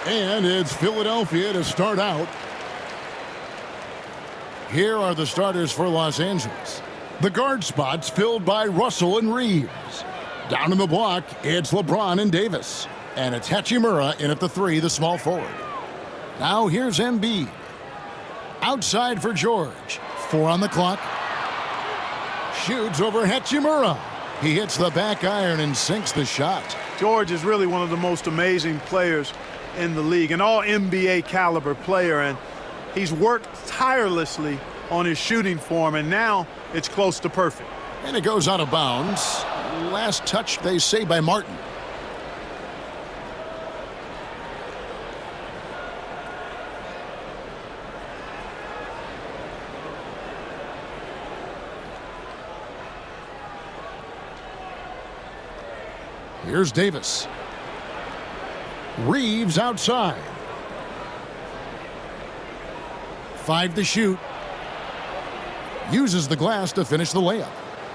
And it's Philadelphia to start out. Here are the starters for Los Angeles. The guard spots filled by Russell and Reeves. Down in the block, it's LeBron and Davis. And it's Hachimura in at the 3, the small forward. Now here's Embiid. Outside for George. 4 on the clock. Shoots over Hachimura. He hits the back iron and sinks the shot. George is really one of the most amazing players in the league, an all-NBA caliber player, and he's worked tirelessly on his shooting form, and now it's close to perfect. And it goes out of bounds. Last touch, they say, by Martin. Here's Davis. Reeves outside. 5 to shoot. Uses the glass to finish the layup.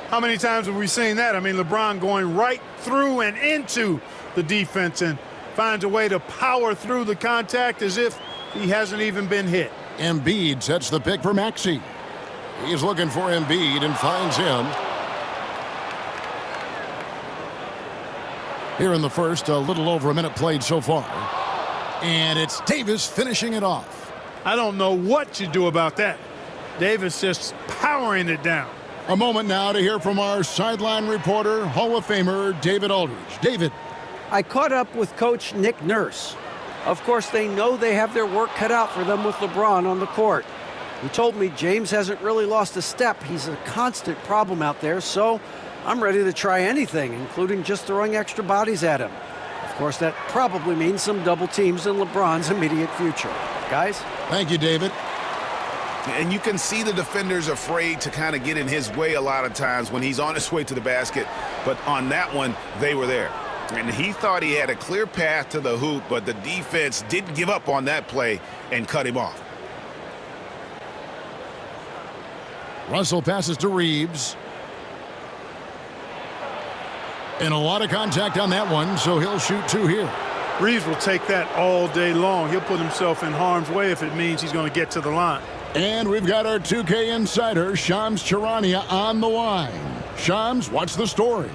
How many times have we seen that? I mean, LeBron going right through and into the defense and finds a way to power through the contact as if he hasn't even been hit. Embiid sets the pick for Maxey. He's looking for Embiid and finds him. Here in the first, a little over a minute played so far. And it's Davis finishing it off. I don't know what you do about that. Davis just powering it down. A moment now to hear from our sideline reporter, Hall of Famer David Aldridge. David. I caught up with Coach Nick Nurse. Of course, they know they have their work cut out for them with LeBron on the court. He told me James hasn't really lost a step. He's a constant problem out there, so I'm ready to try anything, including just throwing extra bodies at him. Of course, that probably means some double teams in LeBron's immediate future. Guys? Thank you, David. And you can see the defenders afraid to kind of get in his way a lot of times when he's on his way to the basket. But on that one, they were there. And he thought he had a clear path to the hoop, but the defense didn't give up on that play and cut him off. Russell passes to Reeves. And a lot of contact on that one, so he'll shoot 2 here. Reeves will take that all day long. He'll put himself in harm's way if it means he's going to get to the line. And we've got our 2K insider, Shams Charania, on the line. Shams, what's the story?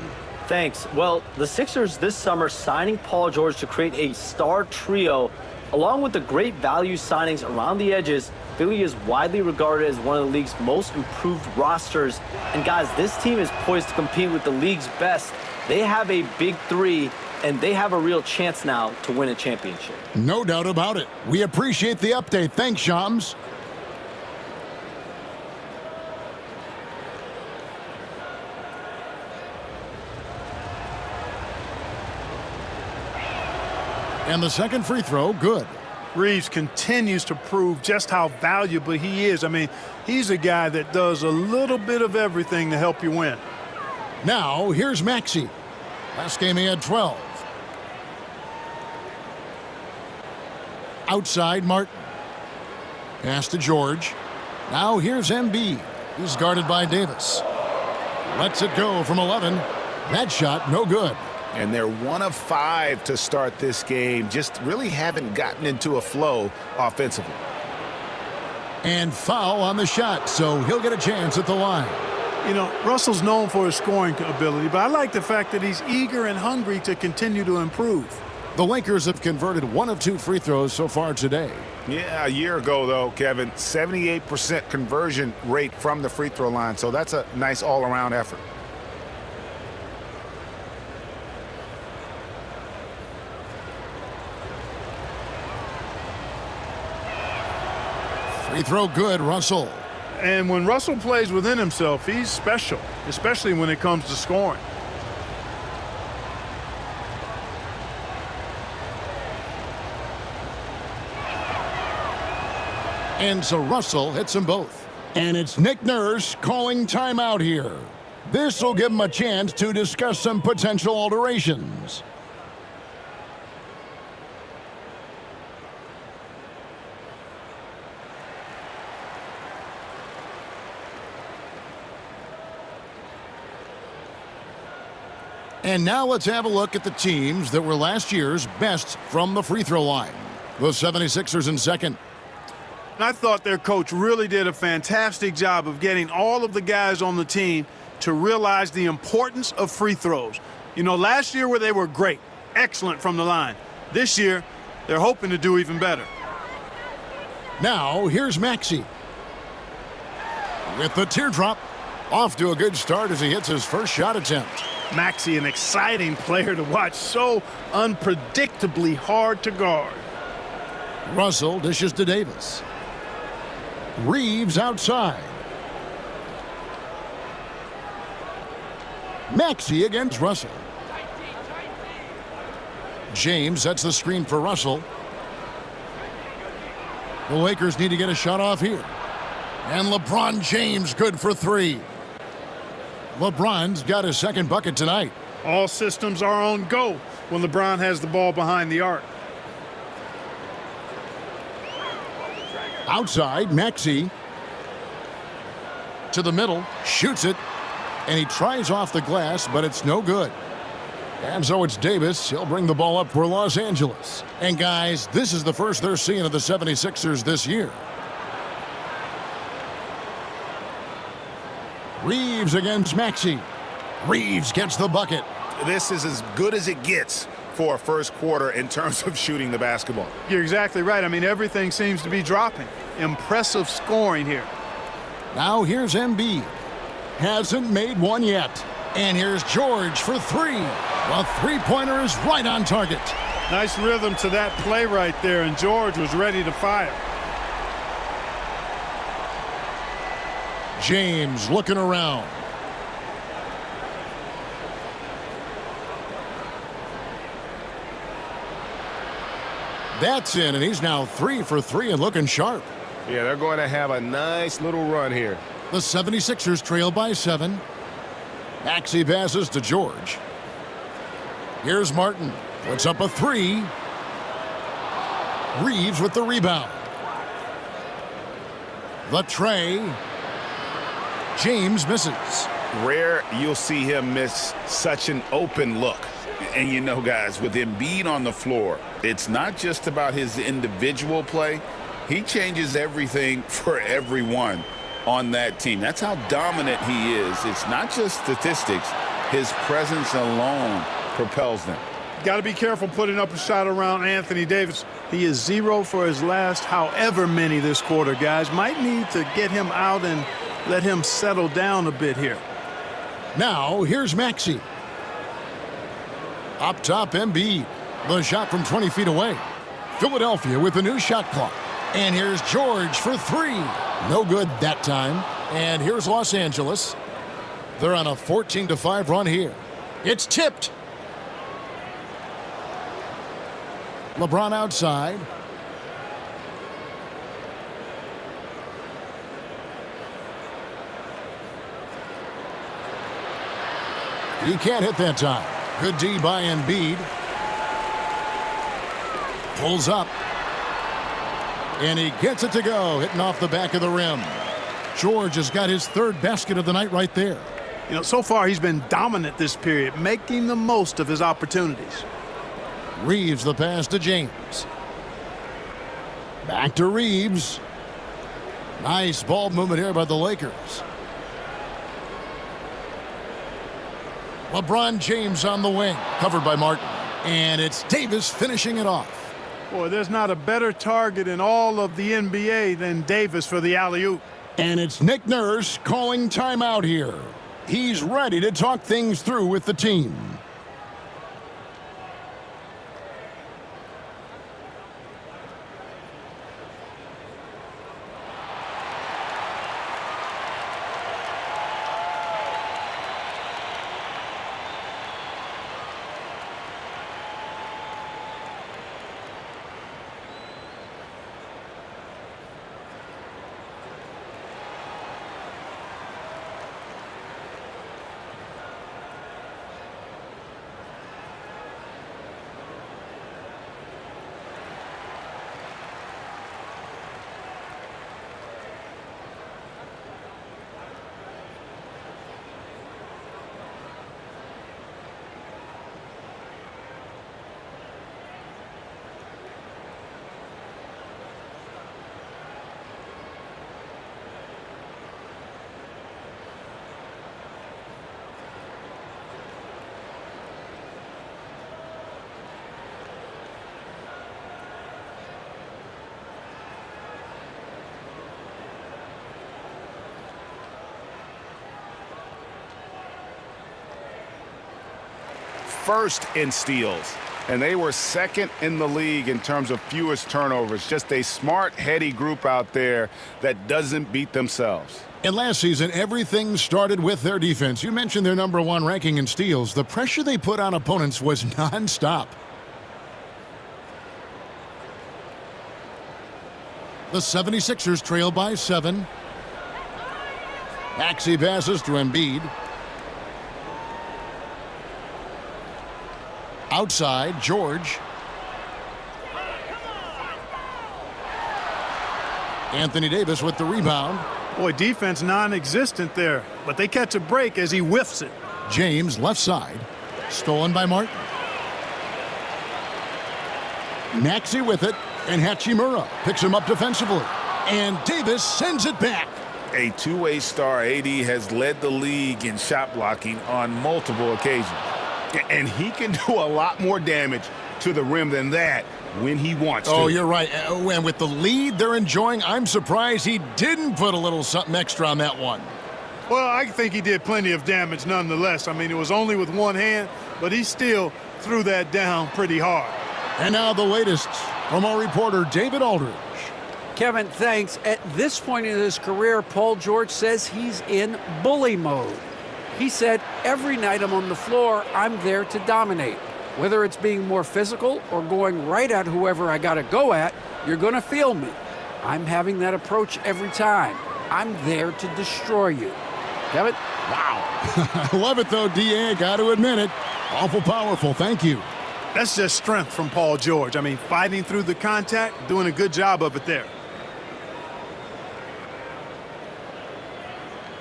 Thanks. Well, the Sixers this summer signing Paul George to create a star trio, along with the great value signings around the edges. Philly is widely regarded as one of the league's most improved rosters. And guys, this team is poised to compete with the league's best. They have a big 3, and they have a real chance now to win a championship. No doubt about it. We appreciate the update. Thanks, Shams. And the second free throw, good. Reeves continues to prove just how valuable he is. I mean, he's a guy that does a little bit of everything to help you win. Now, here's Maxey. Last game he had 12. Outside, Martin. Pass to George. Now here's Embiid. He's guarded by Davis. Lets it go from 11. That shot, no good. And they're 1 of 5 to start this game. Just really haven't gotten into a flow offensively. And foul on the shot, so he'll get a chance at the line. You know, Russell's known for his scoring ability, but I like the fact that he's eager and hungry to continue to improve. The Lakers have converted 1 of 2 free throws so far today. Yeah, a year ago, though, Kevin, 78% conversion rate from the free throw line, so that's a nice all-around effort. Free throw good, Russell. And when Russell plays within himself, he's special, especially when it comes to scoring. And so Russell hits them both. And it's Nick Nurse calling timeout here. This will give him a chance to discuss some potential alterations. And now let's have a look at the teams that were last year's best from the free throw line. The 76ers in second. And I thought their coach really did a fantastic job of getting all of the guys on the team to realize the importance of free throws. You know, last year where they were great, excellent from the line. This year, they're hoping to do even better. Now, here's Maxey. With the teardrop, off to a good start as he hits his first shot attempt. Maxey, an exciting player to watch, so unpredictably hard to guard. Russell dishes to Davis. Reeves outside. Maxey against Russell. James sets the screen for Russell. The Lakers need to get a shot off here. And LeBron James good for three. LeBron's got his second bucket tonight. All systems are on go when LeBron has the ball behind the arc. Outside, Maxey. To the middle, shoots it. And he tries off the glass, but it's no good. And so it's Davis. He'll bring the ball up for Los Angeles. And guys, this is the first they're seeing of the 76ers this year. Reeves against Maxey. Reeves gets the bucket. This is as good as it gets for a first quarter in terms of shooting the basketball. You're exactly right. I mean, everything seems to be dropping. Impressive scoring here. Now here's Embiid. Hasn't made one yet. And here's George for three. The three-pointer is right on target. Nice rhythm to that play right there, and George was ready to fire. James looking around. That's in, and he's now 3 for 3 and looking sharp. Yeah, they're going to have a nice little run here. The 76ers trail by 7. Maxey passes to George. Here's Martin. Puts up a 3. Reeves with the rebound. The tray. James misses. Rare you'll see him miss such an open look. And you know, guys, with Embiid on the floor, it's not just about his individual play. He changes everything for everyone on that team. That's how dominant he is. It's not just statistics. His presence alone propels them. Got to be careful putting up a shot around Anthony Davis. He is 0 for his last however many this quarter, guys. Might need to get him out and let him settle down a bit here. Now, here's Maxey. Up top, Embiid. The shot from 20 feet away. Philadelphia with a new shot clock. And here's George for 3. No good that time. And here's Los Angeles. They're on a 14-5 run here. It's tipped. LeBron outside. He can't hit that time. Good D by Embiid. Pulls up. And he gets it to go, hitting off the back of the rim. George has got his 3rd basket of the night right there. You know, so far he's been dominant this period, making the most of his opportunities. Reeves the pass to James. Back to Reeves. Nice ball movement here by the Lakers. LeBron James on the wing, covered by Martin. And it's Davis finishing it off. Boy, there's not a better target in all of the NBA than Davis for the alley-oop. And it's Nick Nurse calling timeout here. He's ready to talk things through with the team. first in steals. And they were second in the league in terms of fewest turnovers. Just a smart, heady group out there that doesn't beat themselves. And last season, everything started with their defense. You mentioned their #1 ranking in steals. The pressure they put on opponents was nonstop. The 76ers trail by 7. Maxey passes to Embiid. Outside, George. Anthony Davis with the rebound. Boy, defense non-existent there, but they catch a break as he whiffs it. James left side. Stolen by Martin. Maxey with it, and Hachimura picks him up defensively. And Davis sends it back. A two-way star, AD has led the league in shot blocking on multiple occasions. And he can do a lot more damage to the rim than that when he wants to. Oh, you're right. And with the lead they're enjoying, I'm surprised he didn't put a little something extra on that one. Well, I think he did plenty of damage nonetheless. I mean, it was only with one hand, but he still threw that down pretty hard. And now the latest from our reporter, David Aldridge. Kevin, thanks. At this point in his career, Paul George says he's in bully mode. He said, every night I'm on the floor, I'm there to dominate. Whether it's being more physical or going right at whoever I got to go at, you're going to feel me. I'm having that approach every time. I'm there to destroy you. Kevin? Wow. I love it, though, D.A. Got to admit it. Awful powerful. Thank you. That's just strength from Paul George. I mean, fighting through the contact, doing a good job of it there.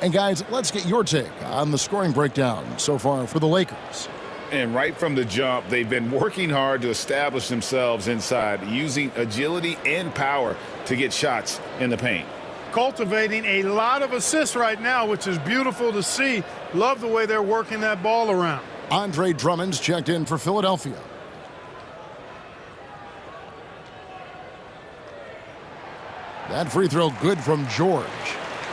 And guys, let's get your take on the scoring breakdown so far for the Lakers. And right from the jump, they've been working hard to establish themselves inside, using agility and power to get shots in the paint. Cultivating a lot of assists right now, which is beautiful to see. Love the way they're working that ball around. Andre Drummond's checked in for Philadelphia. That free throw good from George.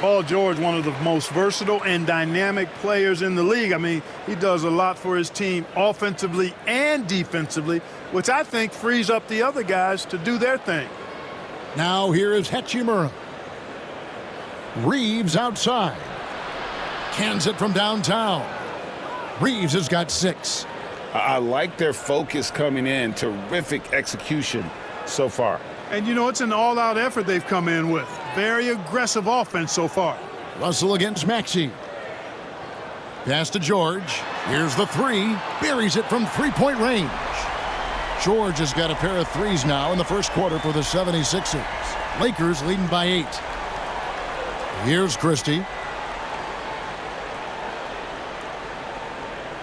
Paul George, one of the most versatile and dynamic players in the league. I mean, he does a lot for his team offensively and defensively, which I think frees up the other guys to do their thing. Now here is Hachimura. Reeves outside. Cans it from downtown. Reeves has got 6. I like their focus coming in. Terrific execution so far. And, you know, it's an all-out effort they've come in with. Very aggressive offense so far. Russell against Maxey. Pass to George. Here's the 3. Buries it from three-point range. George has got a pair of 3s now in the first quarter for the 76ers. Lakers leading by 8. Here's Christie.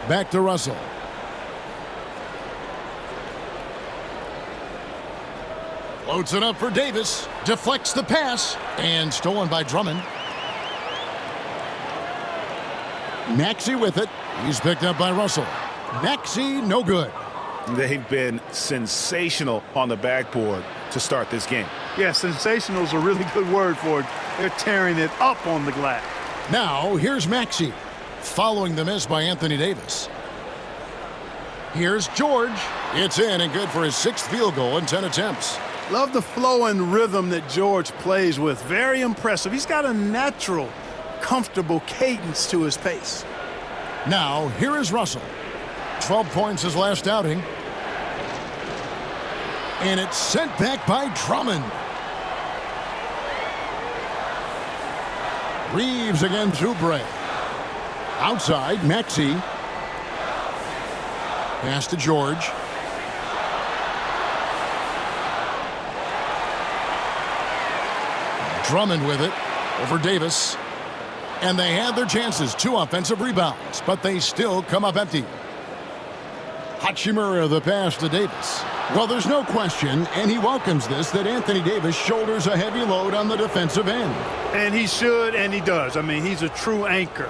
Back to Russell. Floats it up for Davis. Deflects the pass. And stolen by Drummond. Maxey with it. He's picked up by Russell. Maxey, no good. They've been sensational on the backboard to start this game. Yeah, sensational is a really good word for it. They're tearing it up on the glass. Now, here's Maxey. Following the miss by Anthony Davis. Here's George. It's in and good for his 6th field goal in 10 attempts. Love the flow and rhythm that George plays with. Very impressive. He's got a natural, comfortable cadence to his pace. Now, here is Russell. 12 points his last outing. And it's sent back by Drummond. Reeves against Oubre. Outside, Maxey. Pass to George. Drummond with it over Davis. And they had their chances. 2 offensive rebounds, but they still come up empty. Hachimura the pass to Davis. Well, there's no question, and he welcomes this, that Anthony Davis shoulders a heavy load on the defensive end. And he should, and he does. I mean, he's a true anchor.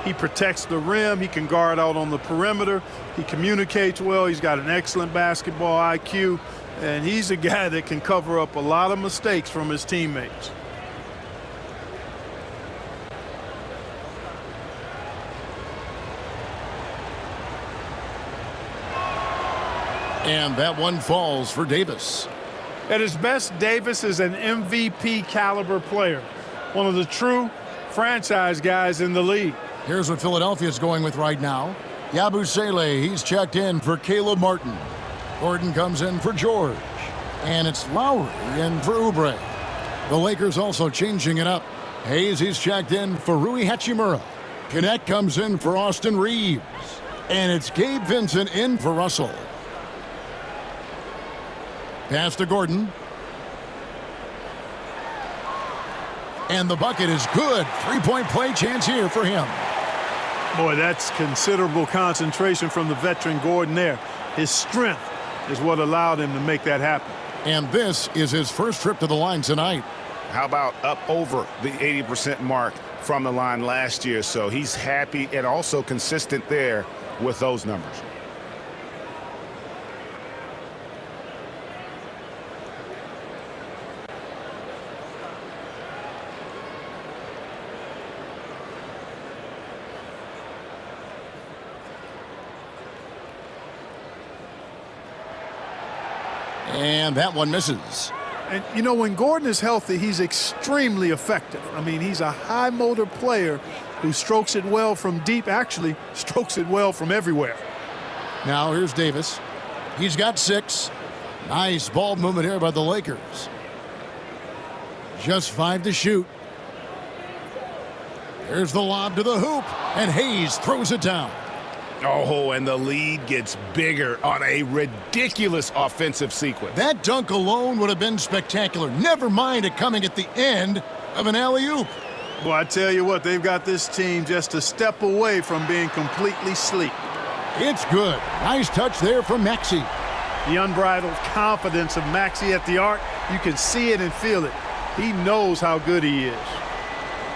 He protects the rim. He can guard out on the perimeter. He communicates well. He's got an excellent basketball IQ. And he's a guy that can cover up a lot of mistakes from his teammates. And that one falls for Davis. At his best, Davis is an MVP caliber player, one of the true franchise guys in the league. Here's what Philadelphia's going with right now. Yabusele, he's checked in for Caleb Martin. Gordon comes in for George. And it's Lowry in for Oubre. The Lakers also changing it up. Hayes, he's checked in for Rui Hachimura. Connect comes in for Austin Reeves. And it's Gabe Vincent in for Russell. Pass to Gordon. And the bucket is good. Three-point play chance here for him. Boy, that's considerable concentration from the veteran Gordon there. His strength is what allowed him to make that happen. And this is his first trip to the line tonight. How about up over the 80% mark from the line last year? So he's happy and also consistent there with those numbers. And that one misses. And, you know, when Gordon is healthy, he's extremely effective. I mean, he's a high-motor player who strokes it well from deep, actually strokes it well from everywhere. Now here's Davis. He's got 6. Nice ball movement here by the Lakers. Just 5 to shoot. There's the lob to the hoop, and Hayes throws it down. Oh, and the lead gets bigger on a ridiculous offensive sequence. That dunk alone would have been spectacular. Never mind it coming at the end of an alley-oop. Well, I tell you what, they've got this team just a step away from being completely asleep. It's good. Nice touch there from Maxey. The unbridled confidence of Maxey at the arc, you can see it and feel it. He knows how good he is.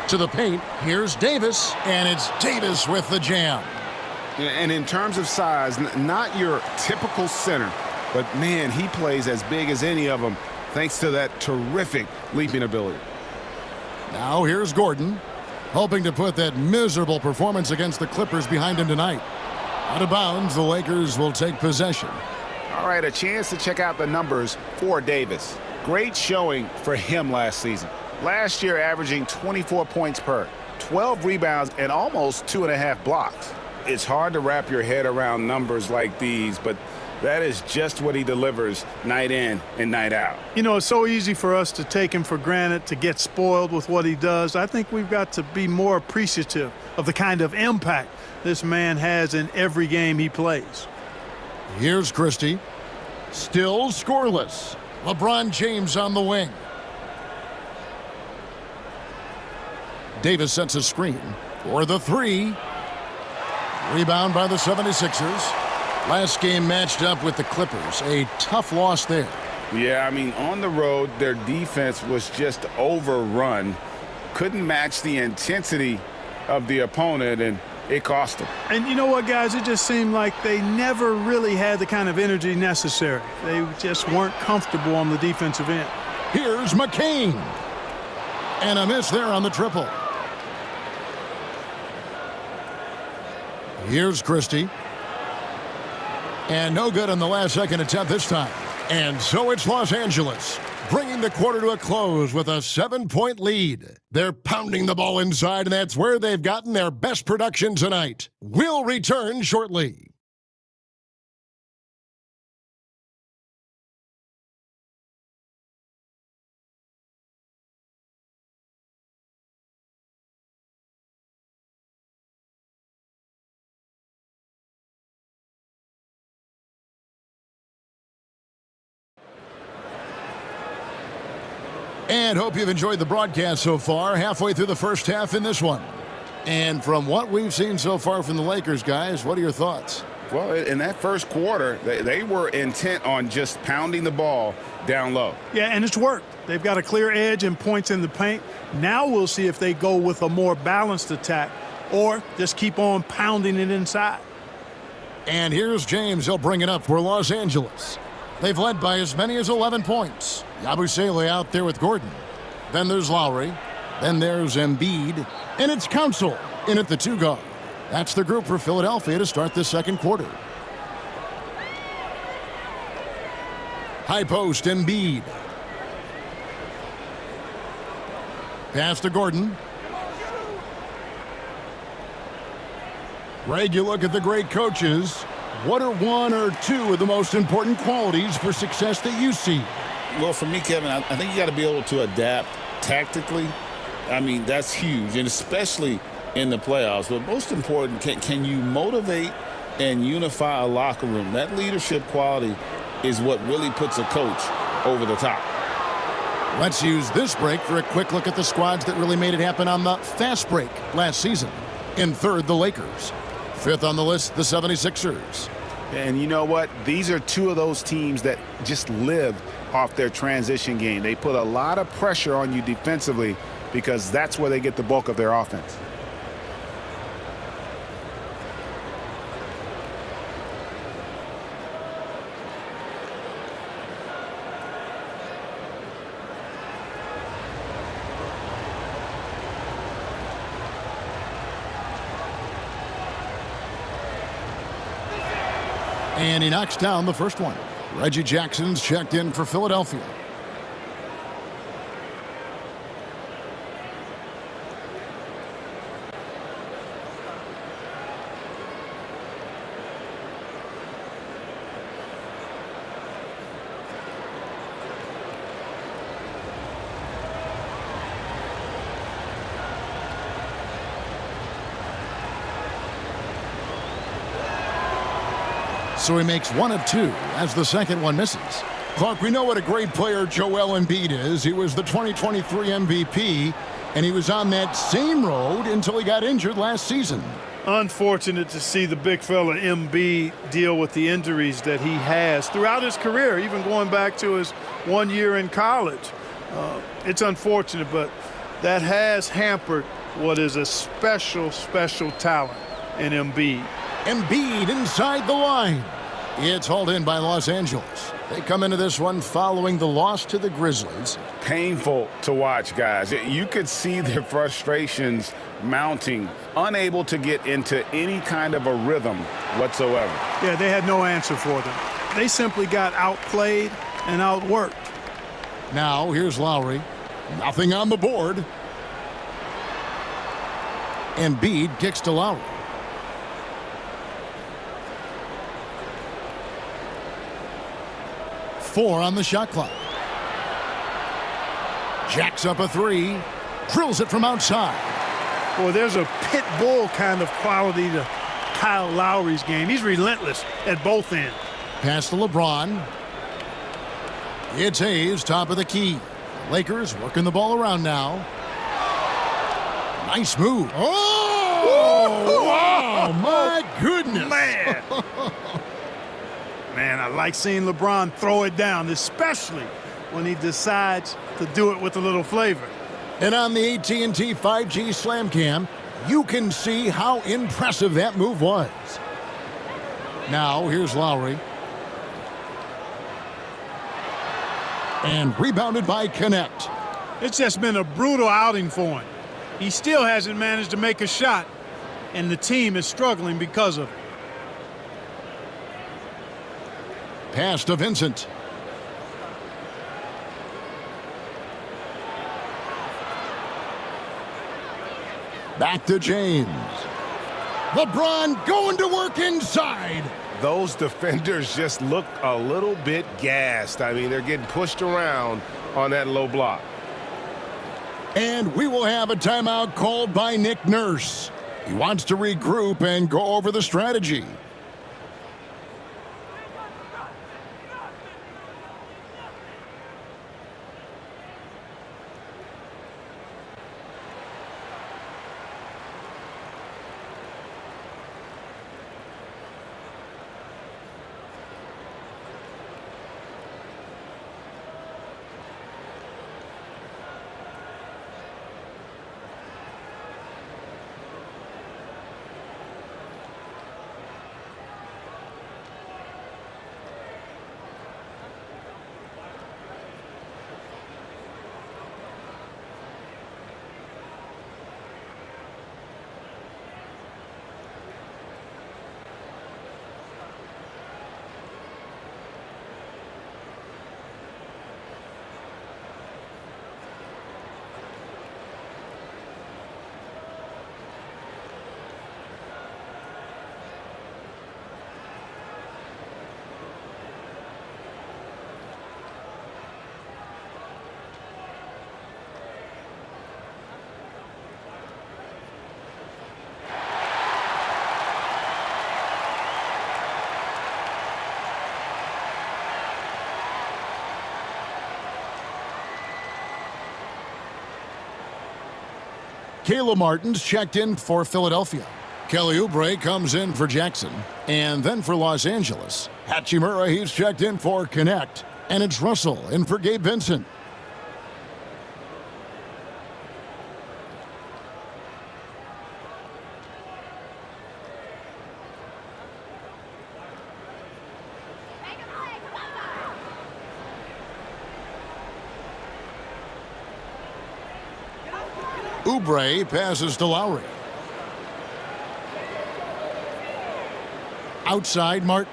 To the paint, here's Davis, and it's Davis with the jam. And in terms of size, not your typical center, but man, he plays as big as any of them thanks to that terrific leaping ability. Now here's Gordon, hoping to put that miserable performance against the Clippers behind him tonight. Out of bounds, the Lakers will take possession. All right, a chance to check out the numbers for Davis. Great showing for him last season. Last year averaging 24 points per, 12 rebounds, and almost 2.5 blocks. It's hard to wrap your head around numbers like these, but that is just what he delivers night in and night out. You know, it's so easy for us to take him for granted, to get spoiled with what he does. I think we've got to be more appreciative of the kind of impact this man has in every game he plays. Here's Christie. Still scoreless. LeBron James on the wing. Davis sets a screen for the 3. Rebound by the 76ers. Last game matched up with the Clippers. A tough loss there. Yeah, I mean, on the road, their defense was just overrun. Couldn't match the intensity of the opponent, and it cost them. And you know what, guys? It just seemed like they never really had the kind of energy necessary. They just weren't comfortable on the defensive end. Here's McCain. And a miss there on the triple. Here's Christie. And no good on the last second attempt this time. And so it's Los Angeles, bringing the quarter to a close with a 7-point lead. They're pounding the ball inside, and that's where they've gotten their best production tonight. We'll return shortly. And hope you've enjoyed the broadcast so far, halfway through the first half in this one. And from what we've seen so far from the Lakers, guys, what are your thoughts? Well, in that first quarter, they were intent on just pounding the ball down low. Yeah, and it's worked. They've got a clear edge and points in the paint. Now we'll see if they go with a more balanced attack or just keep on pounding it inside. And here's James. He'll bring it up for Los Angeles. They've led by as many as 11 points. Yabusele out there with Gordon. Then there's Lowry. Then there's Embiid. And it's Council in at the 2 guard. That's the group for Philadelphia to start the second quarter. High post, Embiid. Pass to Gordon. Greg, you look at the great coaches. What are one or two of the most important qualities for success that you see? Well, for me, Kevin, I think you got to be able to adapt tactically. I mean, that's huge, and especially in the playoffs. But most important, can you motivate and unify a locker room? That leadership quality is what really puts a coach over the top. Let's use this break for a quick look at the squads that really made it happen on the fast break last season. In third, the Lakers. Fifth on the list, the 76ers. And you know what? These are two of those teams that just live off their transition game. They put a lot of pressure on you defensively because that's where they get the bulk of their offense. And he knocks down the first one. Reggie Jackson's checked in for Philadelphia. So he makes one of two as the second one misses. Clark, we know what a great player Joel Embiid is. He was the 2023 MVP, and he was on that same road until he got injured last season. Unfortunate to see the big fella Embiid deal with the injuries that he has throughout his career, even going back to his 1 year in college. It's unfortunate, but that has hampered what is a special, special talent in Embiid. Embiid inside the line. It's hauled in by Los Angeles. They come into this one following the loss to the Grizzlies. Painful to watch, guys. You could see their frustrations mounting, unable to get into any kind of a rhythm whatsoever. Yeah, they had no answer for them. They simply got outplayed and outworked. Now, here's Lowry. Nothing on the board. Embiid kicks to Lowry. Four on the shot clock. Jacks up a three. Drills it from outside. Boy, there's a pit bull kind of quality to Kyle Lowry's game. He's relentless at both ends. Pass to LeBron. It's Hayes, top of the key. Lakers working the ball around now. Nice move. Oh! Wow, my goodness. Man. Man, I like seeing LeBron throw it down, especially when he decides to do it with a little flavor. And on the AT&T 5G Slam Cam, you can see how impressive that move was. Now, here's Lowry. And rebounded by Connect. It's just been a brutal outing for him. He still hasn't managed to make a shot, and the team is struggling because of it. Pass to Vincent. Back to James. LeBron going to work inside. Those defenders just look a little bit gassed. I mean, they're getting pushed around on that low block. And we will have a timeout called by Nick Nurse. He wants to regroup and go over the strategy. Caleb Martin's checked in for Philadelphia. Kelly Oubre comes in for Jackson. And then for Los Angeles, Hachimura, he's checked in for Connect. And it's Russell in for Gabe Vincent. Oubre passes to Lowry. Outside Martin.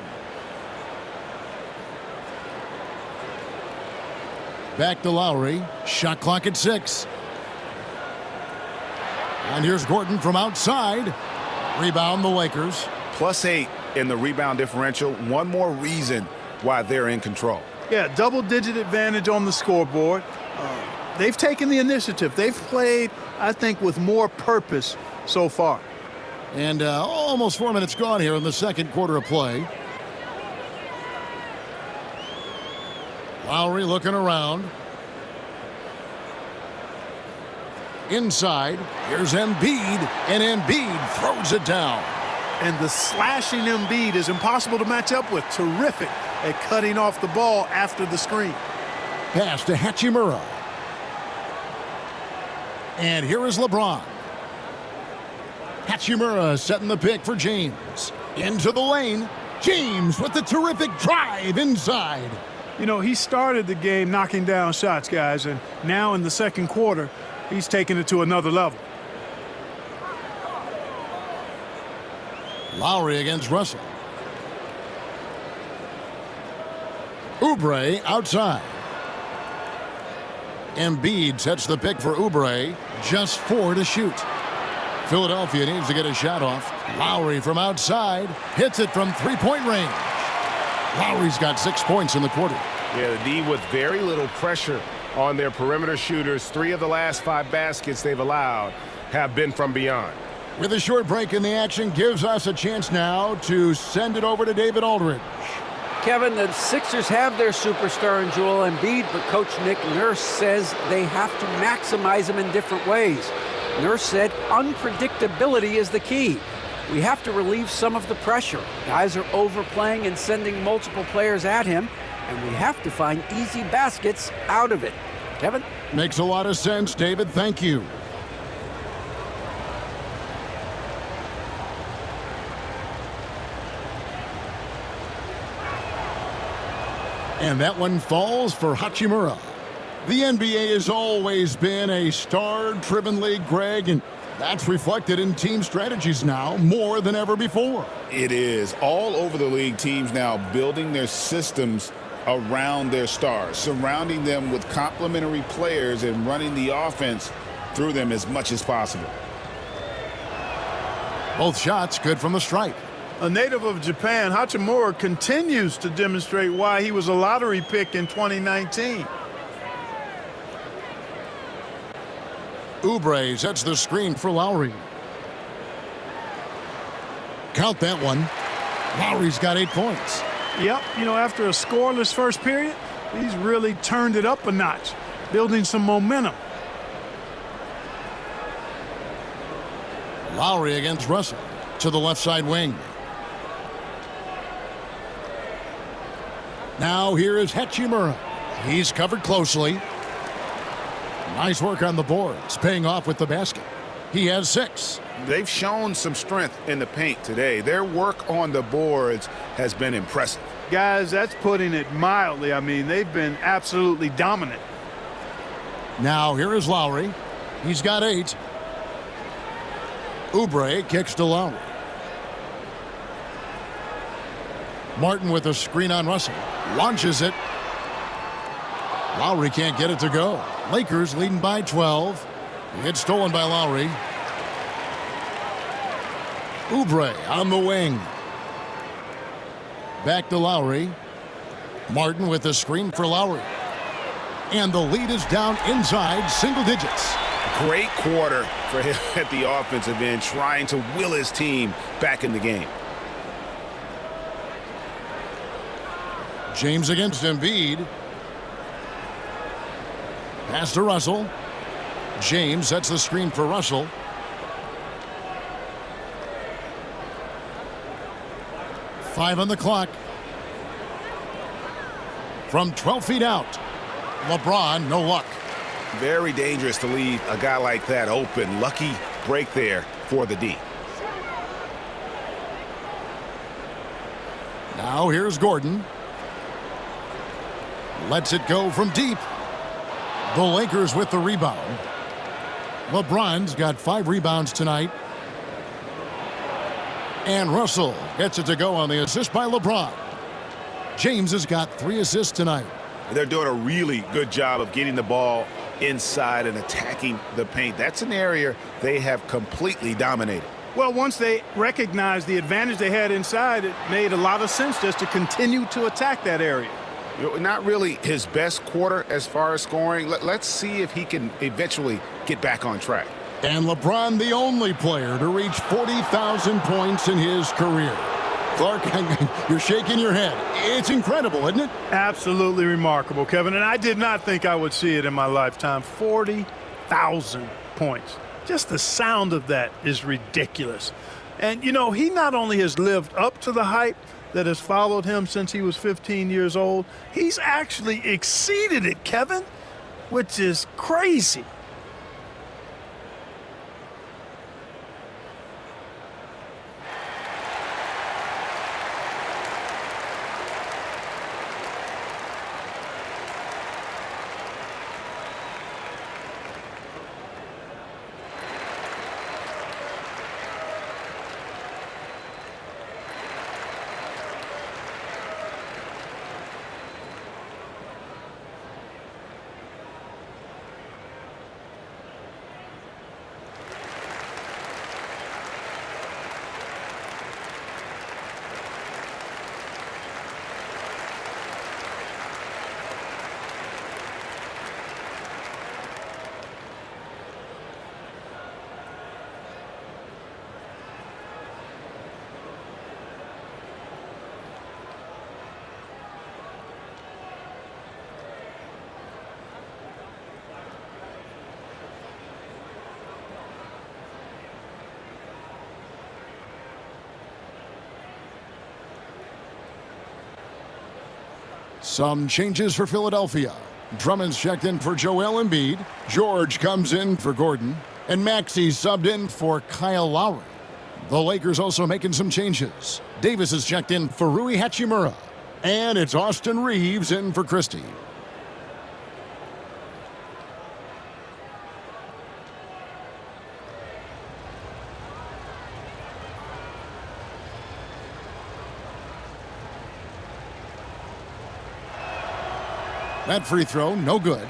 Back to Lowry. Shot clock at 6. And here's Gordon from outside. Rebound the Lakers. +8 in the rebound differential. One more reason why they're in control. Yeah, double-digit advantage on the scoreboard. They've taken the initiative. They've played, I think, with more purpose so far. And almost 4 minutes gone here in the second quarter of play. Lowry looking around. Inside, here's Embiid, and Embiid throws it down. And the slashing Embiid is impossible to match up with. Terrific at cutting off the ball after the screen. Pass to Hachimura. And here is LeBron. Hachimura setting the pick for James. Into the lane. James with the terrific drive inside. You know, he started the game knocking down shots, guys, and now in the second quarter, he's taking it to another level. Lowry against Russell. Oubre outside. Embiid sets the pick for Oubre. Just 4 to shoot. Philadelphia needs to get a shot off. Lowry from outside. Hits it from three-point range. Lowry's got 6 points in the quarter. Yeah, the D with very little pressure on their perimeter shooters. 3 of the last 5 baskets they've allowed have been from beyond. With a short break in the action, gives us a chance now to send it over to David Aldridge. Kevin, the Sixers have their superstar in Joel Embiid, but Coach Nick Nurse says they have to maximize him in different ways. Nurse said unpredictability is the key. We have to relieve some of the pressure. Guys are overplaying and sending multiple players at him, and we have to find easy baskets out of it. Kevin? Makes a lot of sense, David. Thank you. And that one falls for Hachimura. The NBA has always been a star-driven league, Greg, and that's reflected in team strategies now more than ever before. It is. All over the league, teams now building their systems around their stars, surrounding them with complementary players and running the offense through them as much as possible. Both shots good from the stripe. A native of Japan, Hachimura continues to demonstrate why he was a lottery pick in 2019. Oubre sets the screen for Lowry. Count that one. Lowry's got 8 points. Yep, you know, after a scoreless first period, he's really turned it up a notch, building some momentum. Lowry against Russell to the left side wing. Now here is Hachimura. He's covered closely. Nice work on the boards, paying off with the basket. He has 6. They've shown some strength in the paint today. Their work on the boards has been impressive. Guys, that's putting it mildly. I mean, they've been absolutely dominant. Now here is Lowry. He's got 8. Oubre kicks to Lowry. Martin with a screen on Russell. Launches it. Lowry can't get it to go. Lakers leading by 12. It's stolen by Lowry. Oubre on the wing. Back to Lowry. Martin with the screen for Lowry. And the lead is down inside single digits. Great quarter for him at the offensive end, trying to will his team back in the game. James against Embiid. Pass to Russell. James sets the screen for Russell. Five on the clock. From 12 feet out, LeBron, no luck. Very dangerous to leave a guy like that open. Lucky break there for the D. Now here's Gordon. Lets it go from deep. The Lakers with the rebound. LeBron's got 5 rebounds tonight. And Russell gets it to go on the assist by LeBron. James has got 3 assists tonight. They're doing a really good job of getting the ball inside and attacking the paint. That's an area they have completely dominated. Well, once they recognized the advantage they had inside, it made a lot of sense just to continue to attack that area. Not really his best quarter as far as scoring. Let's see if he can eventually get back on track. And LeBron, the only player to reach 40,000 points in his career. Clark, you're shaking your head. It's incredible, isn't it? Absolutely remarkable, Kevin. And I did not think I would see it in my lifetime. 40,000 points. Just the sound of that is ridiculous. And, you know, he not only has lived up to the hype that has followed him since he was 15 years old, he's actually exceeded it, Kevin, which is crazy. Some changes for Philadelphia. Drummond's checked in for Joel Embiid. George comes in for Gordon. And Maxey's subbed in for Kyle Lowry. The Lakers also making some changes. Davis is checked in for Rui Hachimura. And it's Austin Reeves in for Christie. That free throw, no good.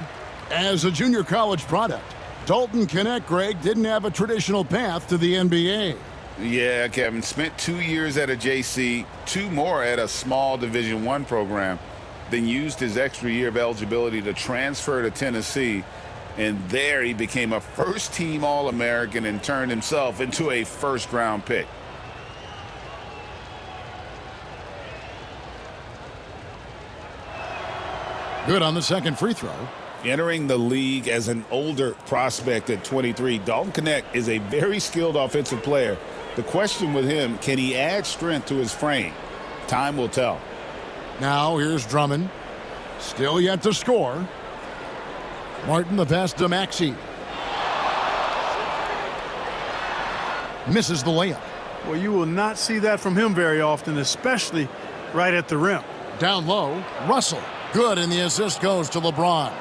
As a junior college product, Dalton Knecht, Greg, didn't have a traditional path to the NBA. Yeah, Kevin, spent 2 years at a JC, 2 more at a small Division I program, then used his extra year of eligibility to transfer to Tennessee, and there he became a first-team All-American and turned himself into a first-round pick. Good on the second free throw. Entering the league as an older prospect at 23, Dalton Knecht is a very skilled offensive player. The question with him, can he add strength to his frame? Time will tell. Now here's Drummond. Still yet to score. Martin the pass to Maxey. Misses the layup. Well, you will not see that from him very often, especially right at the rim. Down low, Russell. Good, and the assist goes to LeBron.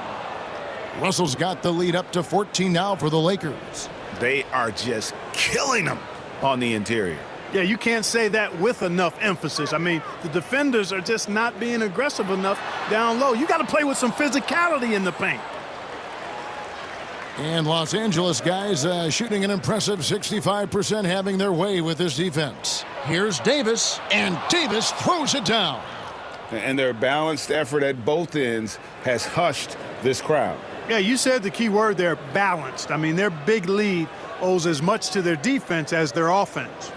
Russell's got the lead up to 14 now for the Lakers. They are just killing them on the interior. Yeah, you can't say that with enough emphasis. I mean, the defenders are just not being aggressive enough down low. You got to play with some physicality in the paint. And Los Angeles guys shooting an impressive 65%, having their way with this defense. Here's Davis, and Davis throws it down. And their balanced effort at both ends has hushed this crowd. Yeah, you said the key word there, balanced. I mean, their big lead owes as much to their defense as their offense.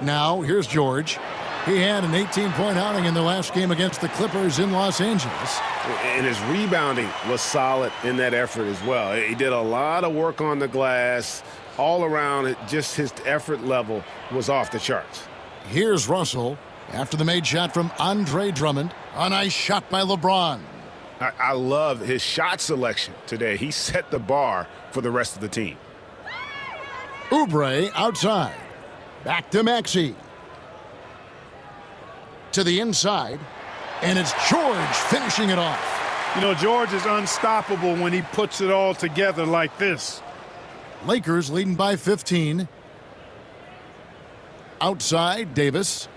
Now, here's George. He had an 18-point outing in the last game against the Clippers in Los Angeles. And his rebounding was solid in that effort as well. He did a lot of work on the glass. All around, just his effort level was off the charts. Here's Russell after the made shot from Andre Drummond. A nice shot by LeBron. I love his shot selection today. He set the bar for the rest of the team. Oubre outside. Back to Maxey. To the inside. And it's George finishing it off. You know, George is unstoppable when he puts it all together like this. Lakers leading by 15. Outside, Davis.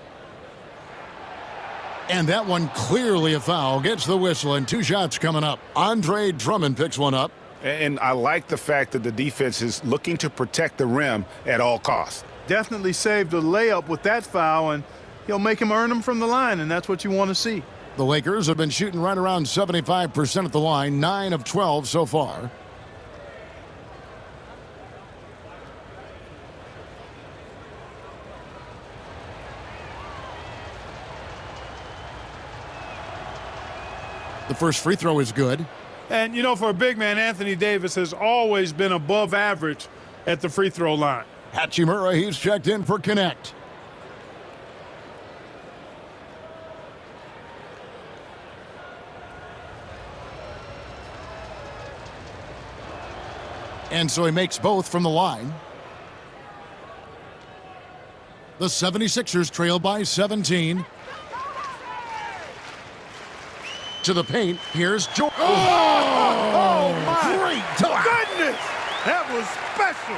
And that one clearly a foul. Gets the whistle, and 2 shots coming up. Andre Drummond picks one up. And I like the fact that the defense is looking to protect the rim at all costs. Definitely saved a layup with that foul, and he'll make him earn them from the line, and that's what you want to see. The Lakers have been shooting right around 75% at the line, 9 of 12 so far. The first free throw is good. And, you know, for a big man, Anthony Davis has always been above average at the free throw line. Hachimura, he's checked in for connect. And so he makes both from the line. The 76ers trail by 17. To the paint, here's George. Oh, my great dunk. goodness! That was special.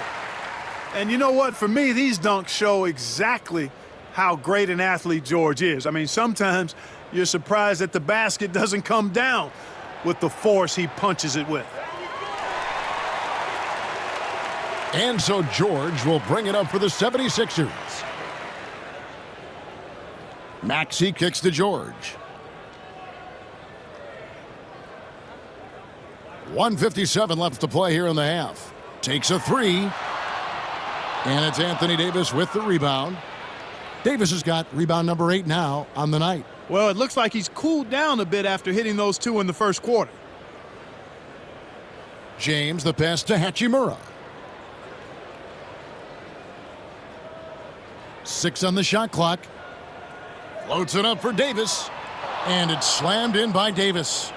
And you know what? For me, these dunks show exactly how great an athlete George is. I mean, sometimes you're surprised that the basket doesn't come down with the force he punches it with. And so George will bring it up for the 76ers. Maxey kicks to George. 1:57 left to play here in the half. Takes a 3. And it's Anthony Davis with the rebound. Davis has got rebound number 8 now on the night. Well, it looks like he's cooled down a bit after hitting those 2 in the first quarter. James, the pass to Hachimura. 6 on the shot clock. Floats it up for Davis. And it's slammed in by Davis.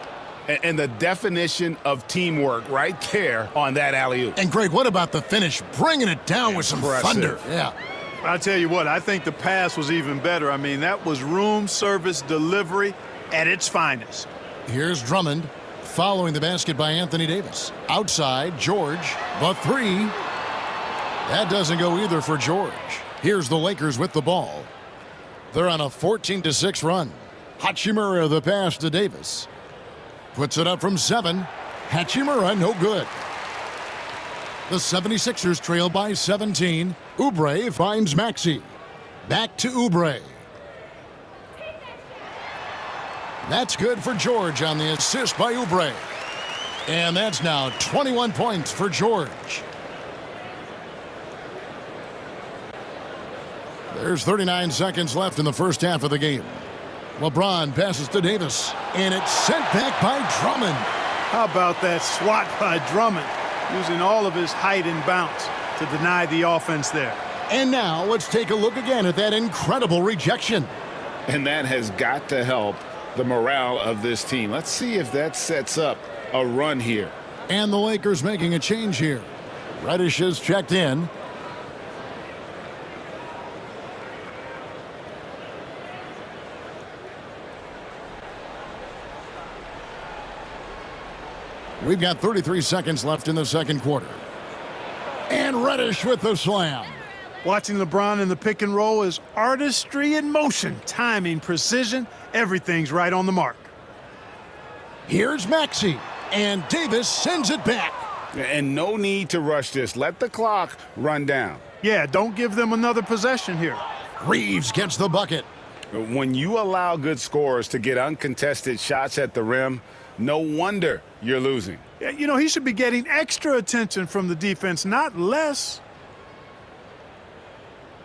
And the definition of teamwork right there on that alley-oop. And Greg, what about the finish? Bringing it down with some thunder. Yeah. I'll tell you what, I think the pass was even better. I mean, that was room service delivery at its finest. Here's Drummond following the basket by Anthony Davis. Outside, George, the 3. That doesn't go either for George. Here's the Lakers with the ball. They're on a 14-6 run. Hachimura, the pass to Davis. Puts it up from 7. Hachimura, no good. The 76ers trail by 17. Oubre finds Maxey. Back to Oubre. That's good for George on the assist by Oubre. And that's now 21 points for George. There's 39 seconds left in the first half of the game. LeBron passes to Davis, and it's sent back by Drummond. How about that swat by Drummond, using all of his height and bounce to deny the offense there. And now let's take a look again at that incredible rejection. And that has got to help the morale of this team. Let's see if that sets up a run here. And the Lakers making a change here. Reddish is checked in. We've got 33 seconds left in the second quarter. And Reddish with the slam. Watching LeBron in the pick and roll is artistry in motion, timing, precision, everything's right on the mark. Here's Maxey, and Davis sends it back. And no need to rush this. Let the clock run down. Yeah, don't give them another possession here. Reeves gets the bucket. When you allow good scorers to get uncontested shots at the rim, no wonder you're losing. You know, he should be getting extra attention from the defense, not less.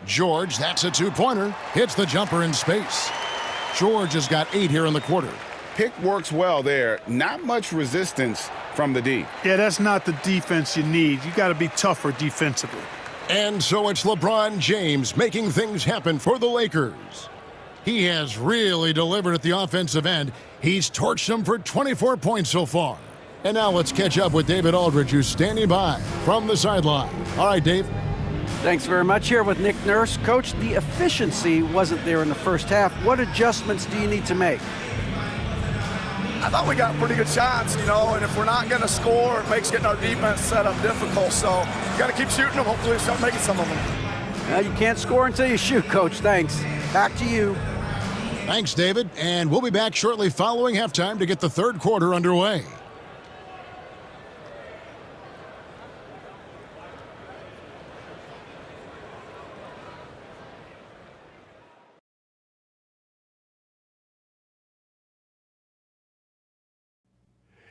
George, that's a two-pointer. Hits the jumper in space. George has got 8 here in the quarter. Pick works well there. Not much resistance from the D. Yeah, that's not the defense you need. You got to be tougher defensively. And so it's LeBron James making things happen for the Lakers. He has really delivered at the offensive end. He's torched them for 24 points so far. And now let's catch up with David Aldridge, who's standing by from the sideline. All right, Dave. Thanks very much. Here with Nick Nurse. Coach, the efficiency wasn't there in the first half. What adjustments do you need to make? I thought we got pretty good shots, and if we're not going to score, it makes getting our defense set up difficult. So you got to keep shooting them. Hopefully, we start making some of them. Well, you can't score until you shoot, Coach. Thanks. Back to you. Thanks, David. And we'll be back shortly following halftime to get the third quarter underway.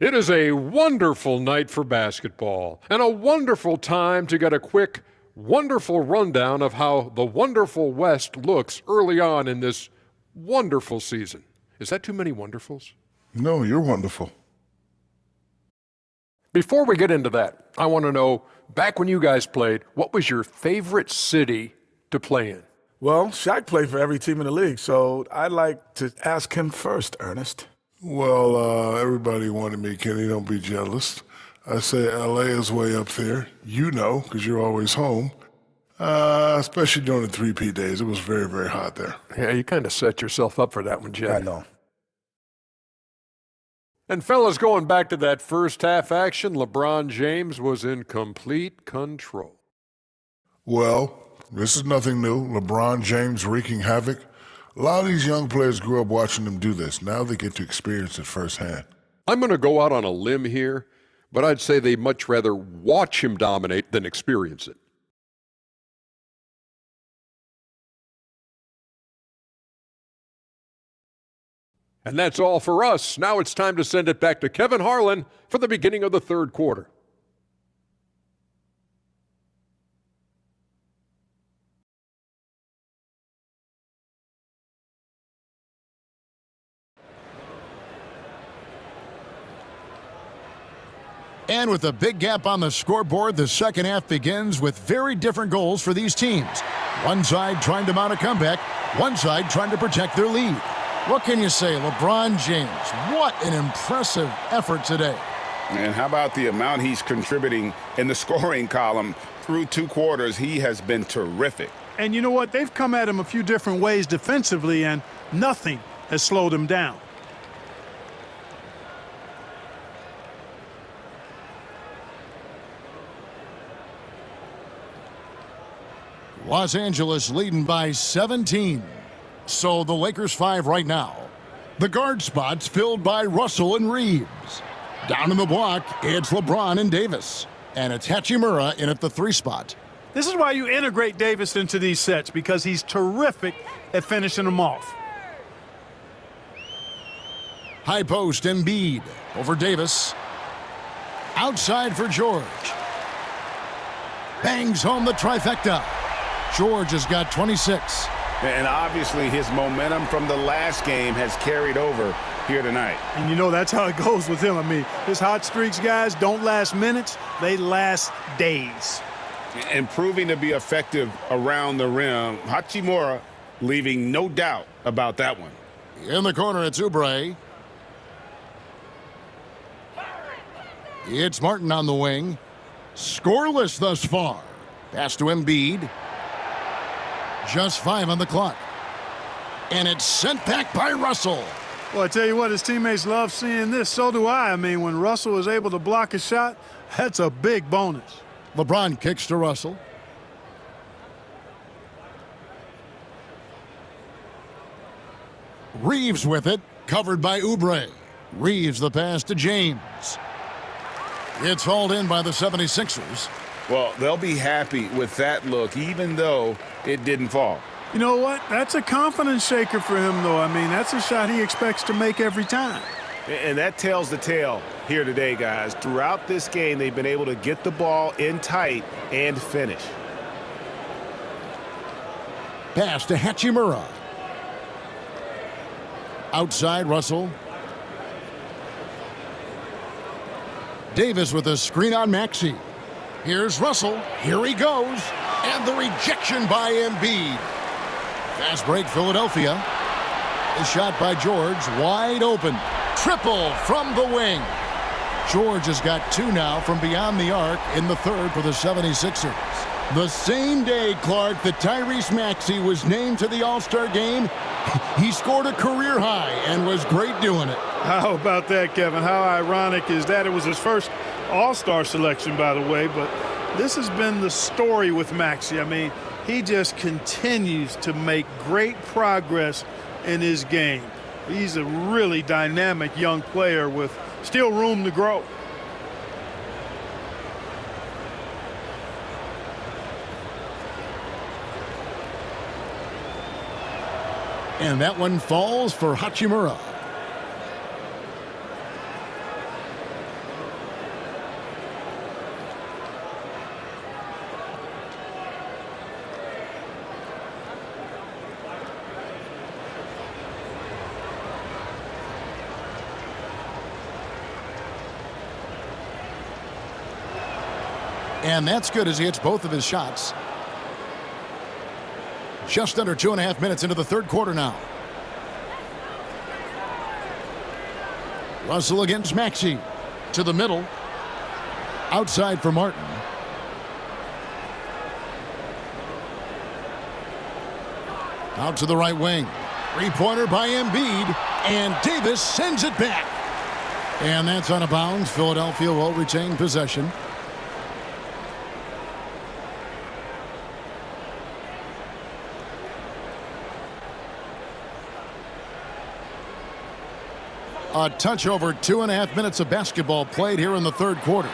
It is a wonderful night for basketball and a wonderful time to get a quick, wonderful rundown of how the wonderful West looks early on in this wonderful season. Is that too many wonderfuls? No, you're wonderful. Before we get into that, I want to know, back when you guys played, what was your favorite city to play in? Well, Shaq played for every team in the league, so I'd like to ask him first, Ernest. Well, everybody wanted me, Kenny. Don't be jealous. I say LA is way up there. You know, because you're always home. Especially during the 3P days. It was very, very hot there. Yeah, you kind of set yourself up for that one, Jay. I know. And fellas, going back to that first half action, LeBron James was in complete control. Well, this is nothing new. LeBron James wreaking havoc. A lot of these young players grew up watching them do this. Now they get to experience it firsthand. I'm going to go out on a limb here, but I'd say they'd much rather watch him dominate than experience it. And that's all for us. Now it's time to send it back to Kevin Harlan for the beginning of the third quarter. And with a big gap on the scoreboard, the second half begins with very different goals for these teams. One side trying to mount a comeback, one side trying to protect their lead. What can you say, LeBron James? What an impressive effort today. And how about the amount he's contributing in the scoring column through 2 quarters? He has been terrific. And you know what? They've come at him a few different ways defensively, and nothing has slowed him down. Los Angeles leading by 17. So the Lakers 5 right now. The guard spots filled by Russell and Reeves. Down in the block, it's LeBron and Davis. And it's Hachimura in at the 3 spot. This is why you integrate Davis into these sets, because he's terrific at finishing them off. High post, Embiid over Davis. Outside for George. Bangs home the trifecta. George has got 26. And obviously his momentum from the last game has carried over here tonight. And you know that's how it goes with him. I mean, his hot streaks, guys, don't last minutes. They last days. And proving to be effective around the rim. Hachimura leaving no doubt about that one. In the corner, it's Oubre. It's Martin on the wing. Scoreless thus far. Pass to Embiid. Just 5 on the clock. And it's sent back by Russell. Well, I tell you what, his teammates love seeing this. So do I. I mean, when Russell is able to block a shot, that's a big bonus. LeBron kicks to Russell. Reeves with it, covered by Oubre. Reeves the pass to James. It's hauled in by the 76ers. Well, they'll be happy with that look, even though it didn't fall. You know what? That's a confidence shaker for him, though. I mean, that's a shot he expects to make every time. And that tells the tale here today, guys. Throughout this game, they've been able to get the ball in tight and finish. Pass to Hachimura. Outside, Russell. Davis with a screen on Maxey. Here's Russell. Here he goes. And the rejection by Embiid. Fast break, Philadelphia. The shot by George, wide open. Triple from the wing. George has got 2 now from beyond the arc in the third for the 76ers. The same day, Clark, that Tyrese Maxey was named to the All-Star game, he scored a career high and was great doing it. How about that, Kevin? How ironic is that? It was his first All-Star selection, by the way, but this has been the story with Maxey. I mean, he just continues to make great progress in his game. He's a really dynamic young player with still room to grow. And that one falls for Hachimura. And that's good as he hits both of his shots. Just under 2.5 minutes into the third quarter now. Russell against Maxey. To the middle. Outside for Martin. Out to the right wing. Three-pointer by Embiid. And Davis sends it back. And that's out of bounds. Philadelphia will retain possession. A touch over 2.5 minutes of basketball played here in the third quarter.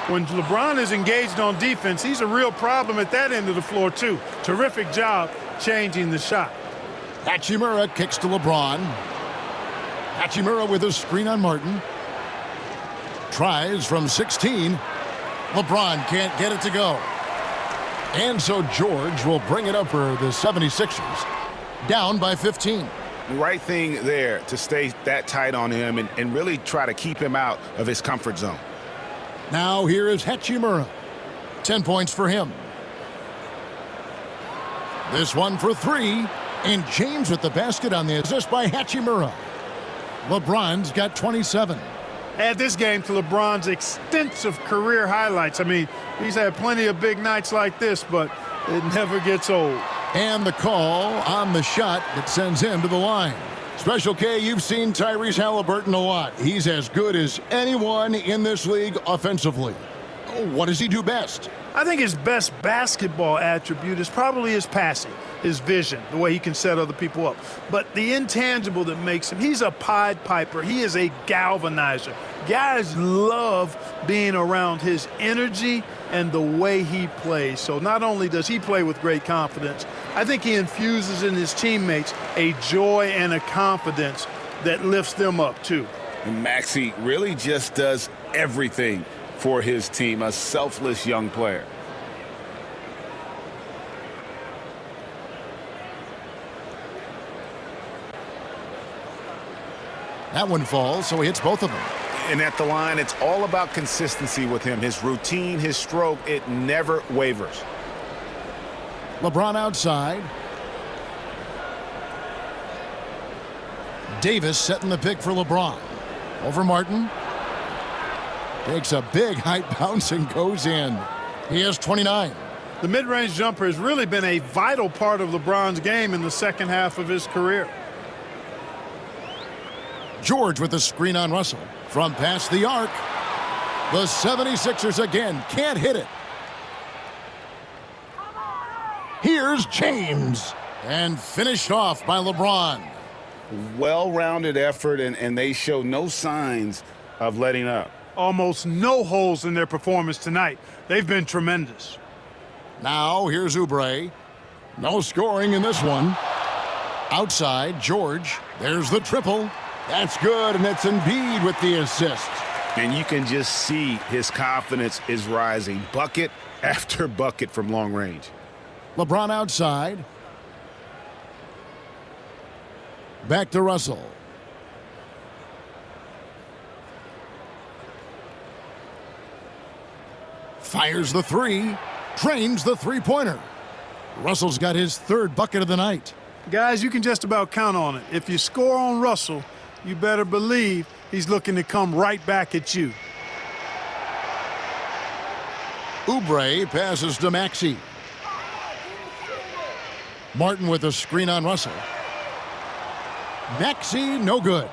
When LeBron is engaged on defense, he's a real problem at that end of the floor, too. Terrific job changing the shot. Hachimura kicks to LeBron. Hachimura with a screen on Martin. Tries from 16. LeBron can't get it to go. And so George will bring it up for the 76ers. Down by 15. Right thing there to stay that tight on him and really try to keep him out of his comfort zone. Now here is Hachimura. 10 points for him. This one for 3. And James with the basket on the assist by Hachimura. LeBron's got 27. Add this game to LeBron's extensive career highlights. I mean, he's had plenty of big nights like this, but it never gets old. And the call on the shot that sends him to the line. Special K, you've seen Tyrese Halliburton a lot. He's as good as anyone in this league offensively. What does he do best? I think his best basketball attribute is probably his passing, his vision, the way he can set other people up. But the intangible that makes him, he's a Pied Piper. He is a galvanizer. Guys love being around his energy and the way he plays. So not only does he play with great confidence, I think he infuses in his teammates a joy and a confidence that lifts them up too. And Maxey really just does everything for his team, a selfless young player. That one falls, so he hits both of them. And at the line, it's all about consistency with him. His routine, his stroke, it never wavers. LeBron outside. Davis setting the pick for LeBron. Over Martin. Takes a big height bounce and goes in. He has 29. The mid-range jumper has really been a vital part of LeBron's game in the second half of his career. George with the screen on Russell. From past the arc. The 76ers again can't hit it. Here's James. And finished off by LeBron. Well-rounded effort, and they show no signs of letting up. Almost no holes in their performance tonight. They've been tremendous. Now here's Oubre. No scoring in this one. Outside, George. There's the triple. That's good, and it's Embiid with the assist. And you can just see his confidence is rising. Bucket after bucket from long range. LeBron outside. Back to Russell. Fires the three. Drains the three-pointer. Russell's got his third bucket of the night. Guys, you can just about count on it. If you score on Russell, you better believe he's looking to come right back at you. Oubre passes to Maxey. Martin with a screen on Russell. Maxey, no good.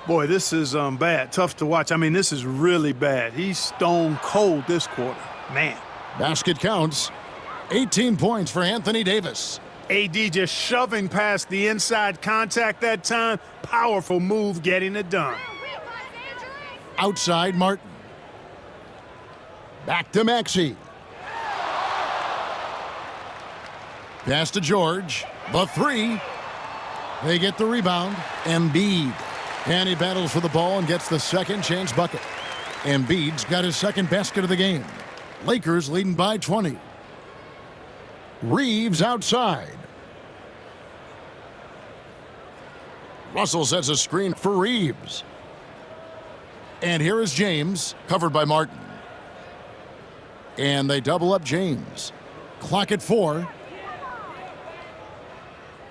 Boy, this is bad. Tough to watch. I mean, this is really bad. He's stone cold this quarter. Man. Basket counts. 18 points for Anthony Davis. AD just shoving past the inside contact that time. Powerful move getting it done. Outside Martin. Back to Maxey. Pass to George. The three. They get the rebound. Embiid. And he battles for the ball and gets the second chance bucket. Embiid's got his second basket of the game. Lakers leading by 20. Reeves outside. Russell sets a screen for Reeves. And here is James, covered by Martin. And they double up James. Clock at 4.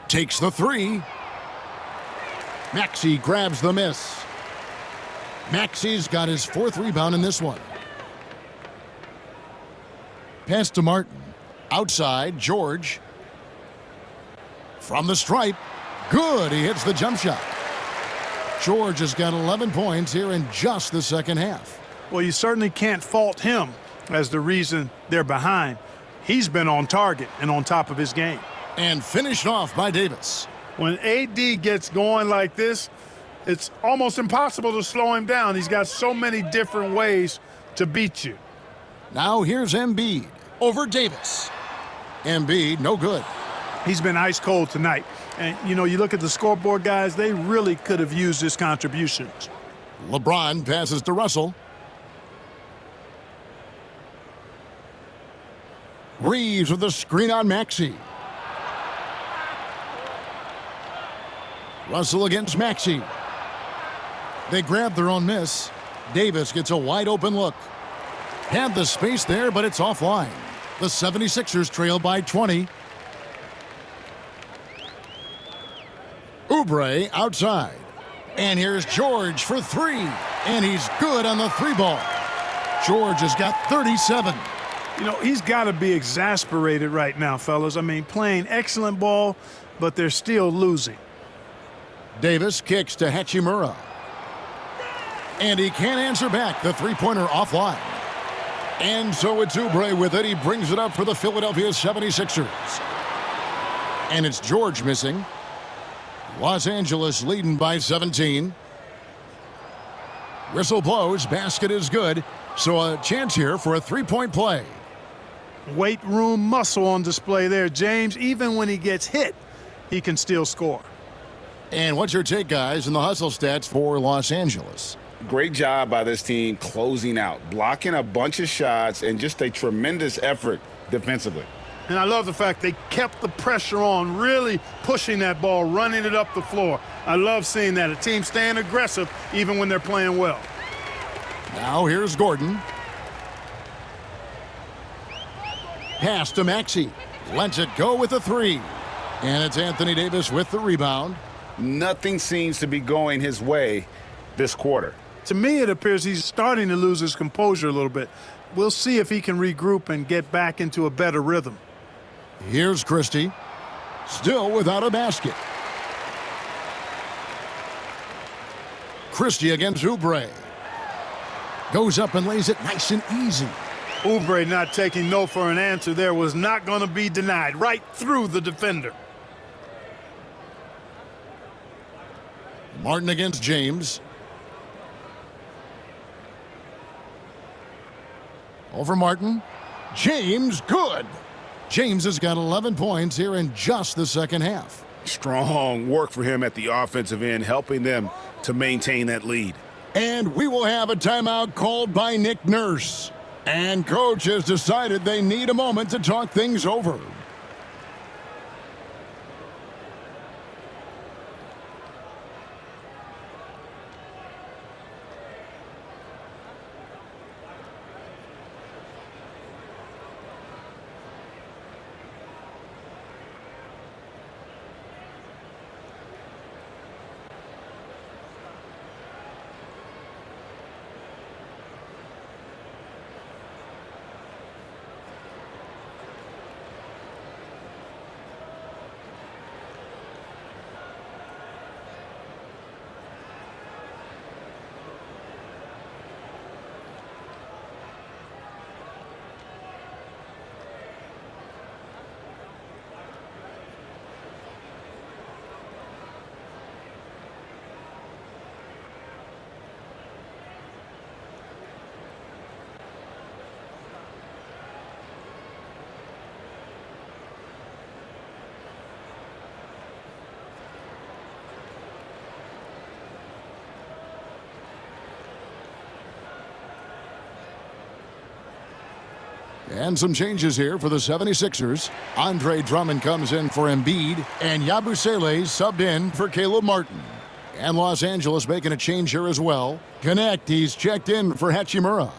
Takes the three. Maxey grabs the miss. Maxey's got his fourth rebound in this one. Pass to Martin. Outside, George. From the stripe. Good, he hits the jump shot. George has got 11 points here in just the second half. Well, you certainly can't fault him as the reason they're behind. He's been on target and on top of his game. And finished off by Davis. When AD gets going like this, it's almost impossible to slow him down. He's got so many different ways to beat you. Now here's Embiid over Davis. Embiid, no good. He's been ice cold tonight. And, you know, you look at the scoreboard, guys, they really could have used his contributions. LeBron passes to Russell. Reeves with a screen on Maxey. Russell against Maxey. They grab their own miss. Davis gets a wide open look. Had the space there, but it's offline. The 76ers trail by 20. Oubre outside. And here's George for three. And he's good on the three ball. George has got 37. You know, he's got to be exasperated right now, fellas. I mean, playing excellent ball, but they're still losing. Davis kicks to Hachimura. And he can't answer back. The three-pointer offline. And so it's Oubre with it. He brings it up for the Philadelphia 76ers. And it's George missing. Los Angeles leading by 17. Whistle blows. Basket is good. So a chance here for a three-point play. Weight room muscle on display there, James. Even when he gets hit, he can still score. And what's your take, guys, in the hustle stats for Los Angeles? Great job by this team closing out, blocking a bunch of shots, and just a tremendous effort defensively. And I love the fact they kept the pressure on, really pushing that ball, running it up the floor. I love seeing that. A team staying aggressive even when they're playing well. Now here's Gordon. Pass to Maxey. Lets it go with a three. And it's Anthony Davis with the rebound. Nothing seems to be going his way this quarter. To me, it appears he's starting to lose his composure a little bit. We'll see if he can regroup and get back into a better rhythm. Here's Christie. Still without a basket. Christie against Oubre. Goes up and lays it nice and easy. Oubre not taking no for an answer there, was not going to be denied. Right through the defender. Martin against James. Over Martin. James, good. James has got 11 points here in just the second half. Strong work for him at the offensive end, helping them to maintain that lead. And we will have a timeout called by Nick Nurse. And coach has decided they need a moment to talk things over. And some changes here for the 76ers. Andre Drummond comes in for Embiid, and Yabusele subbed in for Caleb Martin. And Los Angeles making a change here as well. Connect, he's checked in for Hachimura.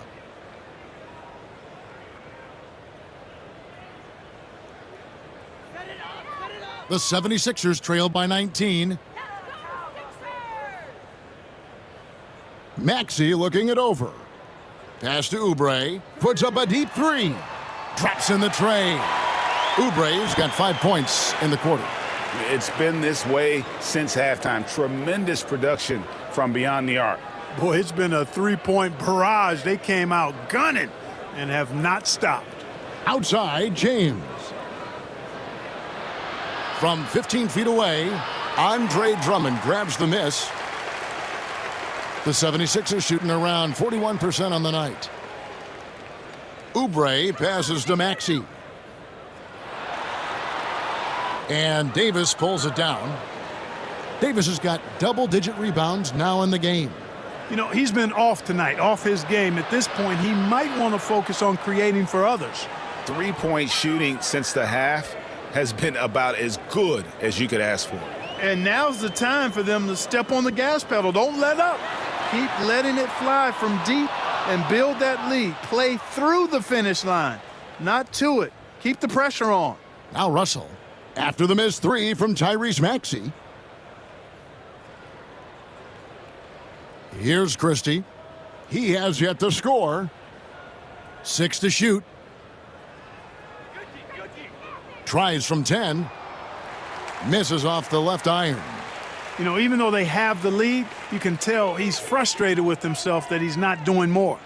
The 76ers trail by 19. Maxey looking it over. Pass to Oubre. Puts up a deep three. Drops in the tray. Oubre's got 5 points in the quarter. It's been this way since halftime. Tremendous production from beyond the arc. Boy, it's been a three-point barrage. They came out gunning and have not stopped. Outside, James. From 15 feet away, Andre Drummond grabs the miss. The 76ers shooting around 41% on the night. Oubre passes to Maxey. And Davis pulls it down. Davis has got double-digit rebounds now in the game. You know, he's been off tonight, off his game. At this point, he might want to focus on creating for others. Three-point shooting since the half has been about as good as you could ask for. And now's the time for them to step on the gas pedal. Don't let up. Keep letting it fly from deep and build that lead. Play through the finish line, not to it. Keep the pressure on. Now Russell, after the missed three from Tyrese Maxey. Here's Christie. He has yet to score. 6 to shoot. Tries from 10. Misses off the left iron. You know, even though they have the lead, you can tell he's frustrated with himself that he's not doing more.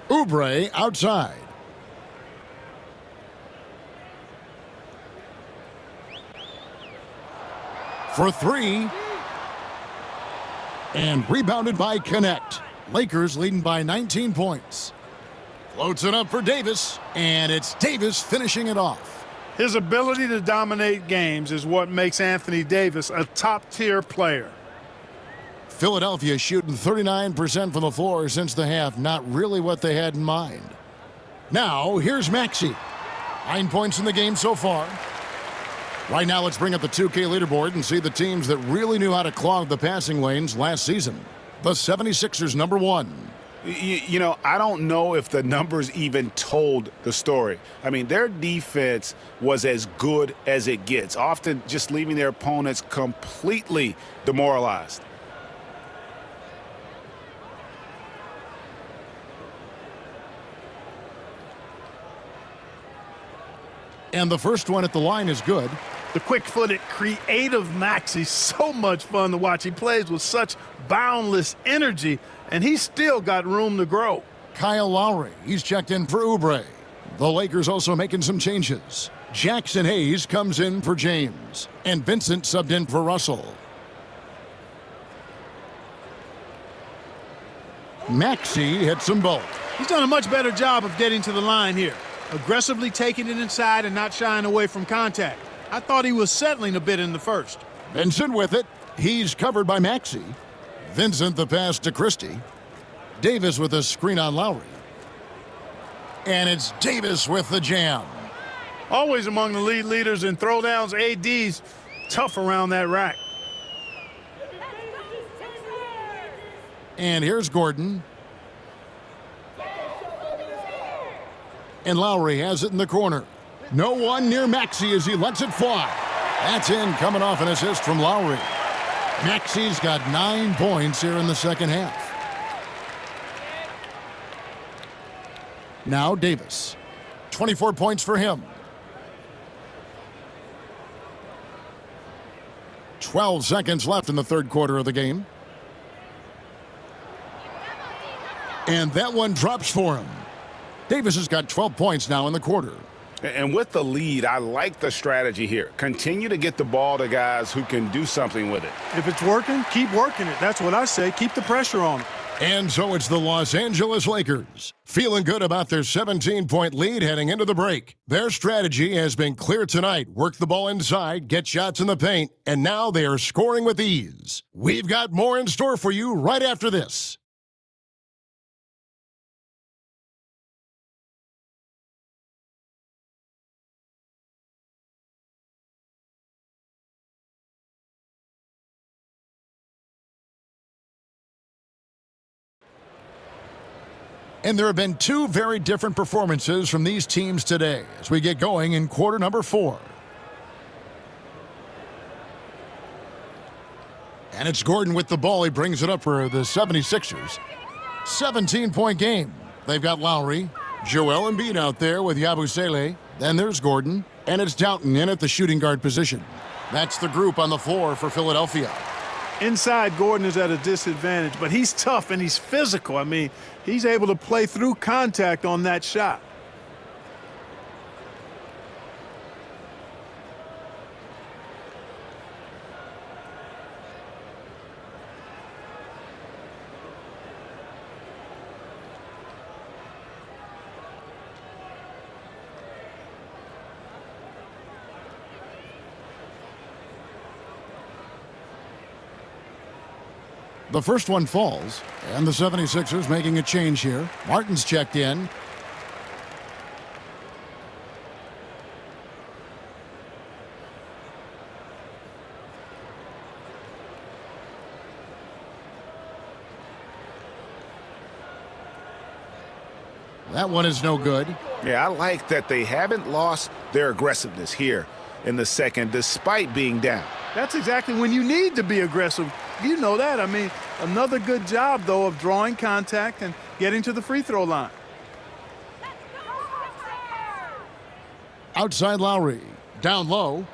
Oubre outside. For three. And rebounded by Connect. Lakers leading by 19 points. Floats it up for Davis, and it's Davis finishing it off. His ability to dominate games is what makes Anthony Davis a top-tier player. Philadelphia shooting 39% from the floor since the half. Not really what they had in mind. Now, here's Maxey. 9 points in the game so far. Right now, let's bring up the 2K leaderboard and see the teams that really knew how to clog the passing lanes last season. The 76ers, number 1. You know, I don't know if the numbers even told the story. I mean, their defense was as good as it gets, often just leaving their opponents completely demoralized. And the first one at the line is good. The quick-footed, creative Maxey, so much fun to watch. He plays with such boundless energy, and he's still got room to grow. Kyle Lowry, he's checked in for Oubre. The Lakers also making some changes. Jackson Hayes comes in for James, and Vincent subbed in for Russell. Maxey hits them both. He's done a much better job of getting to the line here, aggressively taking it inside and not shying away from contact. I thought he was settling a bit in the first. Vincent with it. He's covered by Maxey. Vincent the pass to Christie. Davis with a screen on Lowry. And it's Davis with the jam. Always among the lead leaders in throwdowns. AD's tough around that rack. And here's Gordon. And Lowry has it in the corner. No one near Maxey as he lets it fly. That's in, coming off an assist from Lowry. Maxey's got 9 points here in the second half. Now Davis. 24 points for him. 12 seconds left in the third quarter of the game. And that one drops for him. Davis has got 12 points now in the quarter. And with the lead, I like the strategy here. Continue to get the ball to guys who can do something with it. If it's working, keep working it. That's what I say. Keep the pressure on it. And so it's the Los Angeles Lakers, feeling good about their 17-point lead heading into the break. Their strategy has been clear tonight. Work the ball inside, get shots in the paint, and now they are scoring with ease. We've got more in store for you right after this. And there have been two very different performances from these teams today as we get going in quarter number 4. And it's Gordon with the ball. He brings it up for the 76ers. 17-point game. They've got Lowry, Joel Embiid out there with Yabusele. Then there's Gordon. And it's Downton in at the shooting guard position. That's the group on the floor for Philadelphia. Inside, Gordon is at a disadvantage, but he's tough and he's physical. I mean, he's able to play through contact on that shot. The first one falls, and the 76ers making a change here. Martin's checked in. That one is no good. Yeah, I like that they haven't lost their aggressiveness here in the second, despite being down. That's exactly when you need to be aggressive. You know that. I mean, another good job, though, of drawing contact and getting to the free throw line. Outside Lowry. Down low.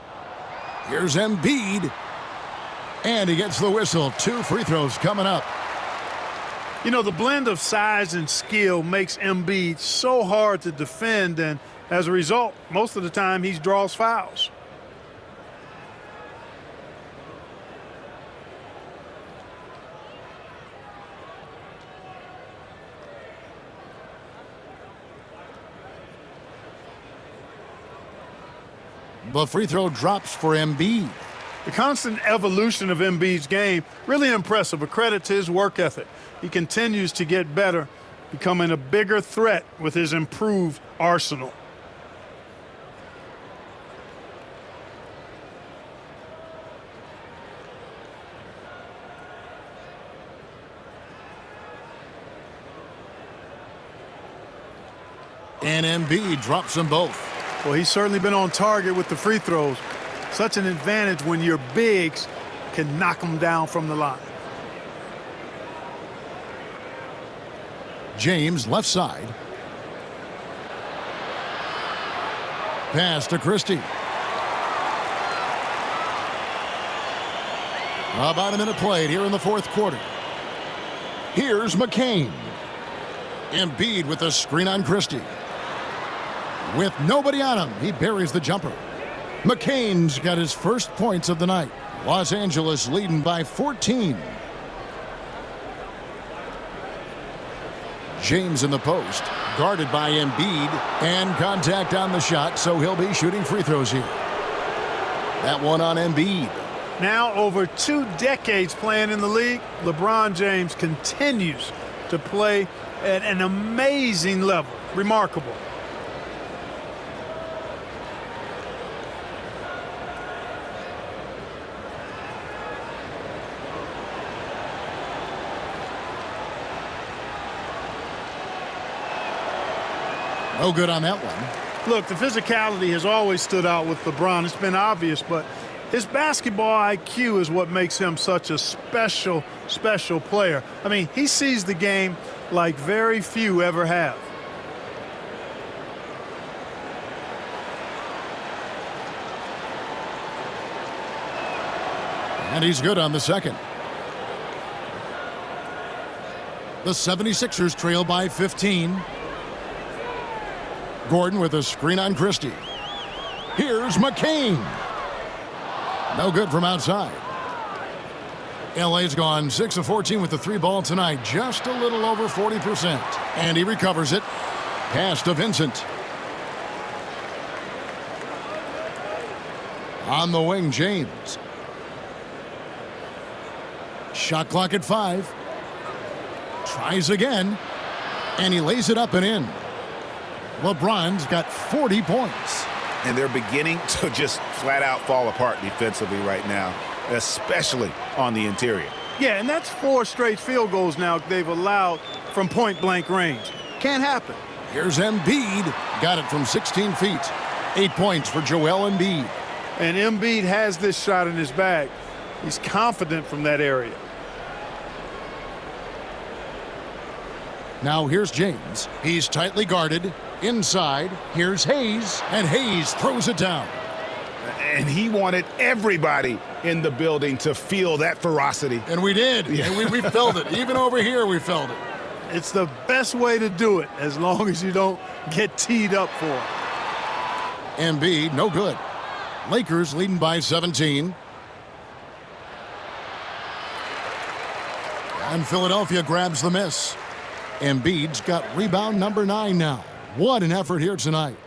Here's Embiid. And he gets the whistle. 2 free throws coming up. You know, the blend of size and skill makes Embiid so hard to defend, and as a result, most of the time he draws fouls. The free throw drops for Embiid. The constant evolution of Embiid's game, really impressive. A credit to his work ethic. He continues to get better, becoming a bigger threat with his improved arsenal. And Embiid drops them both. Well, he's certainly been on target with the free throws. Such an advantage when your bigs can knock them down from the line. James left side. Pass to Christie. About a minute played here in the fourth quarter. Here's McCain. Embiid with a screen on Christie. With nobody on him, he buries the jumper. McCain's got his first points of the night. Los Angeles leading by 14. James in the post, guarded by Embiid, and contact on the shot, so he'll be shooting free throws here. That one on Embiid. Now over 2 decades playing in the league, LeBron James continues to play at an amazing level. Remarkable. No good on that one. Look, the physicality has always stood out with LeBron. It's been obvious, but his basketball IQ is what makes him such a special, special player. I mean, he sees the game like very few ever have. And he's good on the second. The 76ers trail by 15. Gordon with a screen on Christie. Here's McCain. No good from outside. LA's gone 6 of 14 with the 3 ball tonight. Just a little over 40%. And he recovers it. Pass to Vincent. On the wing, James. Shot clock at 5. Tries again. And he lays it up and in. LeBron's got 40 points. And they're beginning to just flat out fall apart defensively right now, especially on the interior. Yeah, and that's 4 straight field goals now they've allowed from point-blank range. Can't happen. Here's Embiid. Got it from 16 feet. 8 points for Joel Embiid. And Embiid has this shot in his bag. He's confident from that area. Now here's James. He's tightly guarded. Inside, here's Hayes, and Hayes throws it down. And he wanted everybody in the building to feel that ferocity. And we did. Yeah. And we felt it. Even over here, we felt it. It's the best way to do it, as long as you don't get teed up for it. Embiid, no good. Lakers leading by 17. And Philadelphia grabs the miss. Embiid's got rebound number 9 now. What an effort here tonight.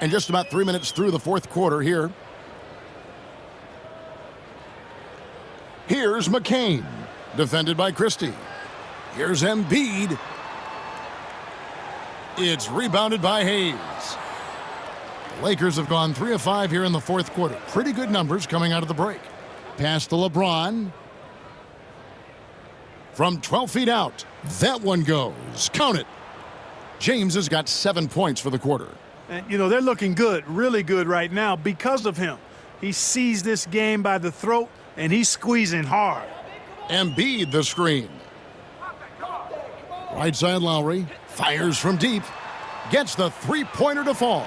And just about 3 minutes through the fourth quarter here. Here's McCain, defended by Christie. Here's Embiid. It's rebounded by Hayes. The Lakers have gone 3 of 5 here in the fourth quarter. Pretty good numbers coming out of the break. Pass to LeBron. From 12 feet out, that one goes. Count it. James has got 7 points for the quarter. And, you know, they're looking good, really good right now because of him. He sees this game by the throat, and he's squeezing hard. Embiid the screen. Right side Lowry. Fires from deep. Gets the three-pointer to fall.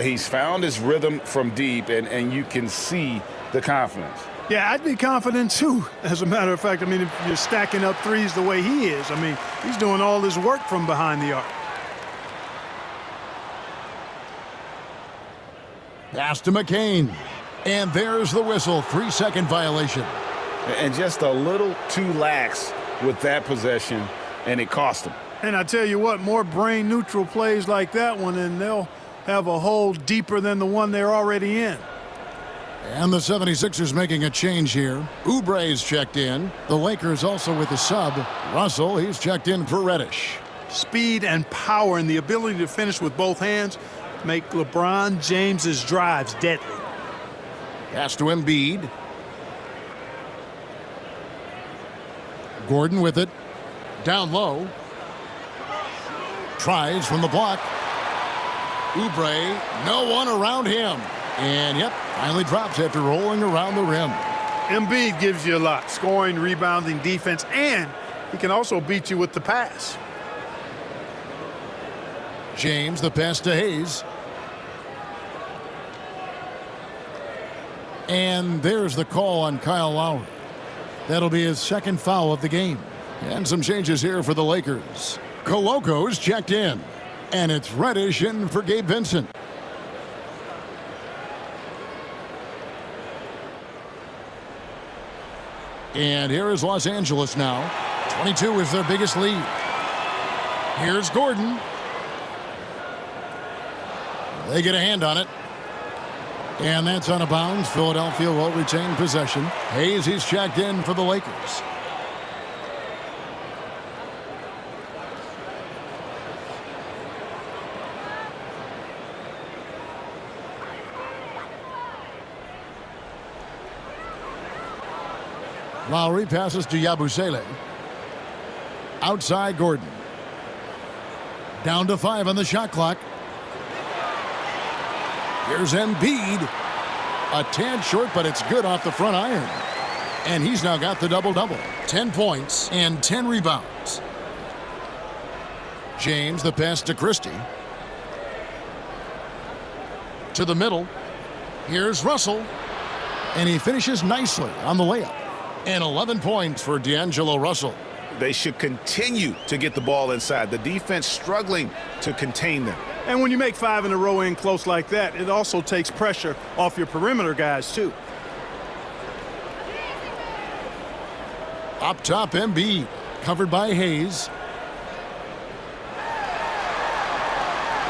He's found his rhythm from deep, and you can see the confidence. Yeah, I'd be confident, too, as a matter of fact. I mean, if you're stacking up threes the way he is, I mean, he's doing all his work from behind the arc. Pass to McCain. And there's the whistle. 3-second violation. And just a little too lax with that possession, and it cost him. And I tell you what, more brain-neutral plays like that one, and they'll have a hole deeper than the one they're already in. And the 76ers making a change here. Oubre's checked in. The Lakers also with a sub. Russell, he's checked in for Reddish. Speed and power and the ability to finish with both hands make LeBron James's drives deadly. Pass to Embiid. Gordon with it. Down low. Tries from the block. Oubre, no one around him. And, yep, finally drops after rolling around the rim. Embiid gives you a lot. Scoring, rebounding, defense, and he can also beat you with the pass. James, the pass to Hayes. And there's the call on Kyle Lowry. That'll be his second foul of the game. And some changes here for the Lakers. Coloco's checked in. And it's Reddish in for Gabe Vincent. And here is Los Angeles now. 22 is their biggest lead. Here's Gordon. They get a hand on it. And that's out of bounds. Philadelphia will retain possession. Hayes, he's checked in for the Lakers. Lowry passes to Yabusele. Outside Gordon. Down to 5 on the shot clock. Here's Embiid. A tad short, but it's good off the front iron. And he's now got the double-double. 10 points and 10 rebounds. James, the pass to Christie. To the middle. Here's Russell. And he finishes nicely on the layup. And 11 points for D'Angelo Russell. They should continue to get the ball inside. The defense struggling to contain them. And when you make 5 in a row in close like that, it also takes pressure off your perimeter guys, too. Up top, Embiid, covered by Hayes.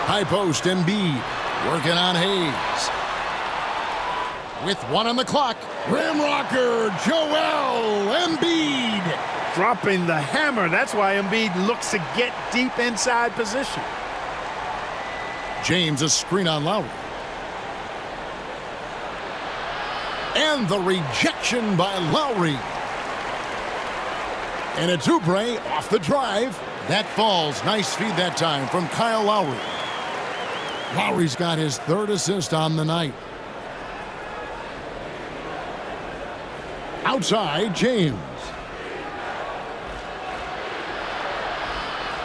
High post, Embiid, working on Hayes. With 1 on the clock, rim rocker, Joel Embiid. Dropping the hammer. That's why Embiid looks to get deep inside position. James, a screen on Lowry. And the rejection by Lowry. And it's Oubre off the drive. That falls. Nice feed that time from Kyle Lowry. Lowry's got his 3rd assist on the night. Outside, James.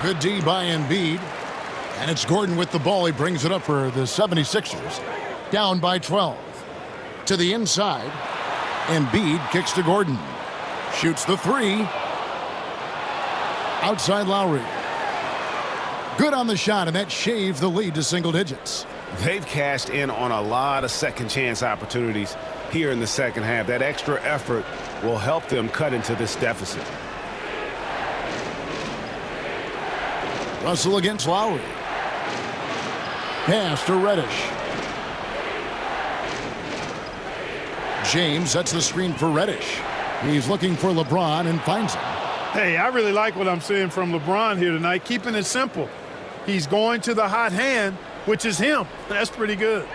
Good D by Embiid. And it's Gordon with the ball. He brings it up for the 76ers. Down by 12. To the inside. Embiid kicks to Gordon. Shoots the 3. Outside Lowry. Good on the shot, and that shaved the lead to single digits. They've cashed in on a lot of second chance opportunities here in the second half. That extra effort will help them cut into this deficit. Russell against Lowry. Pass to Reddish. James sets the screen for Reddish. He's looking for LeBron and finds him. Hey, I really like what I'm seeing from LeBron here tonight, keeping it simple. He's going to the hot hand, which is him. That's pretty good.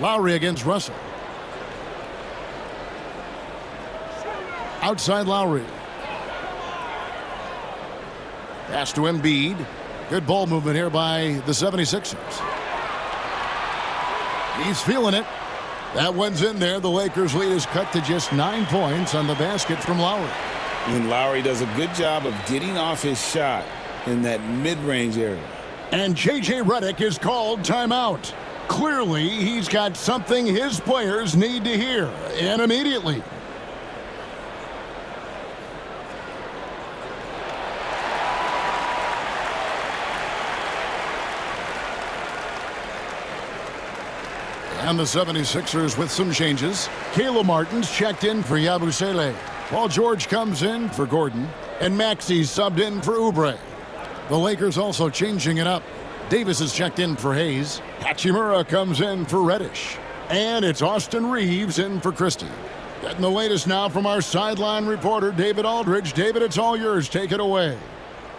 Lowry against Russell. Outside Lowry. Pass to Embiid. Good ball movement here by the 76ers. He's feeling it. That one's in there. The Lakers' lead is cut to just 9 points on the basket from Lowry. And Lowry does a good job of getting off his shot in that mid-range area. And J.J. Redick is called timeout. Clearly, he's got something his players need to hear, and immediately. And the 76ers with some changes. Caleb Martin's checked in for Yabusele. Paul George comes in for Gordon. And Maxi's subbed in for Oubre. The Lakers also changing it up. Davis is checked in for Hayes. Hachimura comes in for Reddish. And it's Austin Reeves in for Christie. Getting the latest now from our sideline reporter, David Aldridge. David, it's all yours. Take it away.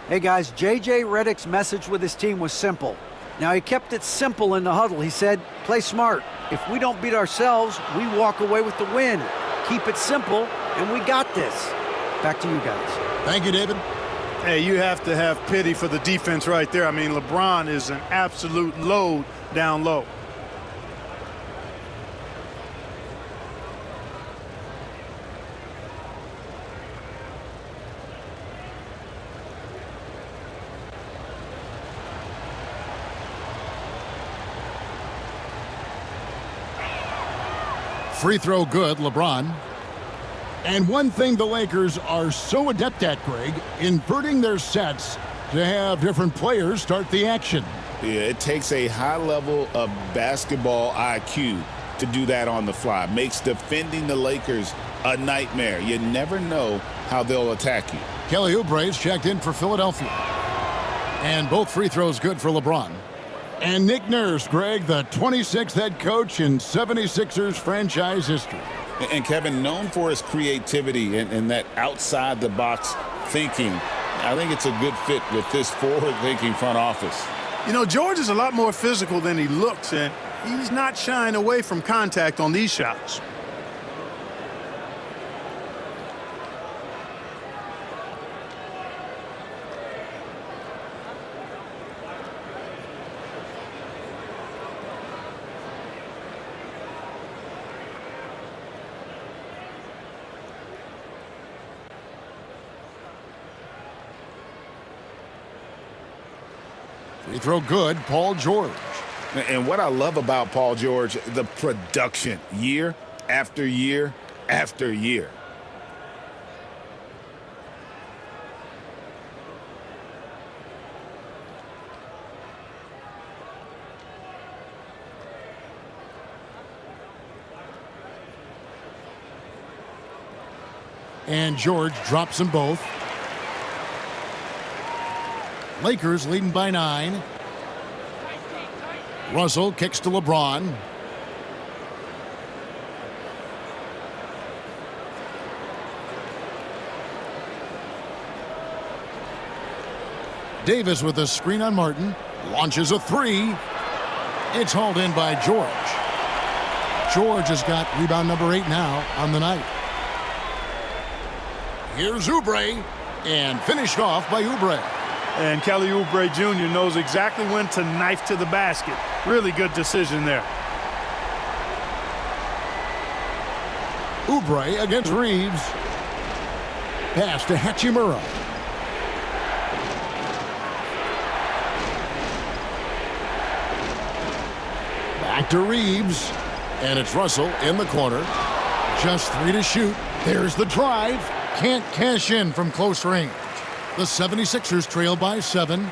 Hey, guys, J.J. Redick's message with his team was simple. Now, he kept it simple in the huddle. He said, play smart. If we don't beat ourselves, we walk away with the win. Keep it simple, and we got this. Back to you guys. Thank you, David. Hey, you have to have pity for the defense right there. I mean, LeBron is an absolute load down low. Free throw good, LeBron. And one thing the Lakers are so adept at, Greg, inverting their sets to have different players start the action. Yeah, it takes a high level of basketball IQ to do that on the fly. Makes defending the Lakers a nightmare. You never know how they'll attack you. Kelly Oubre's checked in for Philadelphia. And both free throws good for LeBron. And Nick Nurse, Greg, the 26th head coach in 76ers franchise history. And Kevin, known for his creativity and that outside-the-box thinking, I think it's a good fit with this forward-thinking front office. You know, George is a lot more physical than he looks, and he's not shying away from contact on these shots. Free throw good, Paul George. And what I love about Paul George, the production, year after year after year. And George drops them both. Lakers leading by 9. Russell kicks to LeBron. Davis with a screen on Martin. Launches a 3. It's hauled in by George. George has got rebound number 8 now on the night. Here's Oubre, and finished off by Oubre. And Kelly Oubre Jr. knows exactly when to knife to the basket. Really good decision there. Oubre against Reeves. Pass to Hachimura. Back to Reeves. And it's Russell in the corner. Just 3 to shoot. There's the drive. Can't cash in from close range. The 76ers trail by 7.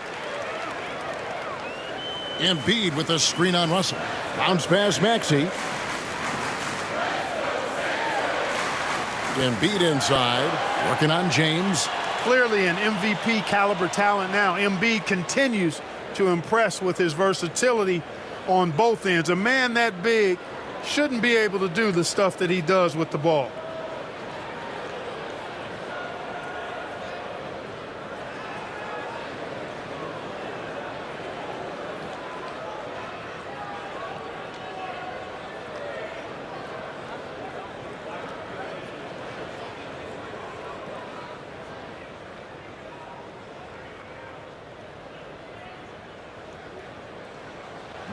Embiid with a screen on Russell. Bounce pass Maxey. Embiid inside, working on James. Clearly an MVP caliber talent now. Embiid continues to impress with his versatility on both ends. A man that big shouldn't be able to do the stuff that he does with the ball.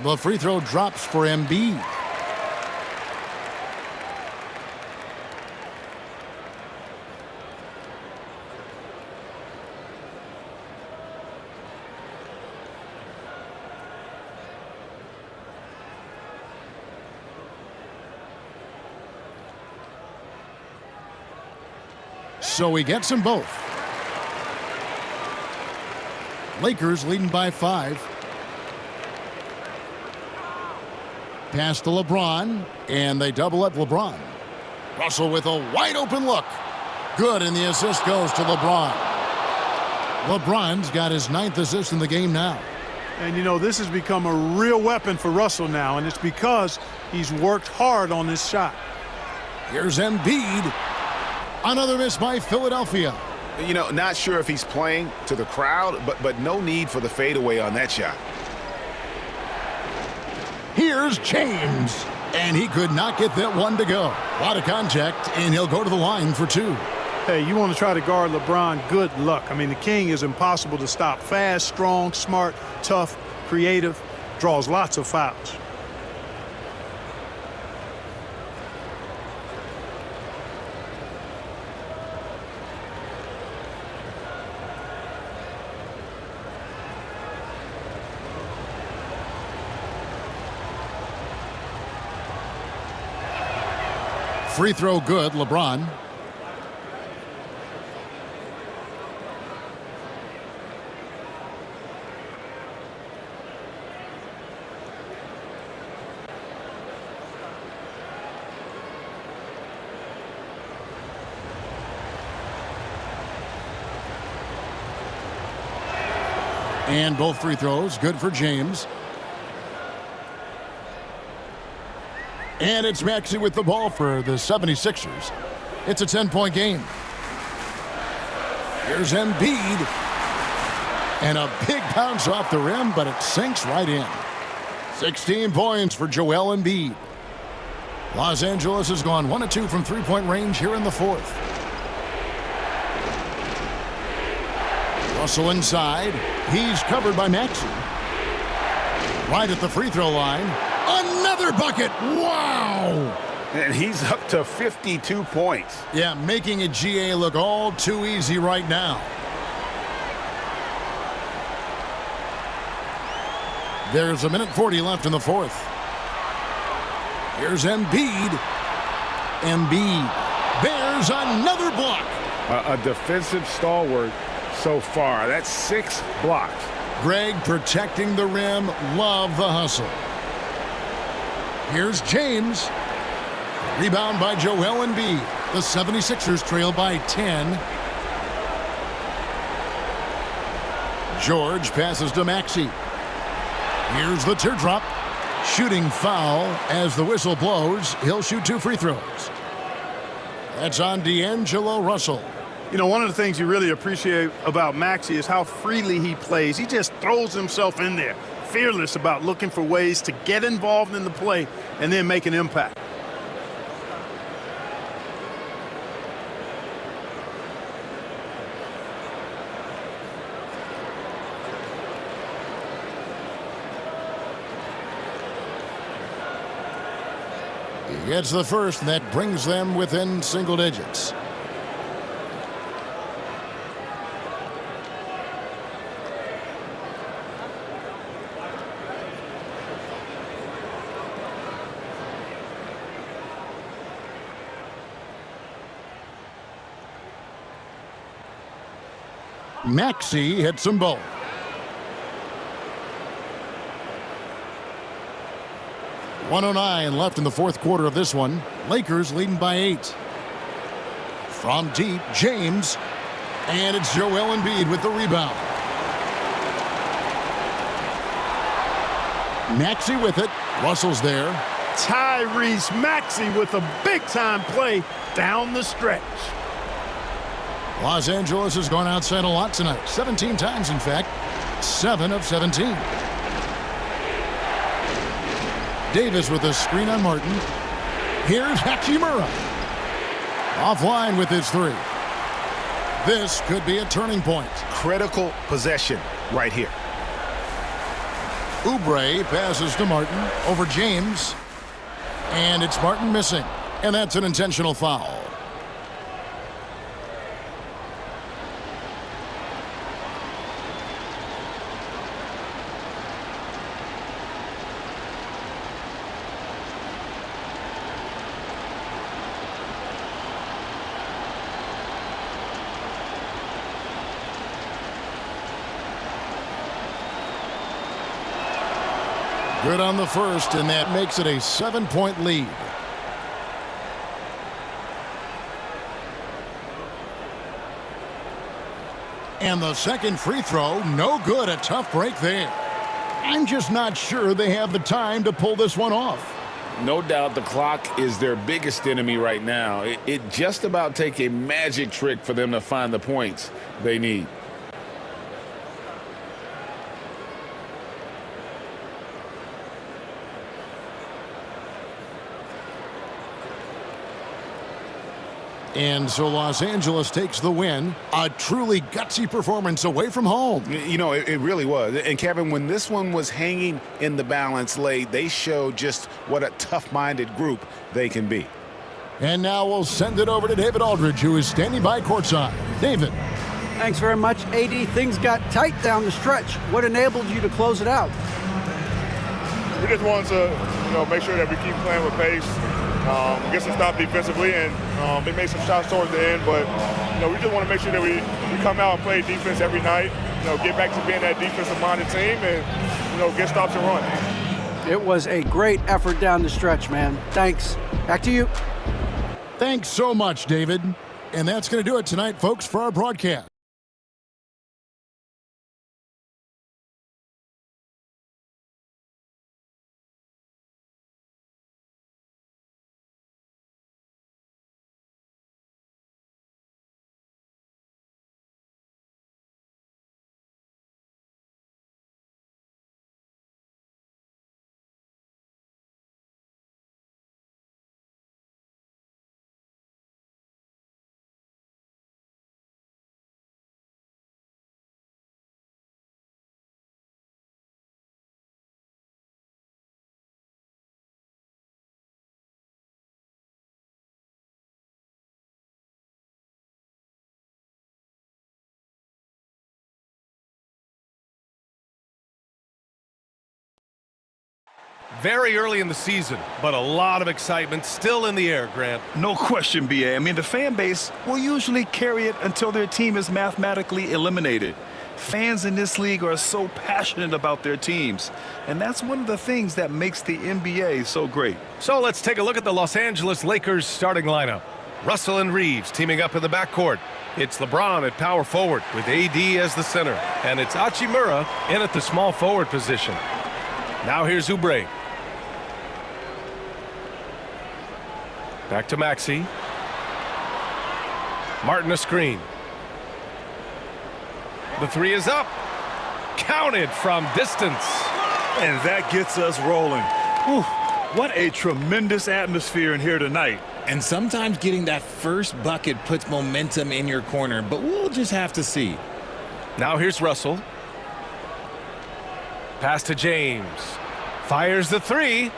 The free throw drops for Embiid. So he gets them both. Lakers leading by 5. Pass to LeBron, and they double up LeBron. Russell with a wide open look. Good, and the assist goes to LeBron. LeBron's got his 9th assist in the game now. And, you know, this has become a real weapon for Russell now, and it's because he's worked hard on this shot. Here's Embiid. Another miss by Philadelphia. You know, not sure if he's playing to the crowd, but no need for the fadeaway on that shot. Here's James, and he could not get that one to go. A lot of contact, and he'll go to the line for 2. Hey, you want to try to guard LeBron, good luck. I mean, the king is impossible to stop. Fast, strong, smart, tough, creative, draws lots of fouls. Free throw good, LeBron. And both free throws good for James. And it's Maxey with the ball for the 76ers. It's a 10-point game. Here's Embiid. And a big bounce off the rim, but it sinks right in. 16 points for Joel Embiid. Los Angeles has gone 1 of 2 from three-point range here in the 4th. Russell inside. He's covered by Maxey. Right at the free throw line. Another bucket. Wow. And he's up to 52 points. Yeah, making a GA look all too easy right now. There's 1:40 left in the 4th. Here's Embiid. Embiid. There's another block. A defensive stalwart so far. That's 6 blocks. Greg protecting the rim. Love the hustle. Here's James. Rebound by Joel Embiid. The 76ers trail by 10. George passes to Maxey. Here's the teardrop. Shooting foul as the whistle blows. He'll shoot 2 free throws. That's on D'Angelo Russell. You know, one of the things you really appreciate about Maxey is how freely he plays. He just throws himself in there. Fearless about looking for ways to get involved in the play and then make an impact. He gets the first, and that brings them within single digits. Maxey hits them both. .109 left in the fourth quarter of this one. Lakers leading by 8. From deep, James. And it's Joel Embiid with the rebound. Maxey with it. Russell's there. Tyrese Maxey with a big-time play down the stretch. Los Angeles has gone outside a lot tonight. 17 times, in fact. 7 of 17. Davis with a screen on Martin. Here's Hachimura. Offline with his 3. This could be a turning point. Critical possession right here. Oubre passes to Martin over James. And it's Martin missing. And that's an intentional foul. Good on the first, and that makes it a 7-point lead. And the second free throw, no good. A tough break there. I'm just not sure they have the time to pull this one off. No doubt the clock is their biggest enemy right now. It just about takes a magic trick for them to find the points they need. And so Los Angeles takes the win. A truly gutsy performance away from home. You know, it really was. And, Kevin, when this one was hanging in the balance late, they showed just what a tough-minded group they can be. And now we'll send it over to David Aldridge, who is standing by courtside. David. Thanks very much, AD. Things got tight down the stretch. What enabled you to close it out? We just wanted to, make sure that we keep playing with pace. Get some stop defensively, and they made some shots towards the end, but we just want to make sure that we come out and play defense every night, get back to being that defensive-minded team and, get stops and run. It was a great effort down the stretch, man. Thanks. Back to you. Thanks so much, David. And that's going to do it tonight, folks, for our broadcast. Very early in the season, but a lot of excitement still in the air, Grant. No question, B.A. I mean, the fan base will usually carry it until their team is mathematically eliminated. Fans in this league are so passionate about their teams, and that's one of the things that makes the NBA so great. So let's take a look at the Los Angeles Lakers starting lineup. Russell and Reeves teaming up in the backcourt. It's LeBron at power forward with AD as the center, and it's Hachimura in at the small forward position. Now here's Oubre. Back to Maxey. Martin a screen. The 3 is up. Counted from distance. And that gets us rolling. Whew, what a tremendous atmosphere in here tonight. And sometimes getting that first bucket puts momentum in your corner, but we'll just have to see. Now here's Russell. Pass to James. Fires the 3.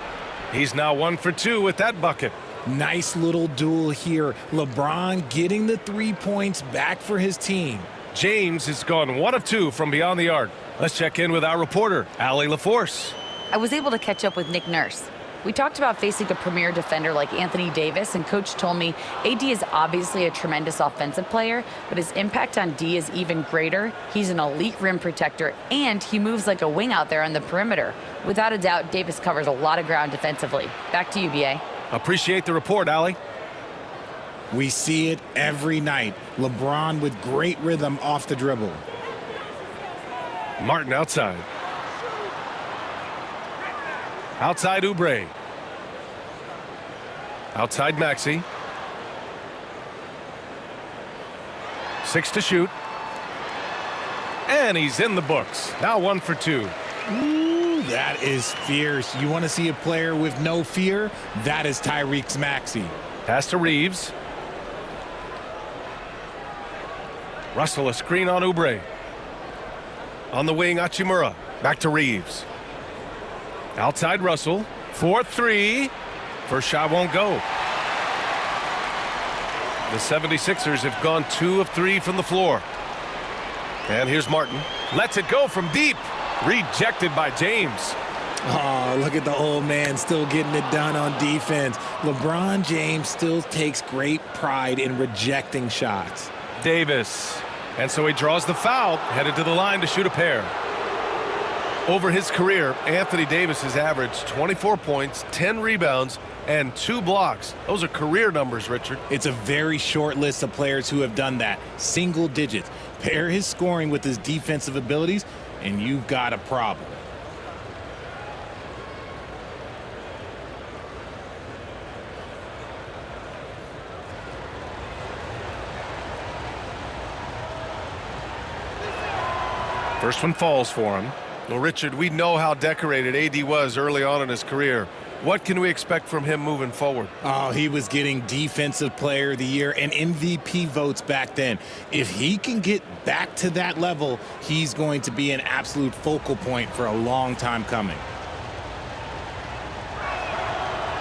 He's now 1 for 2 with that bucket. Nice little duel here. LeBron getting the 3 points back for his team. James has gone 1 of 2 from beyond the arc. Let's check in with our reporter, LLos. I was able to catch up with Nick Nurse. We talked about facing a premier defender like Anthony Davis, and Coach told me AD is obviously a tremendous offensive player, but his impact on D is even greater. He's an elite rim protector, and he moves like a wing out there on the perimeter. Without a doubt, Davis covers a lot of ground defensively. Back to you, BA. Appreciate the report, Allie. We see it every night. LeBron with great rhythm off the dribble. Martin outside. Outside Oubre. Outside Maxey. 6 to shoot. And he's in the books. Now 1 for 2. Ooh, that is fierce. You want to see a player with no fear? That is Tyrese Maxey. Pass to Reeves. Russell, a screen on Oubre. On the wing, Hachimura. Back to Reeves. Outside Russell. 4-3. First shot won't go. The 76ers have gone 2 of 3 from the floor. And here's Martin. Lets it go from deep. Rejected by James. Oh, look at the old man still getting it done on defense. LeBron James still takes great pride in rejecting shots. Davis. And so he draws the foul, headed to the line to shoot a pair. Over his career, Anthony Davis has averaged 24 points, 10 rebounds, and 2 blocks. Those are career numbers, Richard. It's a very short list of players who have done that. Single digits. Pair his scoring with his defensive abilities, and you've got a problem. First one falls for him. Well, Richard, we know how decorated AD was early on in his career. What can we expect from him moving forward? Oh, he was getting Defensive Player of the Year and MVP votes back then. If he can get back to that level, he's going to be an absolute focal point for a long time coming.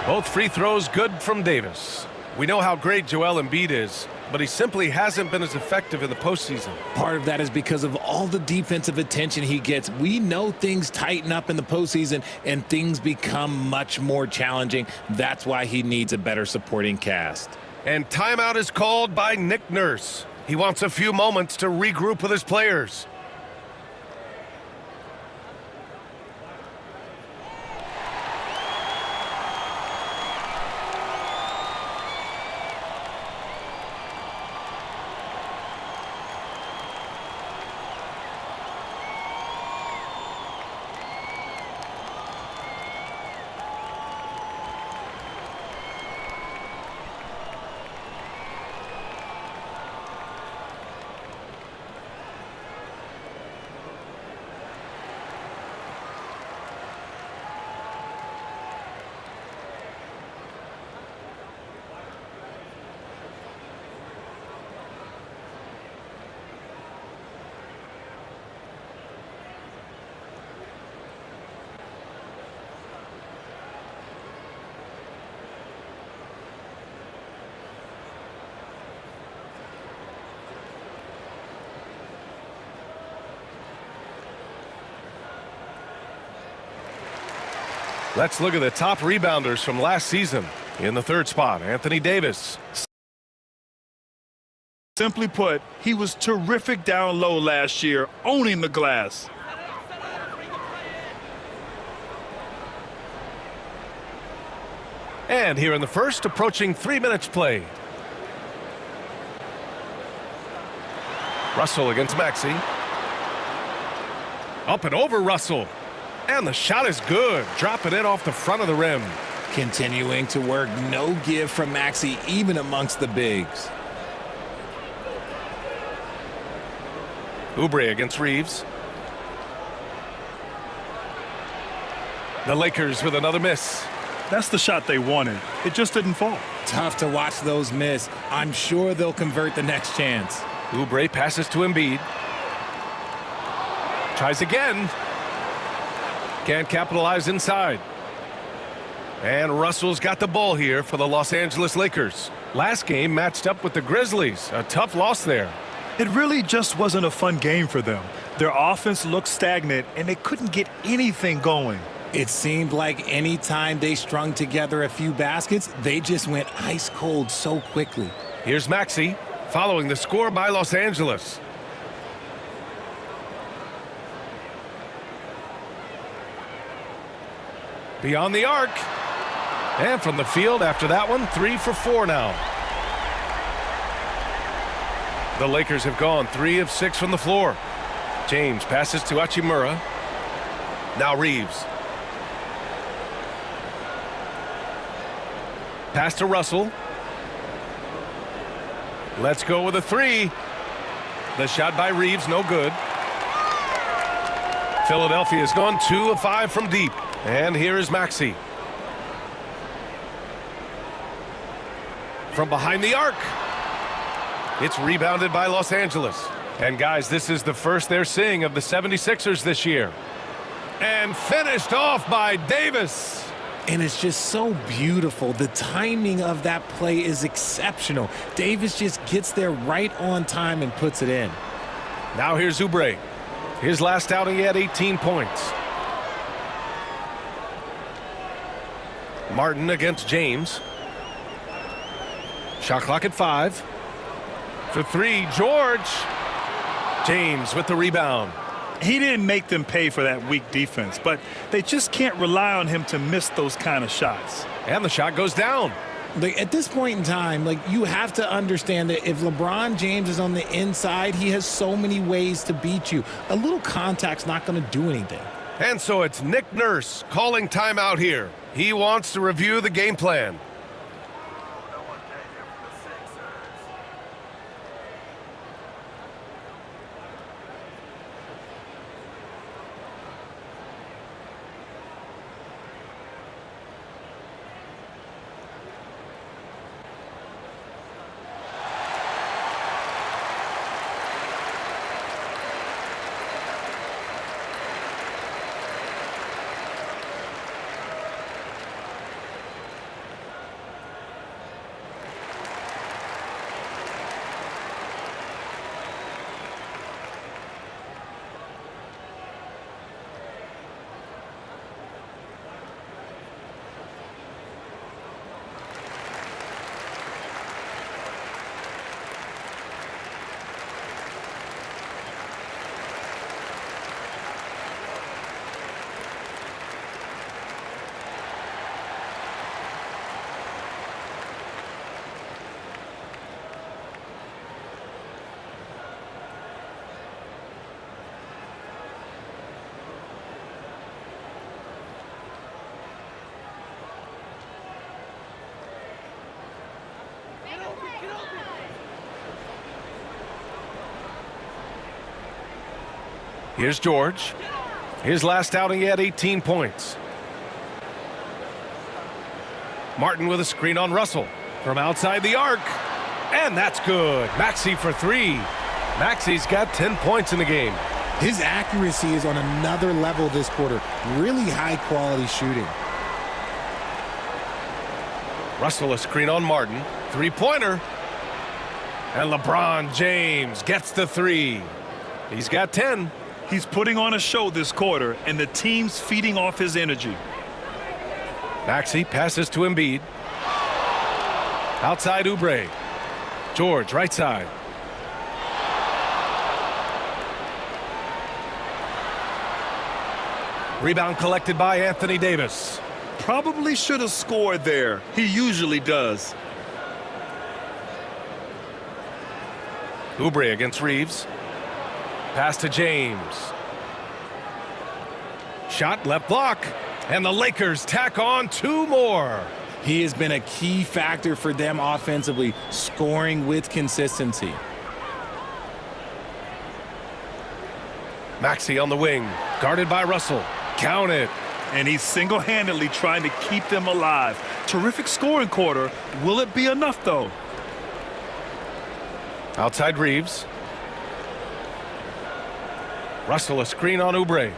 Both free throws good from Davis. We know how great Joel Embiid is, but he simply hasn't been as effective in the postseason. Part of that is because of all the defensive attention he gets. We know things tighten up in the postseason and things become much more challenging. That's why he needs a better supporting cast. And timeout is called by Nick Nurse. He wants a few moments to regroup with his players. Let's look at the top rebounders from last season. In the third spot, Anthony Davis. Simply put, he was terrific down low last year, owning the glass. And here in the first, approaching 3 minutes played. Russell against Maxey. Up and over Russell. And the shot is good. Dropping it off the front of the rim. Continuing to work, no give from Maxey, even amongst the bigs. Oubre against Reeves. The Lakers with another miss. That's the shot they wanted. It just didn't fall. Tough to watch those miss. I'm sure they'll convert the next chance. Oubre passes to Embiid. Tries again. Can't capitalize inside. And Russell's got the ball here for the Los Angeles Lakers. Last game matched up with the Grizzlies. A tough loss there. It really just wasn't a fun game for them. Their offense looked stagnant, and they couldn't get anything going. It seemed like any time they strung together a few baskets, they just went ice cold so quickly. Here's Maxey following the score by Los Angeles. Beyond the arc. And from the field after that one, 3 for 4 now. The Lakers have gone 3 of 6 from the floor. James passes to Hachimura. Now Reeves. Pass to Russell. Let's go with a 3. The shot by Reeves, no good. Philadelphia has gone 2 of 5 from deep. And here is Maxey. From behind the arc. It's rebounded by Los Angeles. And guys, this is the first they're seeing of the 76ers this year. And finished off by Davis. And it's just so beautiful. The timing of that play is exceptional. Davis just gets there right on time and puts it in. Now here's Oubre. His last outing, he had 18 points. Martin against James. Shot clock at 5. For 3, George. James with the rebound. He didn't make them pay for that weak defense, but they just can't rely on him to miss those kind of shots. And the shot goes down. At this point in time, you have to understand that if LeBron James is on the inside, he has so many ways to beat you. A little contact's not going to do anything. And so it's Nick Nurse calling timeout here. He wants to review the game plan. Here's George. His last outing, he had 18 points. Martin with a screen on Russell from outside the arc. And that's good. Maxey for 3. Maxey's got 10 points in the game. His accuracy is on another level this quarter. Really high quality shooting. Russell a screen on Martin. 3-pointer. And LeBron James gets the 3. He's got 10. He's putting on a show this quarter, and the team's feeding off his energy. Maxey passes to Embiid. Outside Oubre. George, right side. Rebound collected by Anthony Davis. Probably should have scored there. He usually does. Oubre against Reeves. Pass to James. Shot left block. And the Lakers tack on 2 more. He has been a key factor for them offensively, scoring with consistency. Maxey on the wing, guarded by Russell. Count it. And he's single-handedly trying to keep them alive. Terrific scoring quarter. Will it be enough, though? Outside Reeves. Russell a screen on Oubre.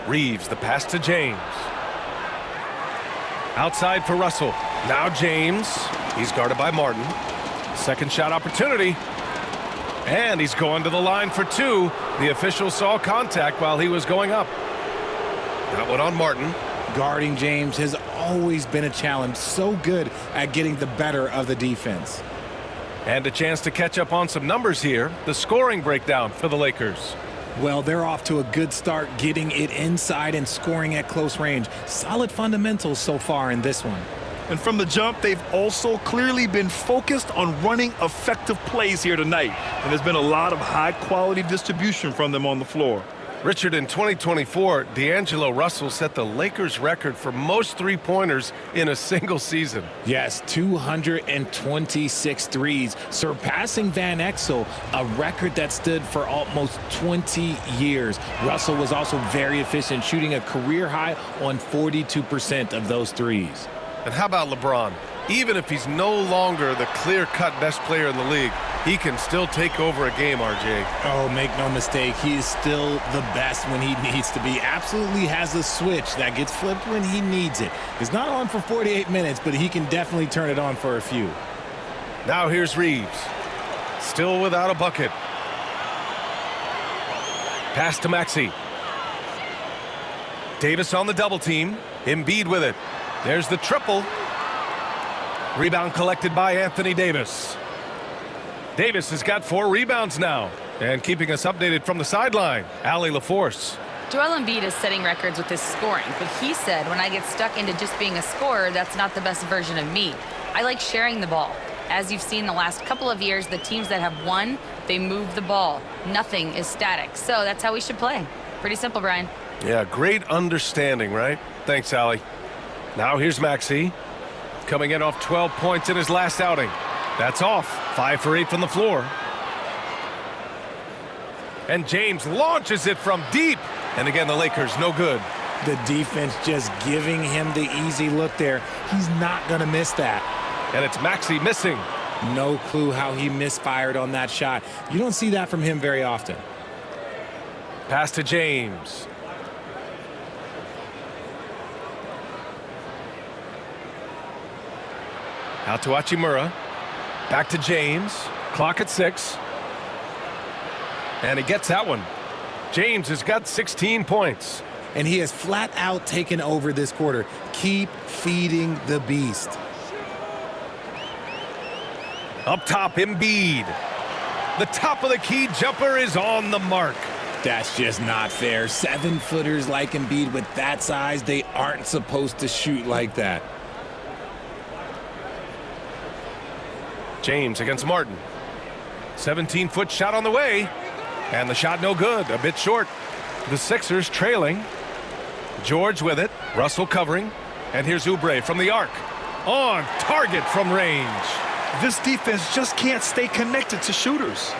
Reeves the pass to James. Outside for Russell. Now James. He's guarded by Martin. Second shot opportunity. And he's going to the line for two. The official saw contact while he was going up. That one on Martin. Guarding James has always been a challenge. So good at getting the better of the defense. And a chance to catch up on some numbers here. The scoring breakdown for the Lakers. Well, they're off to a good start getting it inside and scoring at close range. Solid fundamentals so far in this one. And from the jump, they've also clearly been focused on running effective plays here tonight. And there's been a lot of high-quality distribution from them on the floor. Richard, in 2024, D'Angelo Russell set the Lakers record for most three-pointers in a single season. Yes, 226 threes, surpassing Van Exel, a record that stood for almost 20 years. Russell was also very efficient, shooting a career high on 42% of those threes. And how about LeBron? Even if he's no longer the clear-cut best player in the league, he can still take over a game, RJ. Oh, make no mistake, he is still the best when he needs to be. Absolutely has a switch that gets flipped when he needs it. It's not on for 48 minutes, but he can definitely turn it on for a few. Now here's Reeves. Still without a bucket. Pass to Maxey. Davis on the double team. Embiid with it. There's the triple. Rebound collected by Anthony Davis. Davis has got 4 rebounds now. And keeping us updated from the sideline, Allie LaForce. Joel Embiid is setting records with his scoring, but he said, when I get stuck into just being a scorer, that's not the best version of me. I like sharing the ball. As you've seen the last couple of years, the teams that have won, they move the ball. Nothing is static. So that's how we should play. Pretty simple, Brian. Yeah, great understanding, right? Thanks, Allie. Now here's Maxey. Coming in off 12 points in his last outing. That's off. 5 for 8 from the floor. And James launches it from deep. And again, the Lakers, no good. The defense just giving him the easy look there. He's not going to miss that. And it's Maxey missing. No clue how he misfired on that shot. You don't see that from him very often. Pass to James. Out to Hachimura. Back to James. Clock at 6. And he gets that one. James has got 16 points. And he has flat out taken over this quarter. Keep feeding the beast. Up top, Embiid. The top of the key jumper is on the mark. That's just not fair. 7-footers like Embiid with that size, they aren't supposed to shoot like that. James against Martin. 17-foot shot on the way. And the shot no good, a bit short. The Sixers trailing. George with it. Russell covering. And here's Oubre from the arc. On target from range. This defense just can't stay connected to shooters.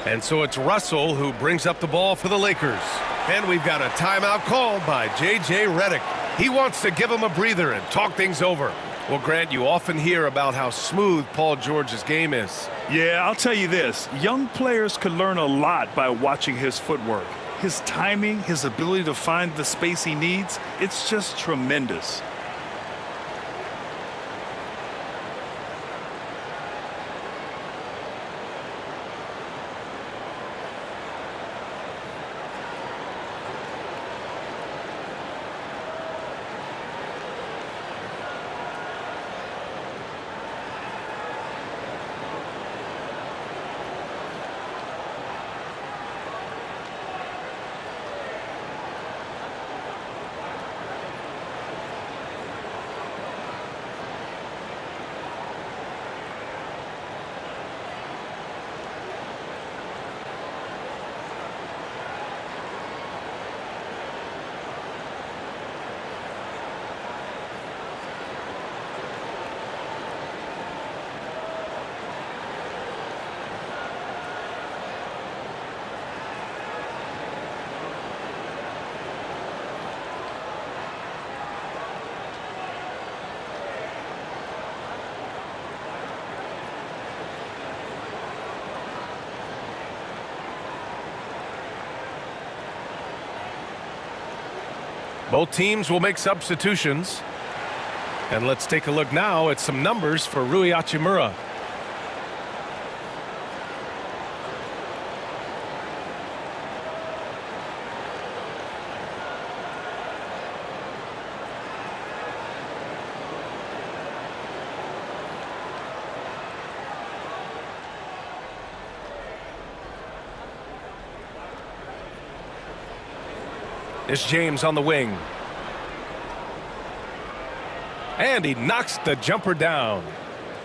And so it's Russell who brings up the ball for the Lakers. And we've got a timeout called by J.J. Redick. He wants to give him a breather and talk things over. Well, Grant, you often hear about how smooth Paul George's game is. Yeah, I'll tell you this. Young players could learn a lot by watching his footwork. His timing, his ability to find the space he needs, it's just tremendous. Both teams will make substitutions. And let's take a look now at some numbers for Rui Hachimura. It's James on the wing. And he knocks the jumper down.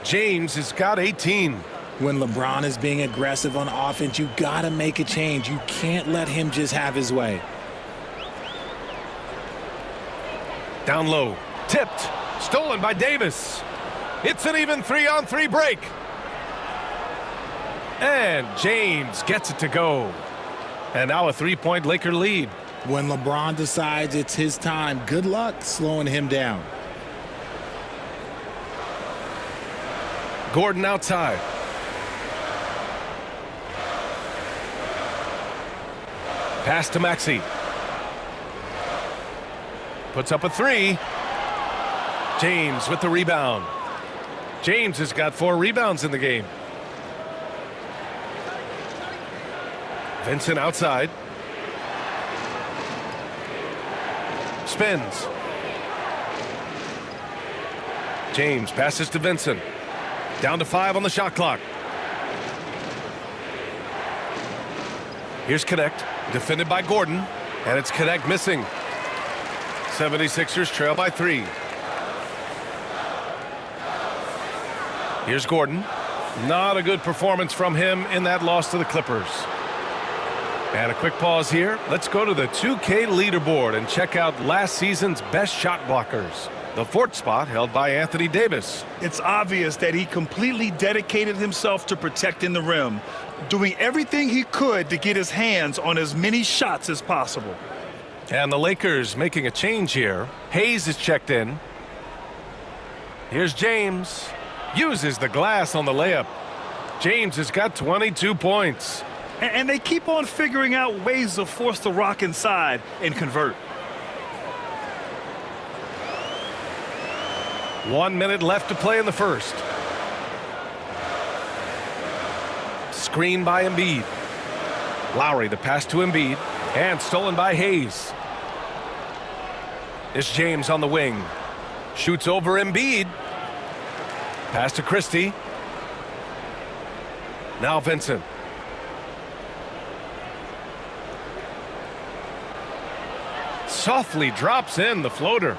James has got 18. When LeBron is being aggressive on offense, you got to make a change. You can't let him just have his way. Down low. Tipped. Stolen by Davis. It's an even 3-on-3 break. And James gets it to go. And now a 3-point Laker lead. When LeBron decides it's his time, good luck slowing him down. Gordon outside. Pass to Maxey. Puts up a 3. James with the rebound. James has got 4 rebounds in the game. Vincent outside. Spins. James passes to Vincent. Down to 5 on the shot clock. Here's Connect, defended by Gordon, and it's Connect missing. 76ers trail by 3. Here's Gordon. Not a good performance from him in that loss to the Clippers. And a quick pause here. Let's go to the 2K leaderboard and check out last season's best shot blockers. The 4th spot held by Anthony Davis. It's obvious that he completely dedicated himself to protecting the rim, doing everything he could to get his hands on as many shots as possible. And the Lakers making a change here. Hayes is checked in. Here's James. Uses the glass on the layup. James has got 22 points. And they keep on figuring out ways to force the rock inside and convert. 1 minute left to play in the first. Screen by Embiid. Lowry, the pass to Embiid, and stolen by Hayes. It's James on the wing. Shoots over Embiid. Pass to Christie. Now Vincent. Softly drops in the floater.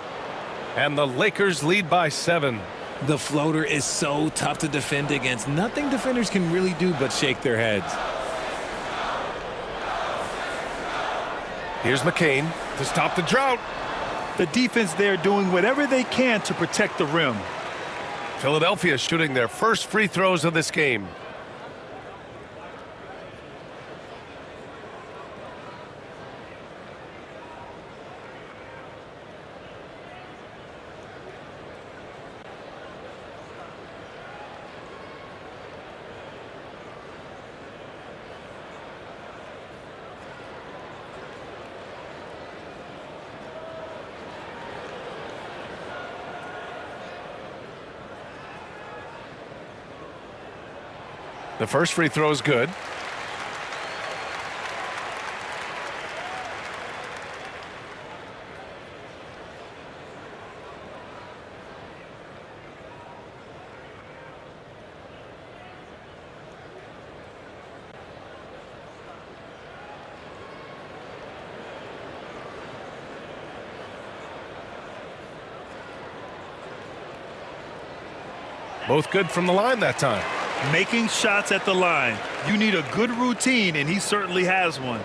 And the Lakers lead by 7. The floater is so tough to defend against. Nothing defenders can really do but shake their heads. Here's McCain to stop the drought. The defense there doing whatever they can to protect the rim. Philadelphia shooting their first free throws of this game. The first free throw is good. Both good from the line that time. Making shots at the line. You need a good routine, and he certainly has one.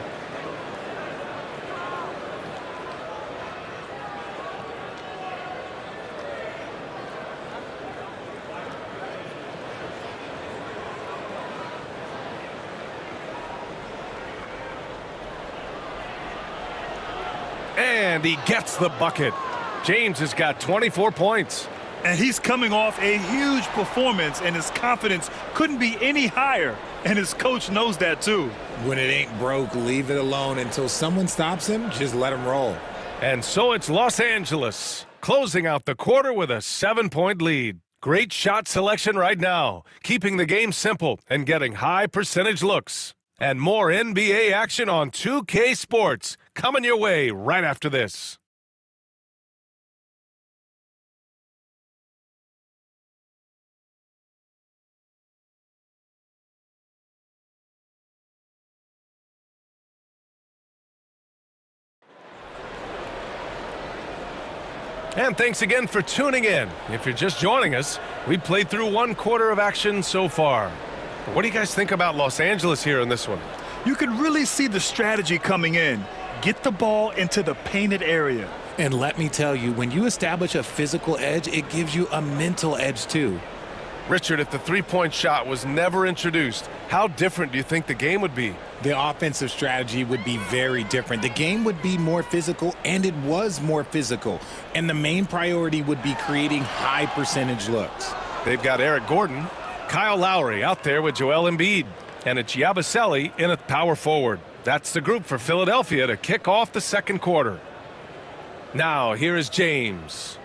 And he gets the bucket. James has got 24 points. And he's coming off a huge performance, and his confidence couldn't be any higher. And his coach knows that, too. When it ain't broke, leave it alone. Until someone stops him, just let him roll. And so it's Los Angeles closing out the quarter with a 7-point lead. Great shot selection right now, keeping the game simple and getting high percentage looks. And more NBA action on 2K Sports coming your way right after this. And thanks again for tuning in. If you're just joining us, we played through one quarter of action so far. What do you guys think about Los Angeles here in this one? You could really see the strategy coming in. Get the ball into the painted area. And let me tell you, when you establish a physical edge, it gives you a mental edge too. Richard, if the three-point shot was never introduced, how different do you think the game would be? The offensive strategy would be very different. The game would be more physical, and it was more physical. And the main priority would be creating high percentage looks. They've got Eric Gordon, Kyle Lowry out there with Joel Embiid, and it's Yabusele in at power forward. That's the group for Philadelphia to kick off the second quarter. Now, here is James.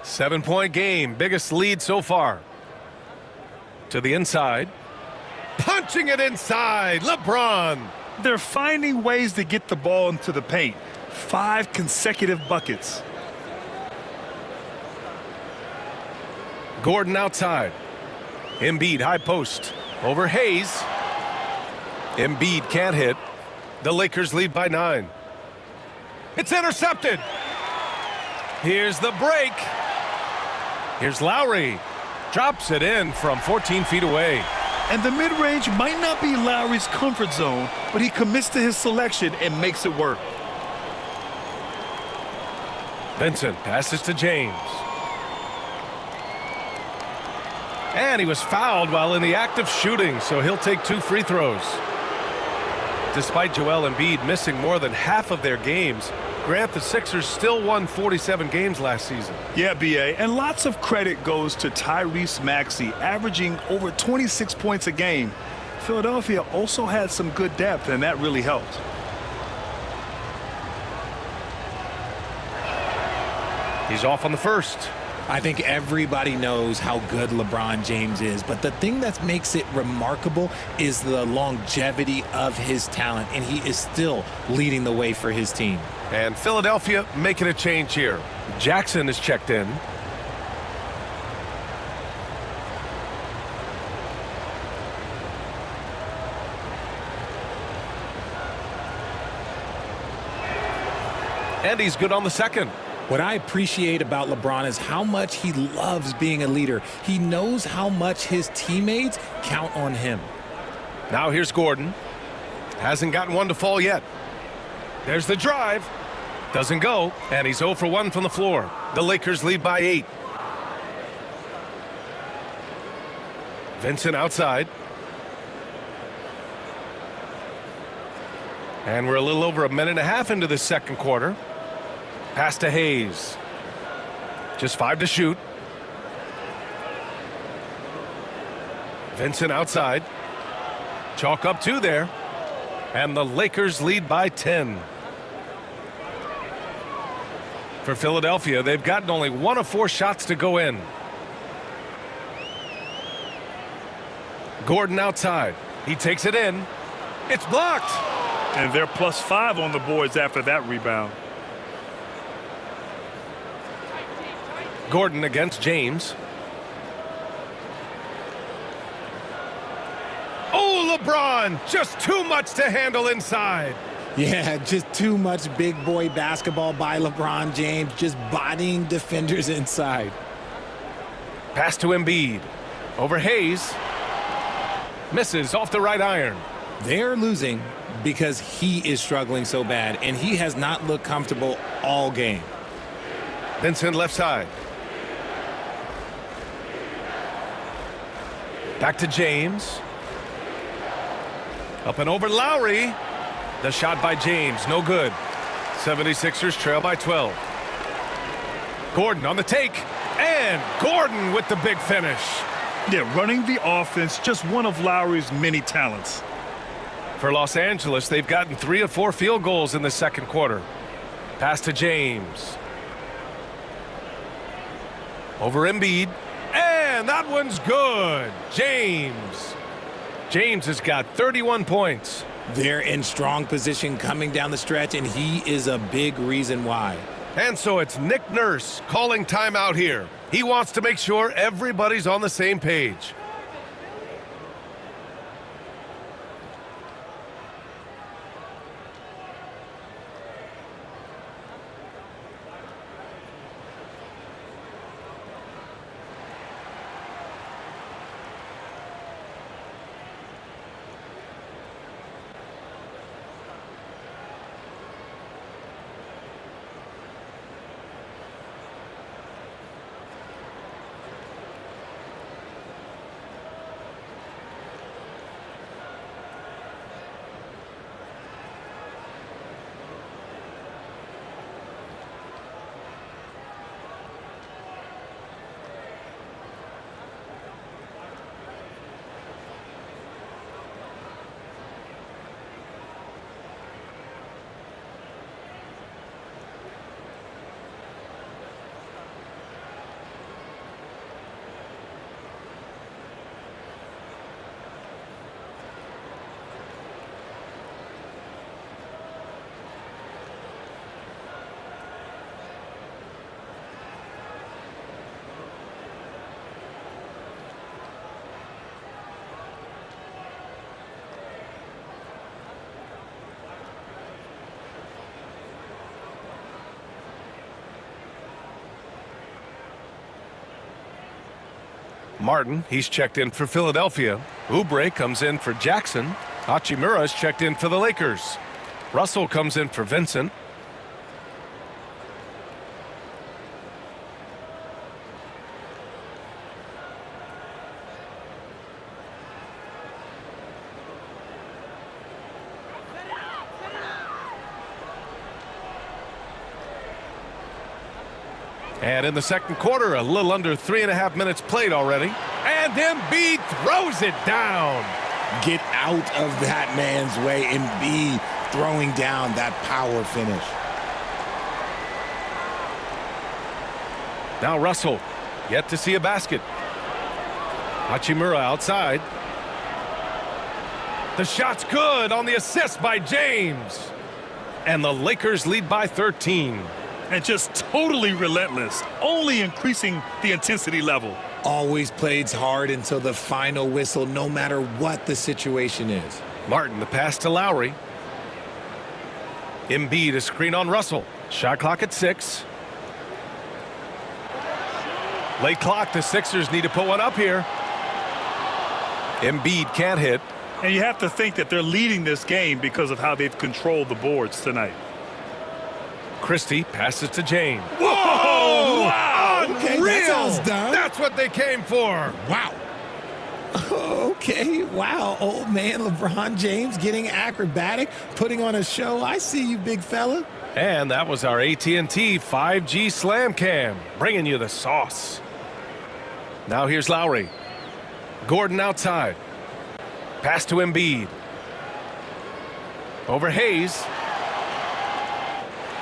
7-point game, biggest lead so far. To the inside. Punching it inside, LeBron. They're finding ways to get the ball into the paint. 5 consecutive buckets. Gordon outside. Embiid high post. Over Hayes. Embiid can't hit. The Lakers lead by 9. It's intercepted. Here's the break. Here's Lowry. Drops it in from 14 feet away. And the mid-range might not be Lowry's comfort zone, but he commits to his selection and makes it work. Vincent passes to James. And he was fouled while in the act of shooting, so he'll take 2 free throws. Despite Joel Embiid missing more than half of their games, Grant, the Sixers still won 47 games last season. Yeah, B.A., and lots of credit goes to Tyrese Maxey, averaging over 26 points a game. Philadelphia also had some good depth, and that really helped. He's off on the first. I think everybody knows how good LeBron James is, but the thing that makes it remarkable is the longevity of his talent, and he is still leading the way for his team. And Philadelphia making a change here. Jackson is checked in. And he's good on the second. What I appreciate about LeBron is how much he loves being a leader. He knows how much his teammates count on him. Now here's Gordon. Hasn't gotten one to fall yet. There's the drive. Doesn't go, and he's 0 for 1 from the floor. The Lakers lead by 8. Vincent outside. And we're a little over a minute and a half into the second quarter. Pass to Hayes. Just 5 to shoot. Vincent outside. Chalk up 2 there. And the Lakers lead by 10. For Philadelphia, they've gotten only 1 of 4 shots to go in. Gordon outside. He takes it in. It's blocked. And they're +5 on the boards after that rebound. Gordon against James. Oh, LeBron! Just too much to handle inside. Yeah, just too much big boy basketball by LeBron James, just bodying defenders inside. Pass to Embiid. Over Hayes. Misses off the right iron. They're losing because he is struggling so bad, and he has not looked comfortable all game. Vincent left side. Back to James. Up and over Lowry. The shot by James, no good. 76ers trail by 12. Gordon on the take. And Gordon with the big finish. Yeah, running the offense, just one of Lowry's many talents. For Los Angeles, they've gotten 3 of 4 field goals in the second quarter. Pass to James. Over Embiid. And that one's good. James has got 31 points. They're in strong position coming down the stretch, and he is a big reason why. And so it's Nick Nurse calling timeout here. He wants to make sure everybody's on the same page. Martin, he's checked in for Philadelphia. Oubre comes in for Jackson. Hachimura's checked in for the Lakers. Russell comes in for Vincent. And in the second quarter, a little under 3.5 minutes played already. And Embiid throws it down. Get out of that man's way. Embiid throwing down that power finish. Now Russell, yet to see a basket. Hachimura outside. The shot's good on the assist by James. And the Lakers lead by 13. And just totally relentless, only increasing the intensity level. Always plays hard until the final whistle, no matter what the situation is. Martin, the pass to Lowry. Embiid, a screen on Russell. Shot clock at 6. Late clock, the Sixers need to put one up here. Embiid can't hit. And you have to think that they're leading this game because of how they've controlled the boards tonight. Christie passes to James. Whoa! Wow! Okay, Real! That's what they came for. Wow. Okay, wow. Old man LeBron James getting acrobatic, putting on a show. I see you, big fella. And that was our AT&T 5G Slam Cam, bringing you the sauce. Now here's Lowry. Gordon outside. Pass to Embiid. Over Hayes.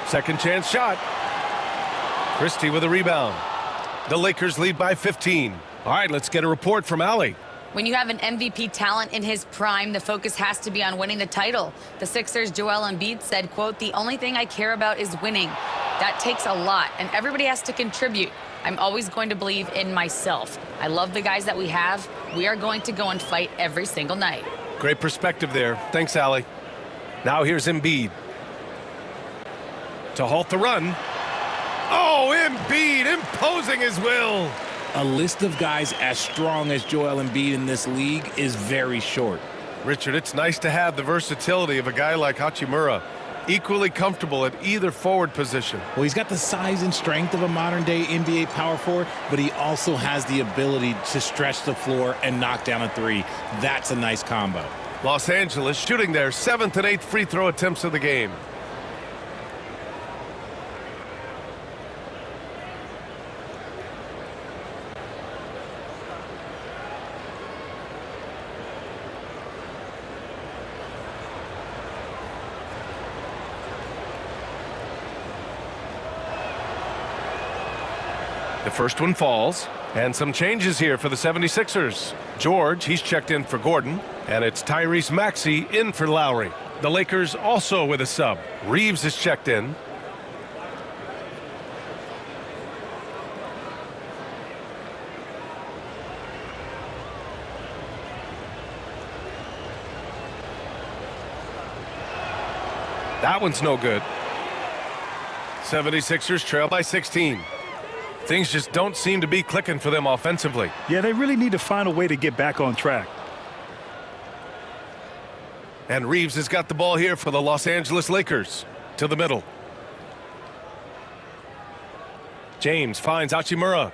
Second chance shot. Christie with a rebound. The Lakers lead by 15. All right, let's get a report from Allie. When you have an MVP talent in his prime, the focus has to be on winning the title. The Sixers' Joel Embiid said, quote, "The only thing I care about is winning. That takes a lot, and everybody has to contribute. I'm always going to believe in myself. I love the guys that we have. We are going to go and fight every single night." Great perspective there. Thanks, Allie. Now here's Embiid. To halt the run. Oh, Embiid imposing his will. A list of guys as strong as Joel Embiid in this league is very short. Richard, it's nice to have the versatility of a guy like Hachimura, equally comfortable at either forward position. Well, he's got the size and strength of a modern-day NBA power forward, but he also has the ability to stretch the floor and knock down a three. That's a nice combo. Los Angeles shooting their 7th and 8th free throw attempts of the game. The first one falls. And some changes here for the 76ers. George, he's checked in for Gordon. And it's Tyrese Maxey in for Lowry. The Lakers also with a sub. Reeves is checked in. That one's no good. 76ers trail by 16. Things just don't seem to be clicking for them offensively. Yeah, they really need to find a way to get back on track. And Reeves has got the ball here for the Los Angeles Lakers. To the middle. James finds Hachimura.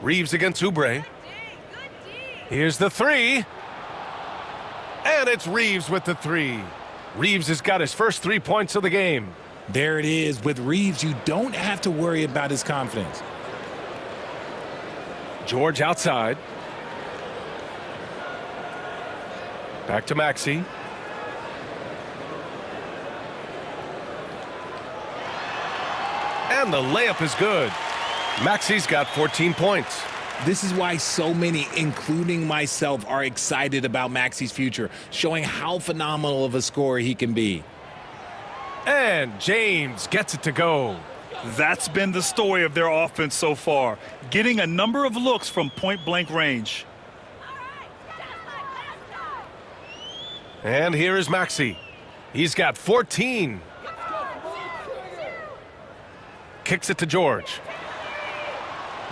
Reeves against Oubre. Here's the three. And it's Reeves with the three. Reeves has got his first 3 points of the game. There it is. With Reeves, you don't have to worry about his confidence. George outside. Back to Maxey. And the layup is good. Maxey's got 14 points. This is why so many, including myself, are excited about Maxey's future, showing how phenomenal of a scorer he can be. And James gets it to go. That's been the story of their offense so far, getting a number of looks from point-blank range. And here is Maxey. He's got 14. Kicks it to George.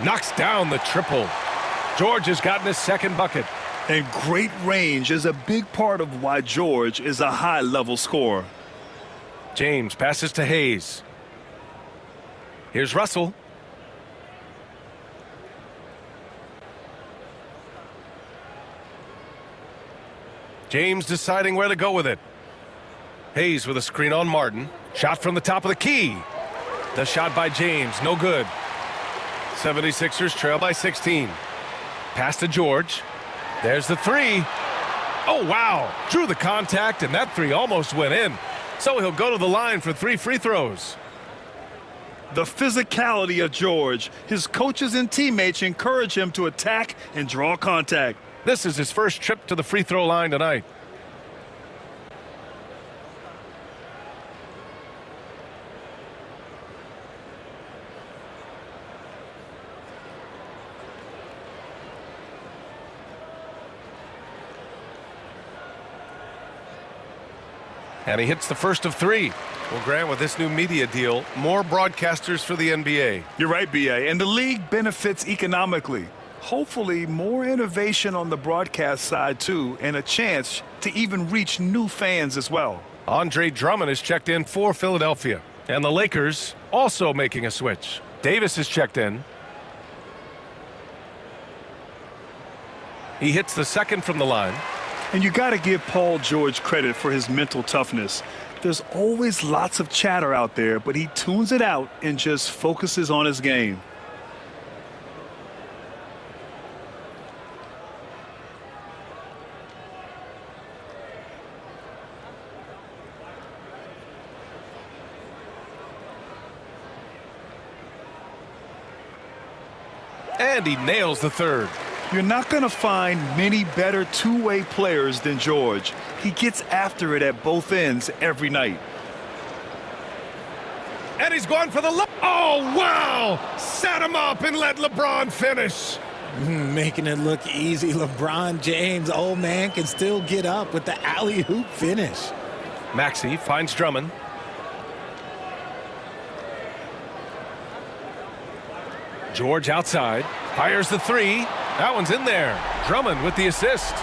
Knocks down the triple. George has gotten his second bucket. And great range is a big part of why George is a high-level scorer. James passes to Hayes. Here's Russell. James deciding where to go with it. Hayes with a screen on Martin. Shot from the top of the key. The shot by James, no good. 76ers trail by 16. Pass to George. There's the three. Oh, wow. Drew the contact, and that three almost went in. So he'll go to the line for 3 free throws. The physicality of George. His coaches and teammates encourage him to attack and draw contact. This is his first trip to the free throw line tonight. And he hits the first of 3. Well, Grant, with this new media deal, more broadcasters for the NBA. You're right, B.A., and the league benefits economically. Hopefully, more innovation on the broadcast side, too, and a chance to even reach new fans as well. Andre Drummond is checked in for Philadelphia. And the Lakers also making a switch. Davis is checked in. He hits the second from the line. And you got to give Paul George credit for his mental toughness. There's always lots of chatter out there, but he tunes it out and just focuses on his game. And he nails the third. You're not going to find many better two-way players than George. He gets after it at both ends every night. And he's going for the oh, wow! Set him up and let LeBron finish. Making it look easy. LeBron James, old man, can still get up with the alley-oop finish. Maxey finds Drummond. George outside. Fires the three. That one's in there. Drummond with the assist.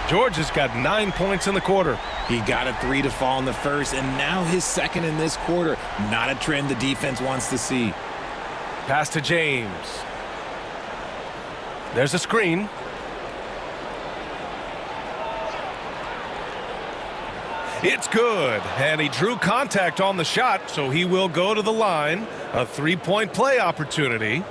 George has got 9 points in the quarter. He got a 3 to fall in the first, and now his second in this quarter. Not a trend the defense wants to see. Pass to James. There's a screen. It's good, and he drew contact on the shot, so he will go to the line. A 3-point play opportunity.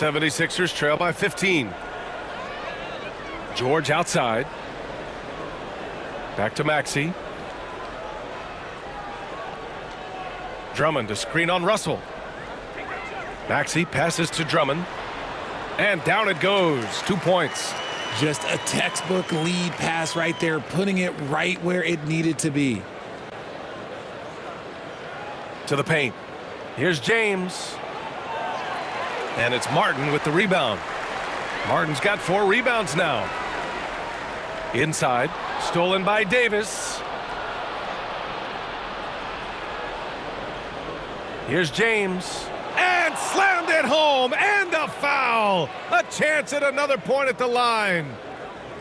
76ers trail by 15. George outside. Back to Maxey. Drummond to screen on Russell. Maxey passes to Drummond. And down it goes. 2 points. Just a textbook lead pass right there, putting it right where it needed to be. To the paint. Here's James. And it's Martin with the rebound. Martin's got 4 rebounds now. Inside. Stolen by Davis. Here's James. And slammed it home. And a foul. A chance at another point at the line.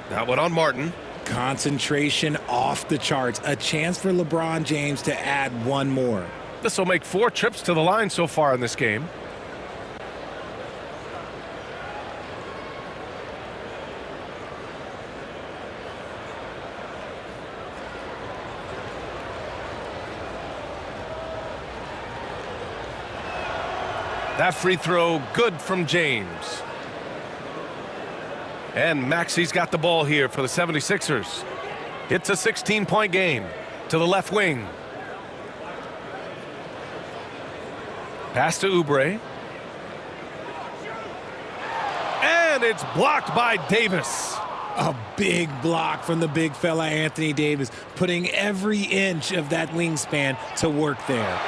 That one on Martin. Concentration off the charts. A chance for LeBron James to add one more. This will make 4 trips to the line so far in this game. That free throw good from James. And Maxey's got the ball here for the 76ers. It's a 16-point game to the left wing. Pass to Oubre. And it's blocked by Davis. A big block from the big fella Anthony Davis, putting every inch of that wingspan to work there.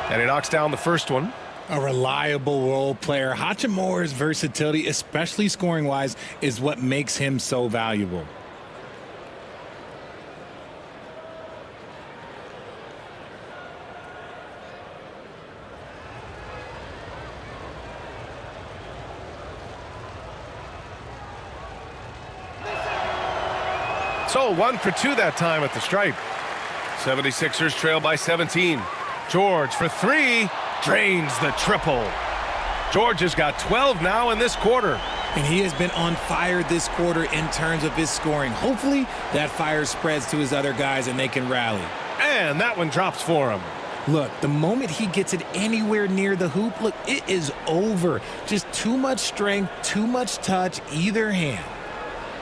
And he knocks down the first one. A reliable role player. Hachimura's versatility, especially scoring-wise, is what makes him so valuable. So 1 for 2 that time at the stripe. 76ers trail by 17. George for 3, drains the triple. George has got 12 now in this quarter. And he has been on fire this quarter in terms of his scoring. Hopefully that fire spreads to his other guys and they can rally. And that one drops for him. Look, the moment he gets it anywhere near the hoop, look, it is over. Just too much strength, too much touch, either hand.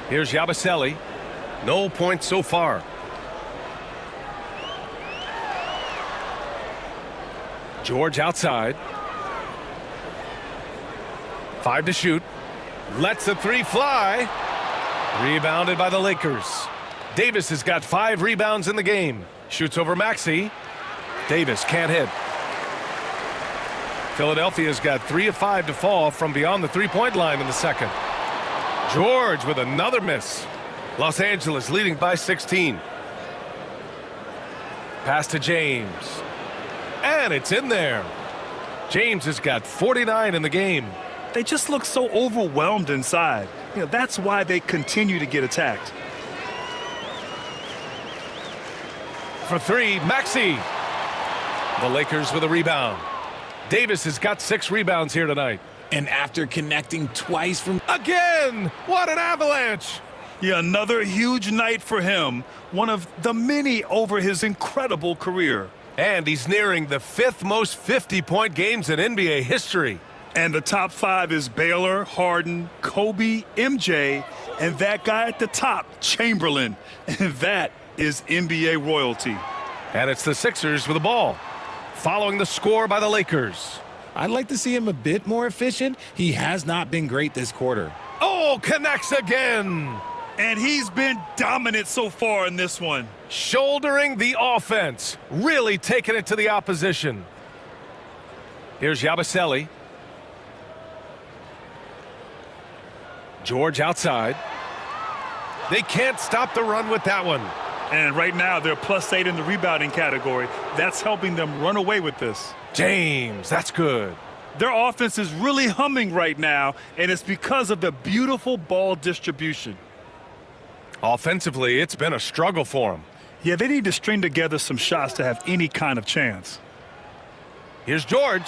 Here's Yabusele. No points so far. George outside. 5 to shoot. Lets the 3 fly. Rebounded by the Lakers. Davis has got 5 rebounds in the game. Shoots over Maxey. Davis can't hit. Philadelphia's got 3 of 5 to fall from beyond the 3-point line in the second. George with another miss. Los Angeles leading by 16. Pass to James. And it's in there. James has got 49 in the game. They just look so overwhelmed inside. You know, that's why they continue to get attacked. For 3, Maxey. The Lakers with a rebound. Davis has got 6 rebounds here tonight. And after connecting twice from... Again! What an avalanche! Yeah, another huge night for him. One of the many over his incredible career. And he's nearing the 5th most 50-point games in NBA history. And the top 5 is Baylor, Harden, Kobe, MJ, and that guy at the top, Chamberlain. And that is NBA royalty. And it's the Sixers with the ball, following the score by the Lakers. I'd like to see him a bit more efficient. He has not been great this quarter. Oh, connects again. And he's been dominant so far in this one. Shouldering the offense, really taking it to the opposition. Here's Yabusele. George outside. They can't stop the run with that one. And right now they're +8 in the rebounding category. That's helping them run away with this. James, that's good. Their offense is really humming right now, and it's because of the beautiful ball distribution. Offensively, it's been a struggle for them. Yeah, they need to string together some shots to have any kind of chance. Here's George.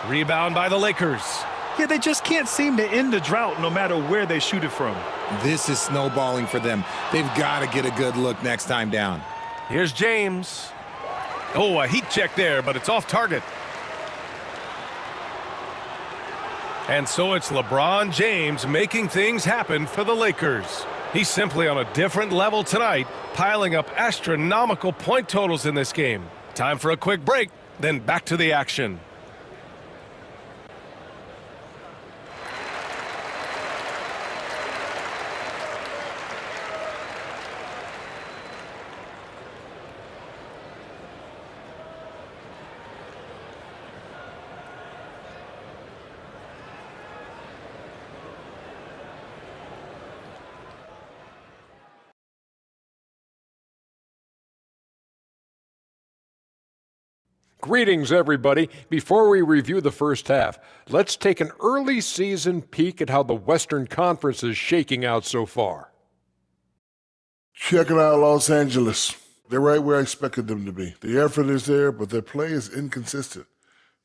Rebound by the Lakers. Yeah, they just can't seem to end the drought no matter where they shoot it from. This is snowballing for them. They've got to get a good look next time down. Here's James. Oh, a heat check there, but it's off target. And so it's LeBron James making things happen for the Lakers. He's simply on a different level tonight, piling up astronomical point totals in this game. Time for a quick break, then back to the action. Greetings, everybody. Before we review the first half, let's take an early season peek at how the Western Conference is shaking out so far. Check it out, Los Angeles. They're right where I expected them to be. The effort is there, but their play is inconsistent.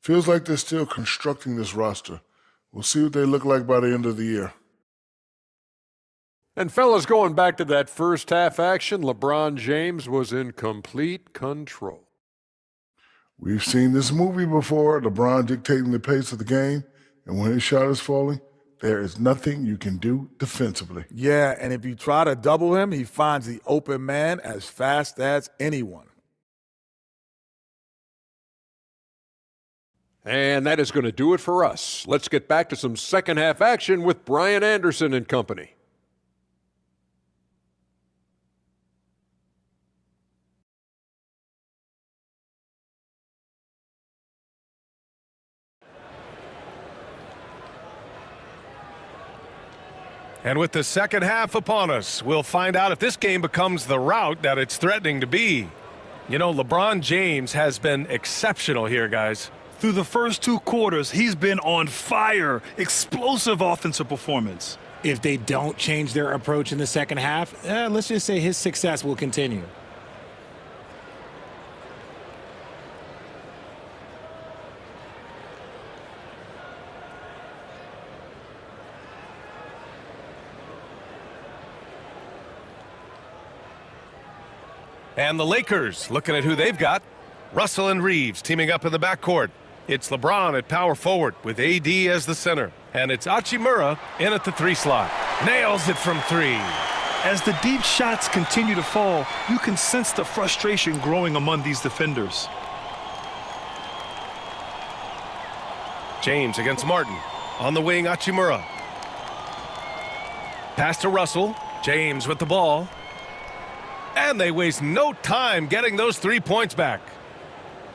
Feels like they're still constructing this roster. We'll see what they look like by the end of the year. And fellas, going back to that first half action, LeBron James was in complete control. We've seen this movie before, LeBron dictating the pace of the game, and when his shot is falling, there is nothing you can do defensively. Yeah, and if you try to double him, he finds the open man as fast as anyone. And that is going to do it for us. Let's get back to some second half action with Brian Anderson and company. And with the second half upon us, we'll find out if this game becomes the rout that it's threatening to be. You know, LeBron James has been exceptional here, guys. Through the first 2 quarters, he's been on fire. Explosive offensive performance. If they don't change their approach in the second half, let's just say his success will continue. And the Lakers, looking at who they've got. Russell and Reeves teaming up in the backcourt. It's LeBron at power forward with AD as the center. And it's Hachimura in at the 3 slot. Nails it from 3. As the deep shots continue to fall, you can sense the frustration growing among these defenders. James against Martin. On the wing, Hachimura. Pass to Russell. James with the ball. And they waste no time getting those 3 points back.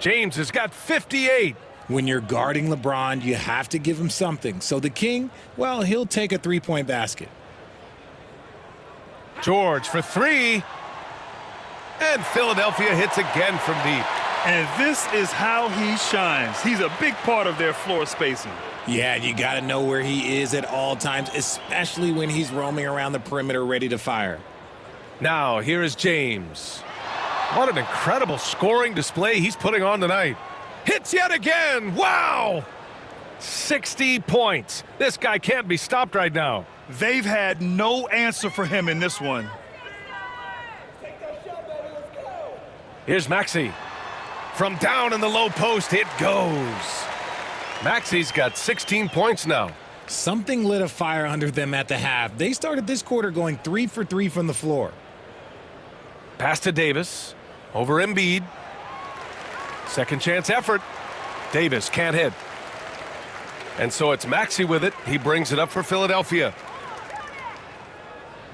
James has got 58. When you're guarding LeBron, you have to give him something. So the King, well, he'll take a 3-point basket. George for 3. And Philadelphia hits again from deep. And this is how he shines. He's a big part of their floor spacing. Yeah, you got to know where he is at all times, especially when he's roaming around the perimeter ready to fire. Now, here is James. What an incredible scoring display he's putting on tonight. Hits yet again. Wow! 60 points. This guy can't be stopped right now. They've had no answer for him in this one. Here's Maxey. From down in the low post, it goes. Maxey's got 16 points now. Something lit a fire under them at the half. They started this quarter going 3 for 3 from the floor. Pass to Davis. Over Embiid. Second chance effort. Davis can't hit. And so it's Maxey with it. He brings it up for Philadelphia.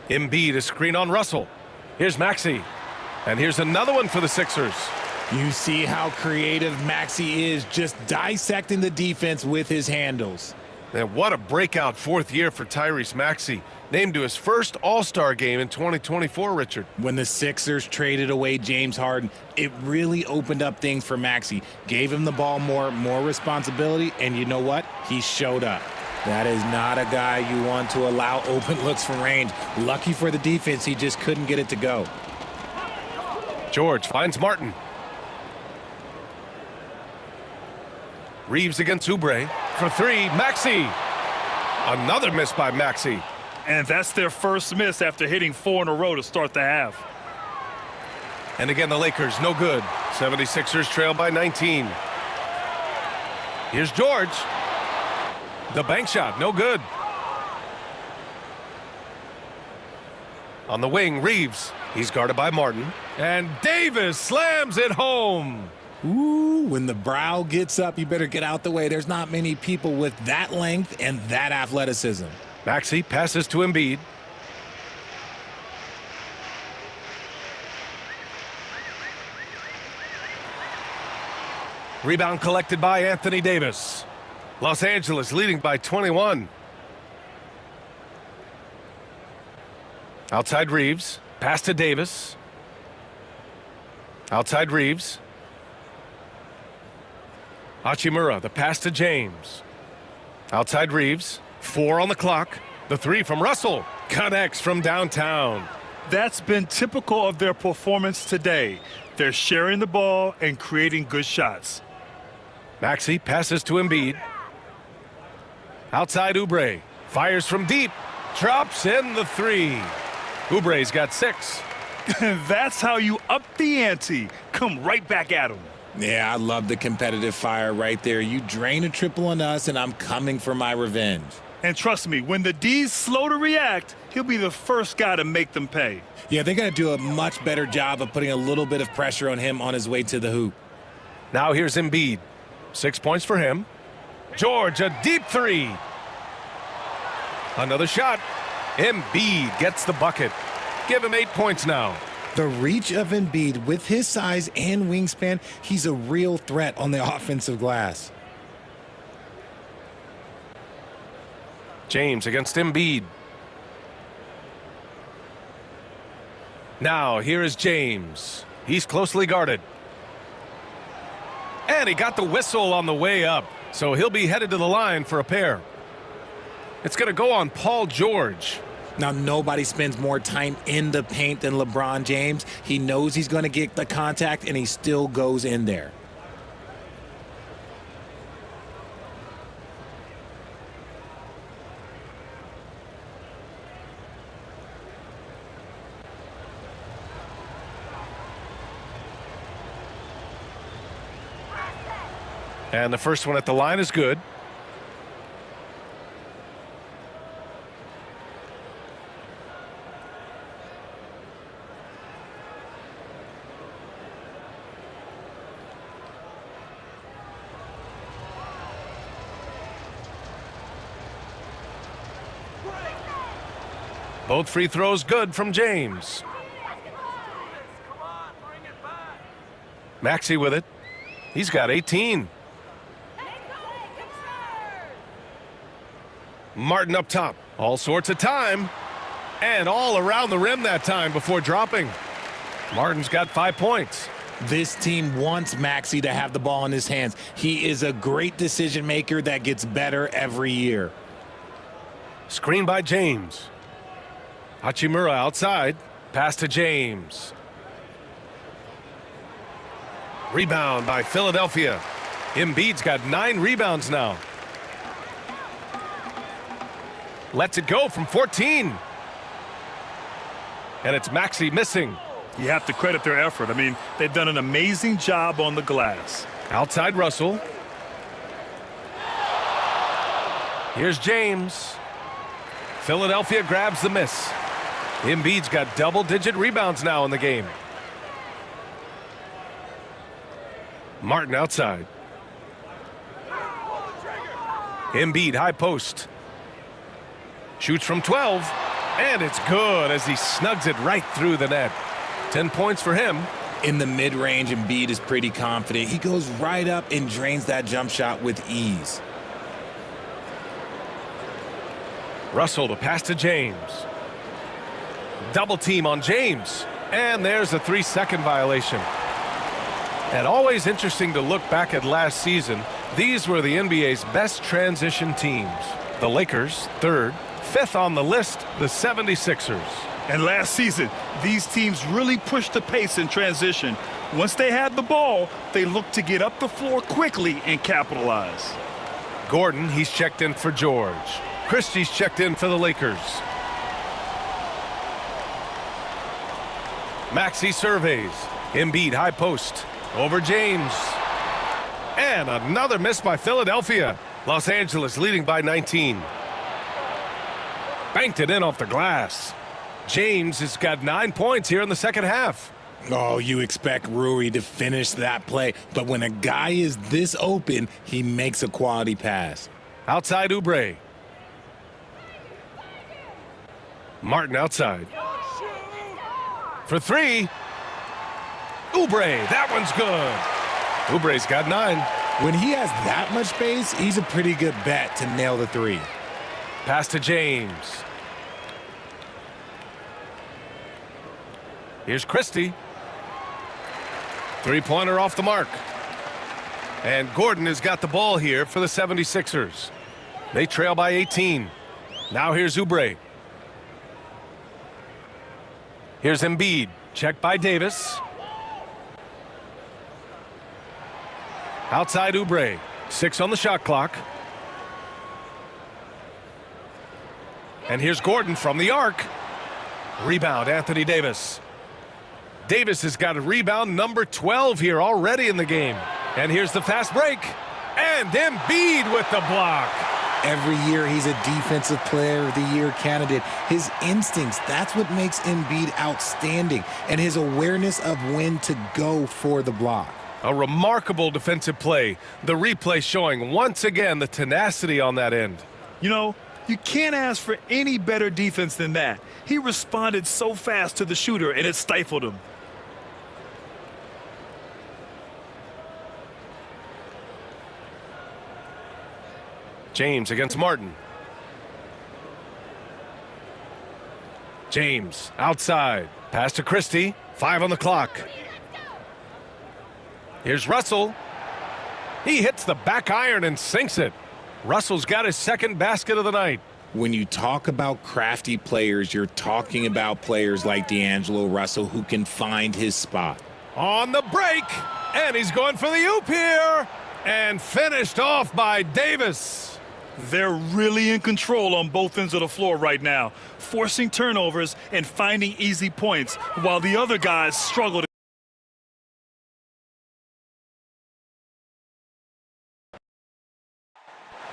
Embiid, a screen on Russell. Here's Maxey. And here's another one for the Sixers. You see how creative Maxey is, just dissecting the defense with his handles. And what a breakout fourth year for Tyrese Maxey. Named to his first All-Star game in 2024, Richard. When the Sixers traded away James Harden, it really opened up things for Maxey. Gave him the ball more responsibility, and you know what? He showed up. That is not a guy you want to allow open looks from range. Lucky for the defense, he just couldn't get it to go. George finds Martin. Reeves against Oubre for three. Maxey. Another miss by Maxey. And that's their first miss after hitting 4 in a row to start the half. And again, the Lakers, no good. 76ers trail by 19. Here's George. The bank shot, no good. On the wing, Reeves. He's guarded by Martin. And Davis slams it home. Ooh, when the brow gets up, you better get out the way. There's not many people with that length and that athleticism. Maxey passes to Embiid. Rebound collected by Anthony Davis. Los Angeles leading by 21. Outside Reeves. Pass to Davis. Outside Reeves. Hachimura, the pass to James. Outside Reeves. 4 on the clock. The three from Russell. Connects from downtown. That's been typical of their performance today. They're sharing the ball and creating good shots. Maxey passes to Embiid. Outside Oubre. Fires from deep. Drops in the three. Oubre's got 6. That's how you up the ante. Come right back at him. Yeah, I love the competitive fire right there. You drain a triple on us, and I'm coming for my revenge. And trust me, when the D's slow to react, he'll be the first guy to make them pay. Yeah, they're going to do a much better job of putting a little bit of pressure on him on his way to the hoop. Now here's Embiid. 6 points for him. George, a deep three. Another shot. Embiid gets the bucket. Give him 8 points now. The reach of Embiid, with his size and wingspan, he's a real threat on the offensive glass. James against Embiid. Now here is James. He's closely guarded. And he got the whistle on the way up, so he'll be headed to the line for a pair. It's going to go on Paul George. Now, nobody spends more time in the paint than LeBron James. He knows he's going to get the contact, and he still goes in there. And the first one at the line is good. Both free throws good from James. Maxey with it. He's got 18. Martin up top. All sorts of time. And all around the rim that time before dropping. Martin's got 5 points. This team wants Maxey to have the ball in his hands. He is a great decision maker that gets better every year. Screen by James. Hachimura outside. Pass to James. Rebound by Philadelphia. Embiid's got 9 rebounds now. Lets it go from 14. And it's Maxey missing. You have to credit their effort. I mean, they've done an amazing job on the glass. Outside Russell. Here's James. Philadelphia grabs the miss. Embiid's got double-digit rebounds now in the game. Martin outside. Embiid high post. Shoots from 12, and it's good as he snugs it right through the net. 10 points for him. In the mid-range, Embiid is pretty confident. He goes right up and drains that jump shot with ease. Russell to pass to James. Double team on James. And there's a 3-second violation. And always interesting to look back at last season. These were the NBA's best transition teams. The Lakers, 3rd. 5th on the list, the 76ers. And last season, these teams really pushed the pace in transition. Once they had the ball, they looked to get up the floor quickly and capitalize. Gordon, he's checked in for George. Christie's checked in for the Lakers. Maxey surveys. Embiid high post. Over James. And another miss by Philadelphia. Los Angeles leading by 19. Banked it in off the glass. James has got 9 points here in the second half. Oh, you expect Rui to finish that play, but when a guy is this open, he makes a quality pass. Outside Oubre. Martin outside. For 3. Oubre, that one's good. Oubre's got 9. When he has that much space, he's a pretty good bet to nail the 3. Pass to James. Here's Christie. 3-pointer off the mark. And Gordon has got the ball here for the 76ers. They trail by 18. Now here's Oubre. Here's Embiid. Checked by Davis. Outside Oubre. 6 on the shot clock. And here's Gordon from the arc. Rebound, Anthony Davis. Davis has got a rebound number 12 here already in the game. And here's the fast break. And Embiid with the block. Every year he's a Defensive Player of the Year candidate. His instincts, that's what makes Embiid outstanding. And his awareness of when to go for the block. A remarkable defensive play. The replay showing once again the tenacity on that end. You know, you can't ask for any better defense than that. He responded so fast to the shooter, and it stifled him. James against Martin. James outside. Pass to Christie. 5 on the clock. Here's Russell. He hits the back iron and sinks it. Russell's got his second basket of the night. When you talk about crafty players, you're talking about players like D'Angelo Russell who can find his spot. On the break, and he's going for the oop here, and finished off by Davis. They're really in control on both ends of the floor right now, forcing turnovers and finding easy points while the other guys struggle to.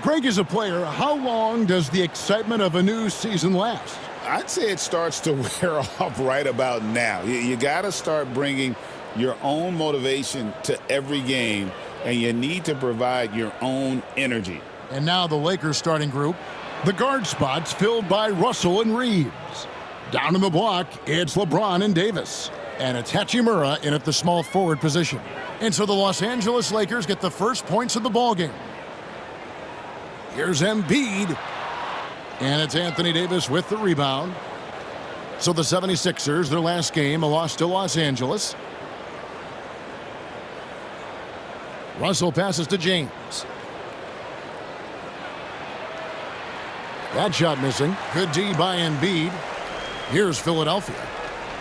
Greg, is a player, how long does the excitement of a new season last? I'd say it starts to wear off right about now. You got to start bringing your own motivation to every game, and you need to provide your own energy. And now the Lakers starting group. The guard spots filled by Russell and Reeves. Down in the block, it's LeBron and Davis. And it's Hachimura in at the small forward position. And so the Los Angeles Lakers get the first points of the ballgame. Here's Embiid. And it's Anthony Davis with the rebound. So the 76ers, their last game, a loss to Los Angeles. Russell passes to James. That shot missing. Good D by Embiid. Here's Philadelphia.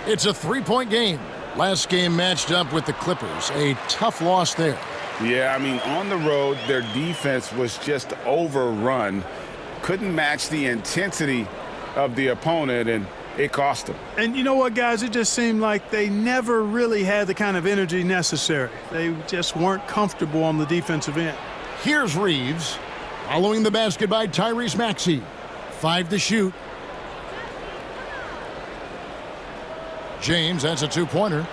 It's a 3-point game. Last game matched up with the Clippers. A tough loss there. Yeah, I mean, on the road, their defense was just overrun. Couldn't match the intensity of the opponent, and it cost them. And you know what, guys? It just seemed like they never really had the kind of energy necessary. They just weren't comfortable on the defensive end. Here's Reeves. Following the basket by Tyrese Maxey. 5 to shoot. James, that's a 2-pointer.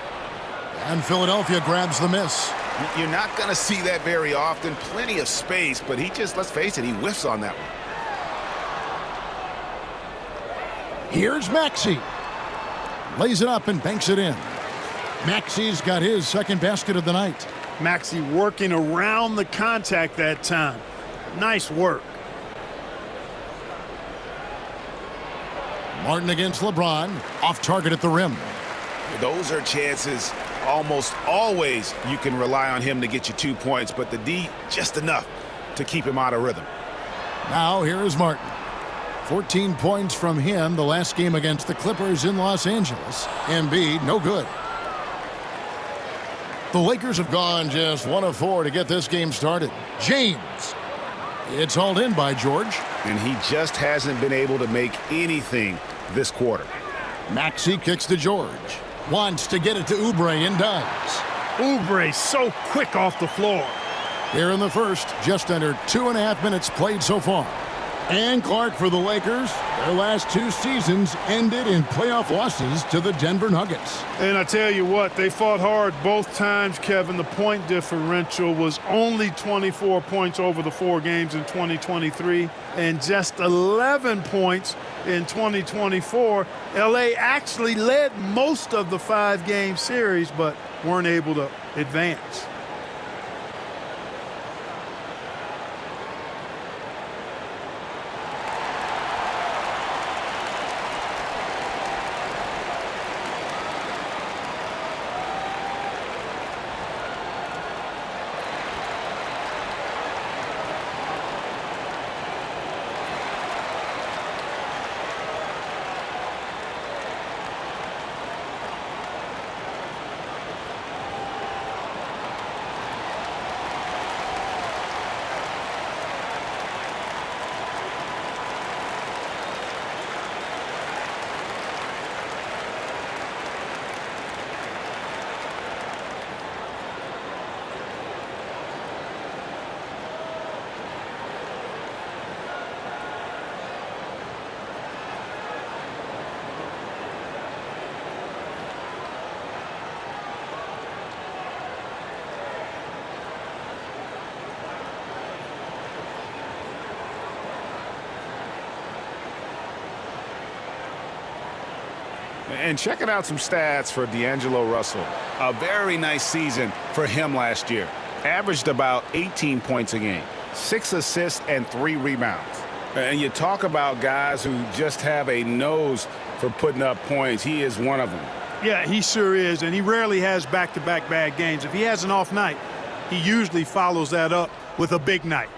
And Philadelphia grabs the miss. You're not going to see that very often. Plenty of space, but he just, let's face it, he whiffs on that one. Here's Maxey. Lays it up and banks it in. Maxey's got his second basket of the night. Maxey working around the contact that time. Nice work. Martin against LeBron. Off target at the rim. Those are chances almost always you can rely on him to get you 2 points, but the D just enough to keep him out of rhythm. Now here is Martin. 14 points from him the last game against the Clippers in Los Angeles. Embiid, no good. The Lakers have gone just 1 of 4 to get this game started. James. It's hauled in by George. And he just hasn't been able to make anything this quarter. Maxey kicks to George. Wants to get it to Oubre and does. Oubre so quick off the floor. Here in the first, just under 2.5 minutes played so far. And Clark for the Lakers. Their last 2 seasons ended in playoff losses to the Denver Nuggets. And I tell you what, they fought hard both times, Kevin. The point differential was only 24 points over the 4 games in 2023 and just 11 points in 2024. LA actually led most of the 5-game series, but weren't able to advance. And checking out some stats for D'Angelo Russell. A very nice season for him last year. Averaged about 18 points a game, 6 assists and 3 rebounds. And you talk about guys who just have a nose for putting up points. He is one of them. Yeah, he sure is, and he rarely has back-to-back bad games. If he has an off night, he usually follows that up with a big night.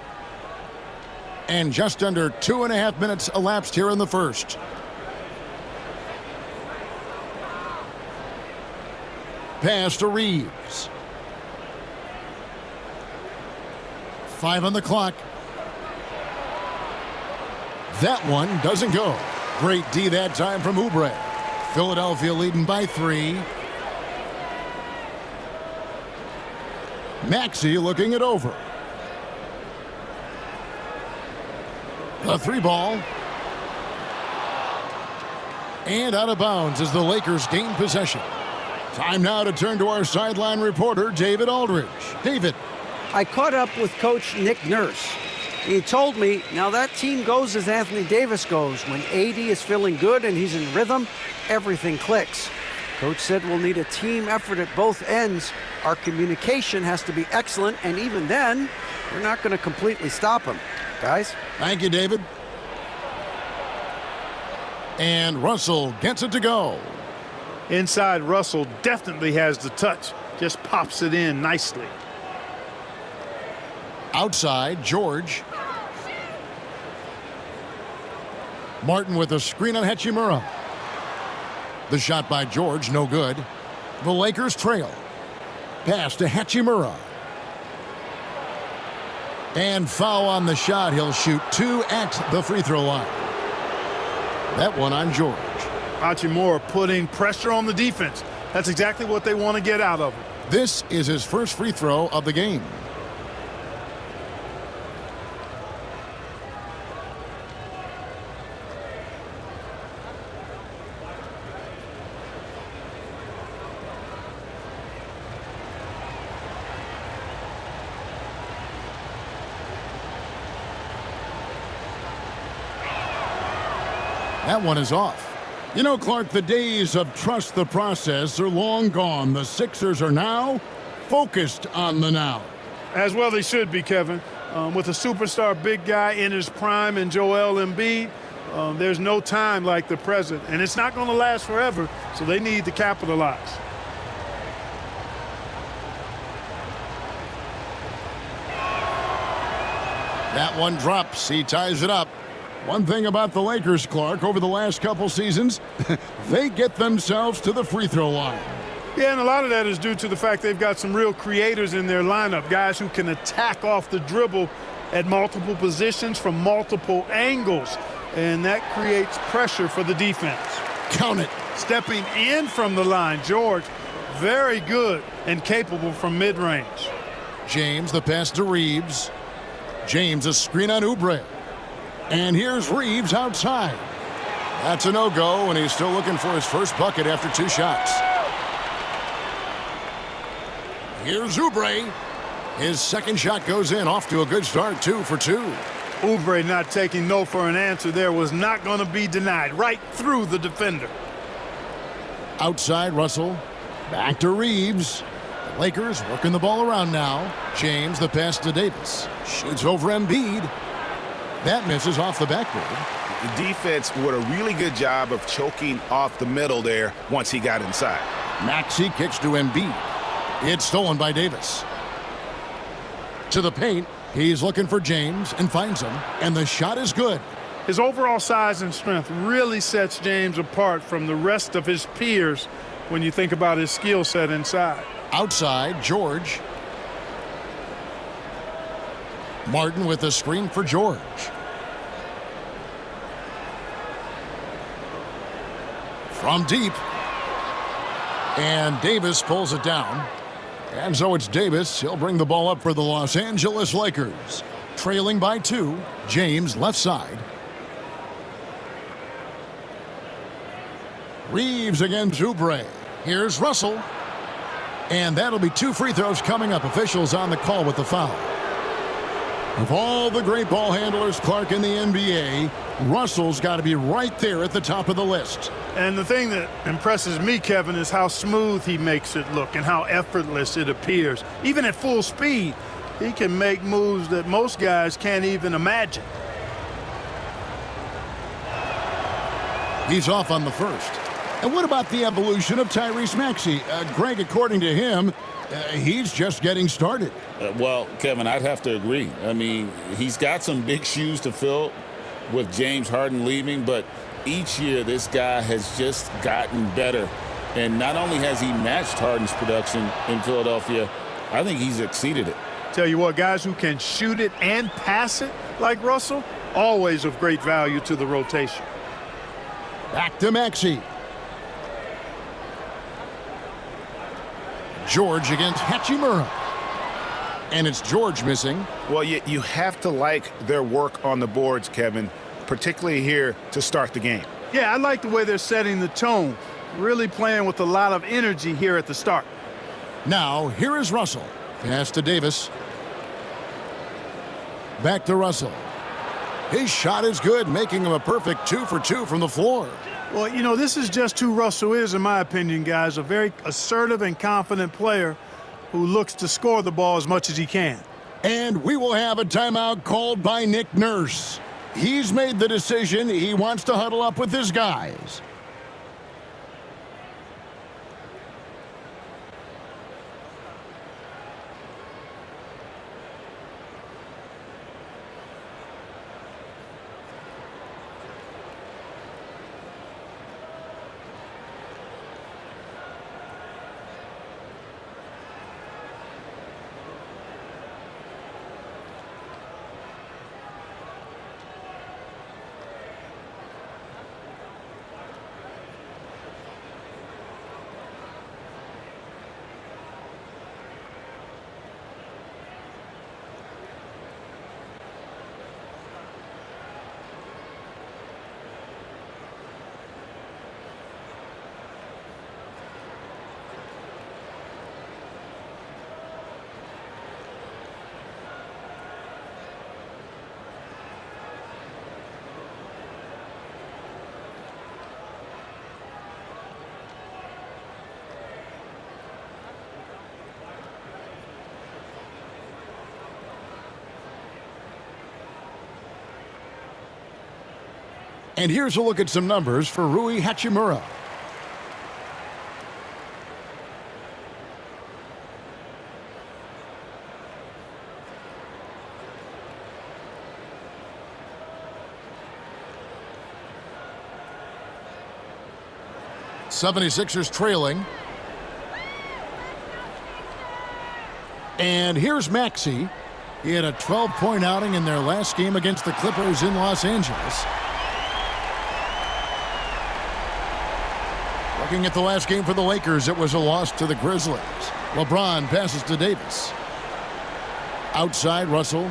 And just under 2.5 minutes elapsed here in the first. Pass to Reeves. 5 on the clock. That one doesn't go. Great D that time from Oubre. Philadelphia leading by 3. Maxey looking it over. The 3 ball. And out of bounds as the Lakers gain possession. Time now to turn to our sideline reporter, David Aldridge. David. I caught up with Coach Nick Nurse. He told me, now that team goes as Anthony Davis goes. When AD is feeling good and he's in rhythm, everything clicks. Coach said we'll need a team effort at both ends. Our communication has to be excellent, and even then, we're not going to completely stop him. Guys? Thank you, David. And Russell gets it to go. Inside, Russell definitely has the touch. Just pops it in nicely. Outside, George. Martin with a screen on Hachimura. The shot by George, no good. The Lakers trail. Pass to Hachimura. And foul on the shot. He'll shoot 2 at the free throw line. That one on George. Hachimura putting pressure on the defense. That's exactly what they want to get out of him. This is his first free throw of the game. That one is off. You know, Clark, the days of trust the process are long gone. The Sixers are now focused on the now. As well they should be, Kevin. With a superstar big guy in his prime in Joel Embiid, There's no time like the present, and it's not going to last forever, so they need to capitalize. That one drops. He ties it up. One thing about the Lakers, Clark, over the last couple seasons, they get themselves to the free throw line. Yeah, and a lot of that is due to the fact they've got some real creators in their lineup, guys who can attack off the dribble at multiple positions from multiple angles, and that creates pressure for the defense. Count it. Stepping in from the line, George, very good and capable from mid-range. James, the pass to Reeves. James, a screen on Oubre. And here's Reeves outside. That's a no-go, and he's still looking for his first bucket after 2 shots. Here's Oubre. His second shot goes in, off to a good start, 2 for 2. Oubre not taking no for an answer there, was not going to be denied. Right through the defender. Outside, Russell. Back to Reeves. The Lakers working the ball around now. James, the pass to Davis. Shoots over Embiid. That misses off the backboard. The defense did a really good job of choking off the middle there once he got inside. Maxey kicks to Embiid. It's stolen by Davis. To the paint. He's looking for James and finds him. And the shot is good. His overall size and strength really sets James apart from the rest of his peers when you think about his skill set inside. Outside, George. Martin with a screen for George. From deep. And Davis pulls it down. And so it's Davis. He'll bring the ball up for the Los Angeles Lakers. Trailing by 2. James left side. Reeves against Oubre. Here's Russell. And that'll be 2 free throws coming up. Officials on the call with the foul. Of all the great ball handlers, Clark, in the NBA, Russell's got to be right there at the top of the list. And the thing that impresses me, Kevin, is how smooth he makes it look and how effortless it appears. Even at full speed, he can make moves that most guys can't even imagine. He's off on the first. And what about the evolution of Tyrese Maxey? Greg, according to him, he's just getting started. Well, Kevin, I'd have to agree. I mean, he's got some big shoes to fill with James Harden leaving, but each year this guy has just gotten better. And not only has he matched Harden's production in Philadelphia, I think he's exceeded it. Tell you what, guys who can shoot it and pass it like Russell, always of great value to the rotation. Back to Maxey. George against Hachimura. And it's George missing. Well, you have to like their work on the boards, Kevin, particularly here to start the game. Yeah, I like the way they're setting the tone. Really playing with a lot of energy here at the start. Now, here is Russell. Pass to Davis. Back to Russell. His shot is good, making him a perfect 2 for 2 from the floor. Well, you know, this is just who Russell is, in my opinion, guys. A very assertive and confident player who looks to score the ball as much as he can. And we will have a timeout called by Nick Nurse. He's made the decision. He wants to huddle up with his guys. And here's a look at some numbers for Rui Hachimura. '76ers trailing. And here's Maxey. He had a 12-point outing in their last game against the Clippers in Los Angeles. Looking at the last game for the Lakers, it was a loss to the Grizzlies. LeBron passes to Davis. Outside, Russell.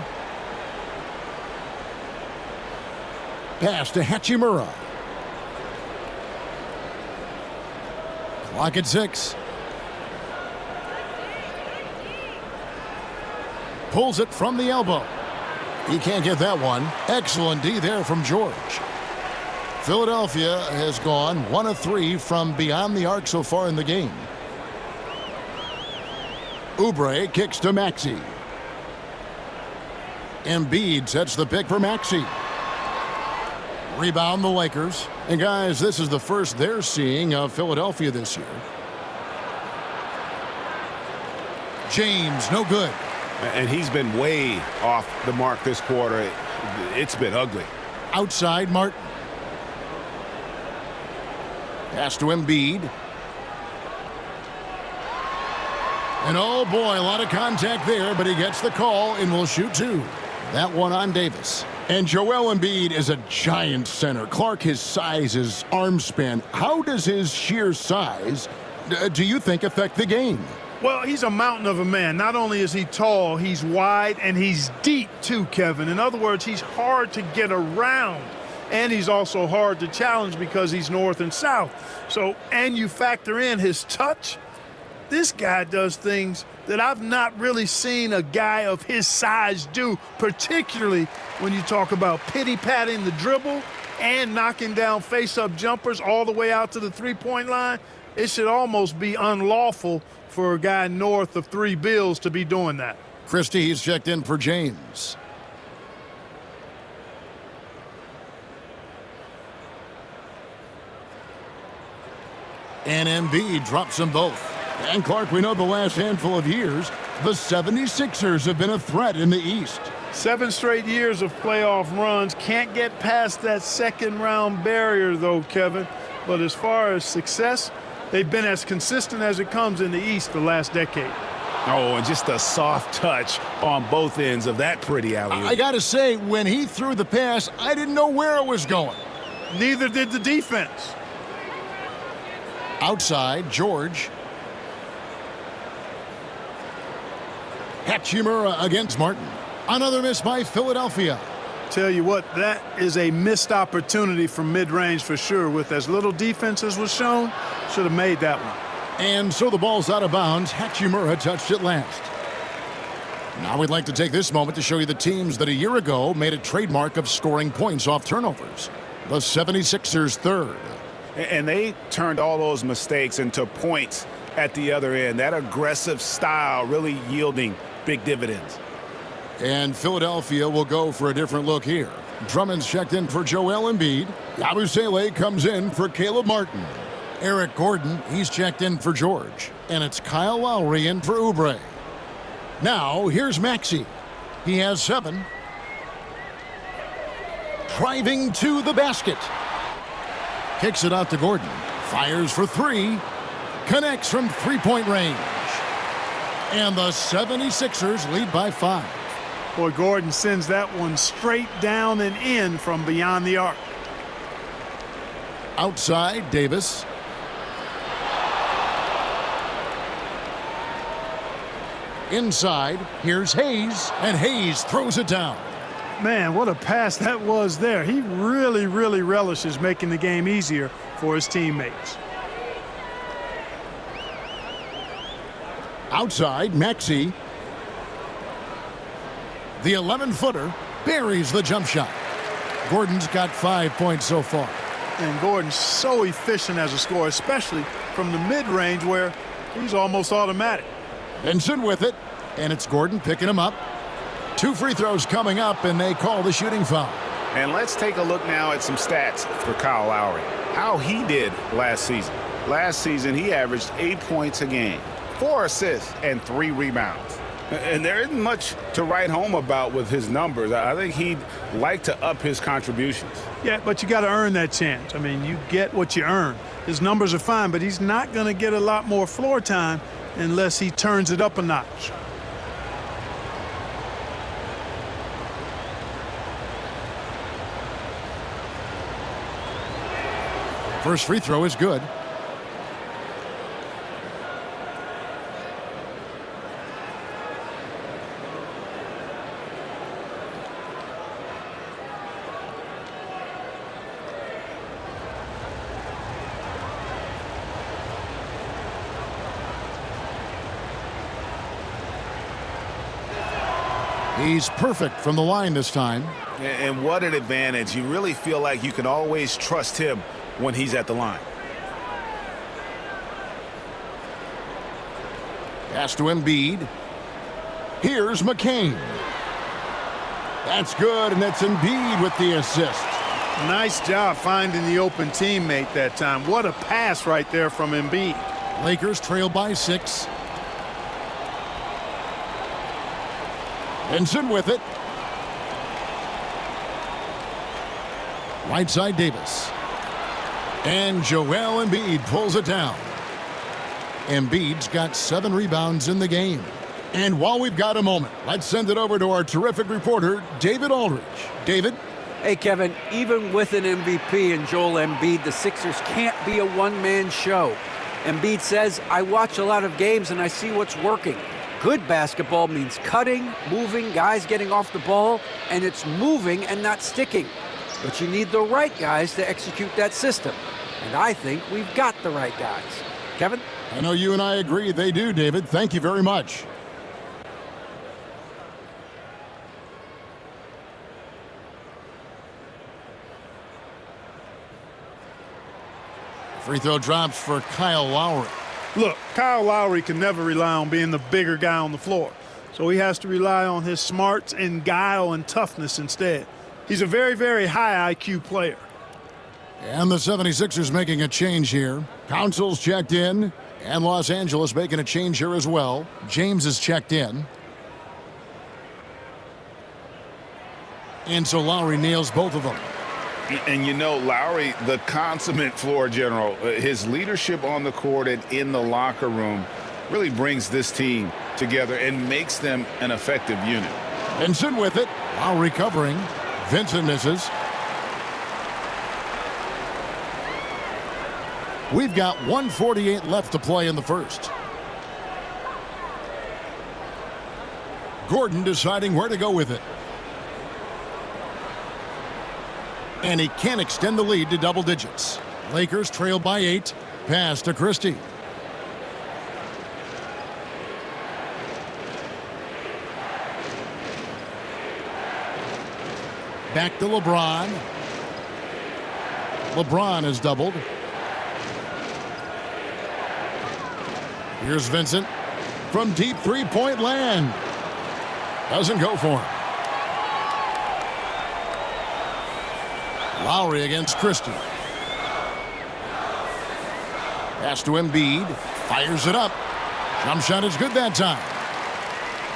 Pass to Hachimura. Clock at 6. Pulls it from the elbow. He can't get that one. Excellent D there from George. Philadelphia has gone 1 of 3 from beyond the arc so far in the game. Oubre kicks to Maxey. Embiid sets the pick for Maxey. Rebound the Lakers. And guys, this is the first they're seeing of Philadelphia this year. James, no good. And he's been way off the mark this quarter. It's been ugly. Outside, Martin. Pass to Embiid. And oh boy, a lot of contact there, but he gets the call and will shoot 2. That one on Davis. And Joel Embiid is a giant center. Clark, his size, his arm span. How does his sheer size, do you think, affect the game? Well, he's a mountain of a man. Not only is he tall, he's wide, and he's deep too, Kevin. In other words, he's hard to get around. And he's also hard to challenge because he's north and south. So, and you factor in his touch, this guy does things that I've not really seen a guy of his size do, particularly when you talk about pity-patting the dribble and knocking down face-up jumpers all the way out to the three-point line. It should almost be unlawful for a guy north of 3 bills to be doing that. Christie, he's checked in for James. And Embiid drops them both. And Clark, we know the last handful of years, the 76ers have been a threat in the East. 7 straight years of playoff runs. Can't get past that second-round barrier, though, Kevin. But as far as success, they've been as consistent as it comes in the East the last decade. Oh, and just a soft touch on both ends of that pretty alley-oop. I got to say, when he threw the pass, I didn't know where it was going. Neither did the defense. Outside, George. Hachimura against Martin. Another miss by Philadelphia. Tell you what, that is a missed opportunity from mid-range for sure. With as little defense as was shown, should have made that one. And so the ball's out of bounds. Hachimura touched it last. Now we'd like to take this moment to show you the teams that a year ago made a trademark of scoring points off turnovers. The 76ers third. And they turned all those mistakes into points at the other end. That aggressive style really yielding big dividends. And Philadelphia will go for a different look here. Drummond's checked in for Joel Embiid. Yabusele comes in for Caleb Martin. Eric Gordon, he's checked in for George. And it's Kyle Lowry in for Oubre. Now, here's Maxey. He has 7. Driving to the basket. Kicks it out to Gordon. Fires for 3. Connects from three-point range. And the 76ers lead by 5. Boy, Gordon sends that one straight down and in from beyond the arc. Outside, Davis. Inside, here's Hayes, and Hayes throws it down. Man, what a pass that was there. He really, really relishes making the game easier for his teammates. Outside, Maxey. The 11-footer buries the jump shot. Gordon's got 5 points so far. And Gordon's so efficient as a scorer, especially from the mid-range where he's almost automatic. Benson with it, and it's Gordon picking him up. 2 free throws coming up, and they call the shooting foul. And let's take a look now at some stats for Kyle Lowry. How he did last season. Last season, he averaged 8 points a game, 4 assists, and 3 rebounds. And there isn't much to write home about with his numbers. I think he'd like to up his contributions. Yeah, but you got to earn that chance. I mean, you get what you earn. His numbers are fine, but he's not going to get a lot more floor time unless he turns it up a notch. First free throw is good. He's perfect from the line this time. And what an advantage. You really feel like you can always trust him when he's at the line. Pass to Embiid. Here's McCain. That's good, and that's Embiid with the assist. Nice job finding the open teammate that time. What a pass right there from Embiid. Lakers trail by 6. Benson with it. Right side Davis. And Joel Embiid pulls it down. Embiid's got 7 rebounds in the game. And while we've got a moment, let's send it over to our terrific reporter, David Aldridge. David? Hey, Kevin, even with an MVP and Joel Embiid, the Sixers can't be a one-man show. Embiid says, I watch a lot of games and I see what's working. Good basketball means cutting, moving, guys getting off the ball, and it's moving and not sticking. But you need the right guys to execute that system. And I think we've got the right guys. Kevin? I know you and I agree they do, David. Thank you very much. Free throw drops for Kyle Lowry. Look, Kyle Lowry can never rely on being the bigger guy on the floor. So he has to rely on his smarts and guile and toughness instead. He's a very, very high IQ player. And the 76ers making a change here. Council's checked in, and Los Angeles making a change here as well. James is checked in. And so Lowry nails both of them. And you know, Lowry, the consummate floor general, his leadership on the court and in the locker room really brings this team together and makes them an effective unit. Vincent with it. Lowry covering. Vincent misses. We've got 1:48 left to play in the first. Gordon deciding where to go with it. And he can't extend the lead to double digits. Lakers trail by 8. Pass to Christie. Back to LeBron. LeBron is doubled. Here's Vincent from deep three-point land. Doesn't go for him. Lowry against Christie. Pass to Embiid. Fires it up. Jump shot is good that time.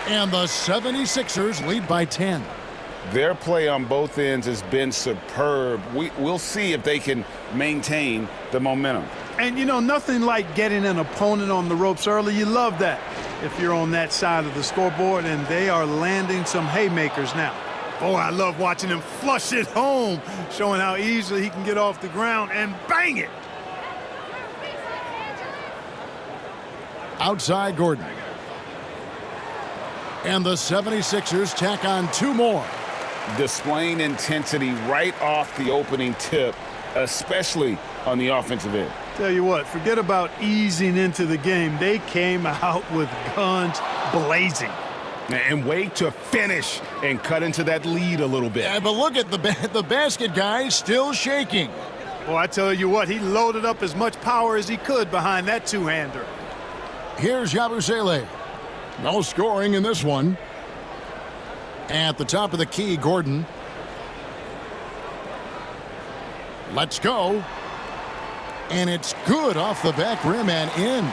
And the 76ers lead by 10. Their play on both ends has been superb. We'll see if they can maintain the momentum. And, you know, nothing like getting an opponent on the ropes early. You love that if you're on that side of the scoreboard, and they are landing some haymakers now. Oh, I love watching him flush it home, showing how easily he can get off the ground and bang it. Outside Gordon. And the 76ers tack on 2 more. Displaying intensity right off the opening tip, especially on the offensive end. Tell you what, forget about easing into the game. They came out with guns blazing. And wait to finish and cut into that lead a little bit. Yeah, but look at the basket guy still shaking. Well, I tell you what, he loaded up as much power as he could behind that two-hander. Here's Yabusele. No scoring in this one. At the top of the key, Gordon. Let's go. And it's good off the back rim and in.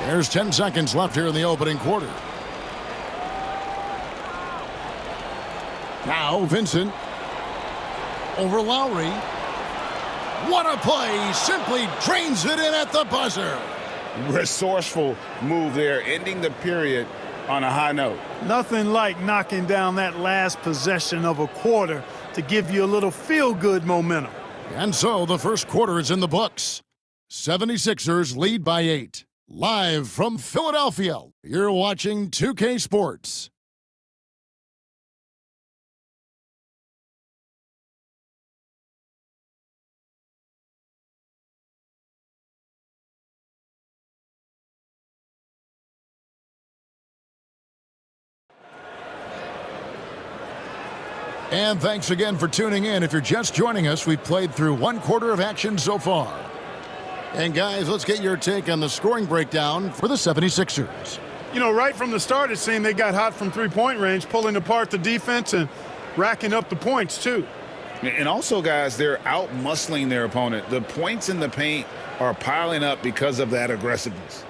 There's 10 seconds left here in the opening quarter. Now Vincent over Lowry. What a play. Simply drains it in at the buzzer. Resourceful move there, ending the period on a high note. Nothing like knocking down that last possession of a quarter to give you a little feel-good momentum. And so the first quarter is in the books. 76ers lead by 8. Live from Philadelphia, you're watching 2K Sports. And thanks again for tuning in. If you're just joining us, we've played through one quarter of action so far. And guys, let's get your take on the scoring breakdown for the 76ers. You know, right from the start, it seemed they got hot from three-point range, pulling apart the defense and racking up the points, too. And also, guys, they're out-muscling their opponent. The points in the paint are piling up because of that aggressiveness.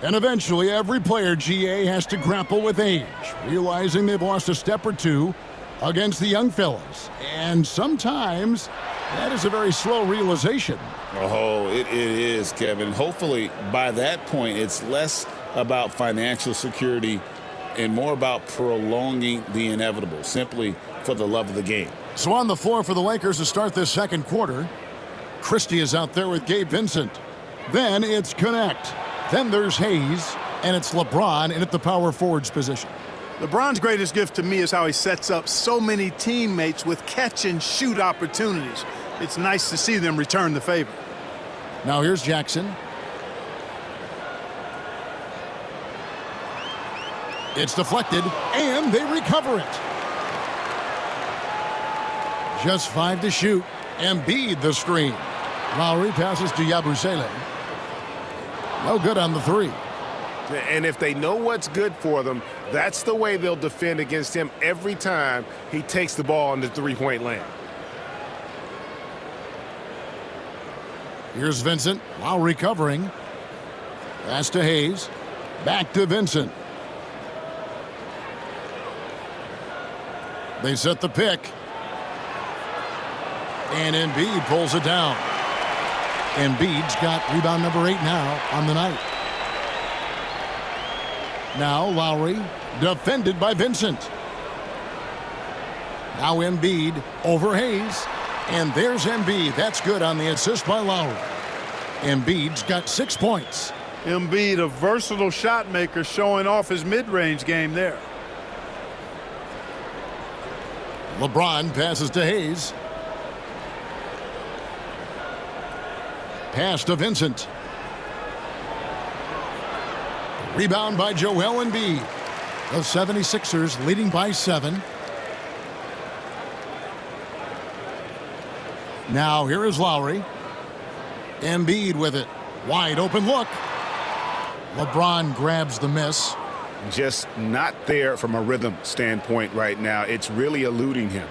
And eventually, every player, GA, has to grapple with age, realizing they've lost a step or two against the young fellas. And sometimes that is a very slow realization. Oh, it is, Kevin. Hopefully, by that point, it's less about financial security and more about prolonging the inevitable, simply for the love of the game. So on the floor for the Lakers to start this second quarter, Christie is out there with Gabe Vincent. Then it's Connect. Then there's Hayes, and it's LeBron in at the power forwards position. LeBron's greatest gift to me is how he sets up so many teammates with catch-and-shoot opportunities. It's nice to see them return the favor. Now here's Jackson. It's deflected, and they recover it. Just 5 to shoot. Embiid the screen. Lowry passes to Yabusele. No good on the three. And if they know what's good for them, that's the way they'll defend against him every time he takes the ball in the three-point lane. Here's Vincent. Lowry covering. Pass to Hayes. Back to Vincent. They set the pick. And Embiid pulls it down. Embiid's got rebound number 8 now on the night. Now Lowry, defended by Vincent. Now Embiid over Hayes. And there's Embiid. That's good on the assist by Lowry. Embiid's got 6 points. Embiid, a versatile shot maker, showing off his mid-range game there. LeBron passes to Hayes. Pass to Vincent. Rebound by Joel Embiid. The 76ers leading by 7. Now here is Lowry. Embiid with it. Wide open look. LeBron grabs the miss. Just not there from a rhythm standpoint right now. It's really eluding him.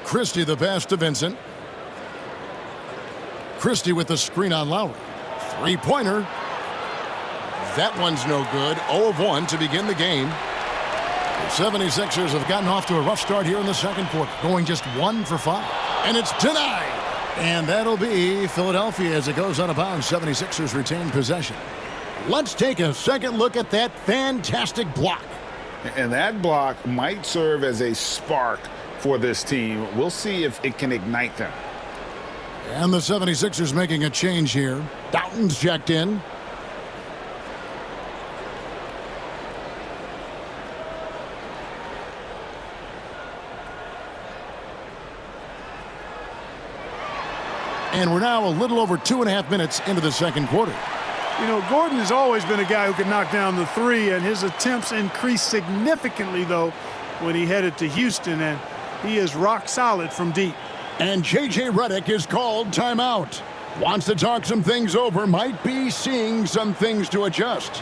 Christie the pass to Vincent. Christie with the screen on Lowry. Three-pointer. That one's no good. 0 of 1 to begin the game. The 76ers have gotten off to a rough start here in the second quarter, going just 1 for 5. And it's denied. And that'll be Philadelphia as it goes out of bounds. 76ers retain possession. Let's take a second look at that fantastic block. And that block might serve as a spark for this team. We'll see if it can ignite them. And the 76ers making a change here. Doughton's checked in. And we're now a little over 2.5 minutes into the second quarter. You know, Gordon has always been a guy who can knock down the three, and his attempts increased significantly, though, when he headed to Houston, and he is rock solid from deep. And J.J. Redick is called timeout. Wants to talk some things over, might be seeing some things to adjust.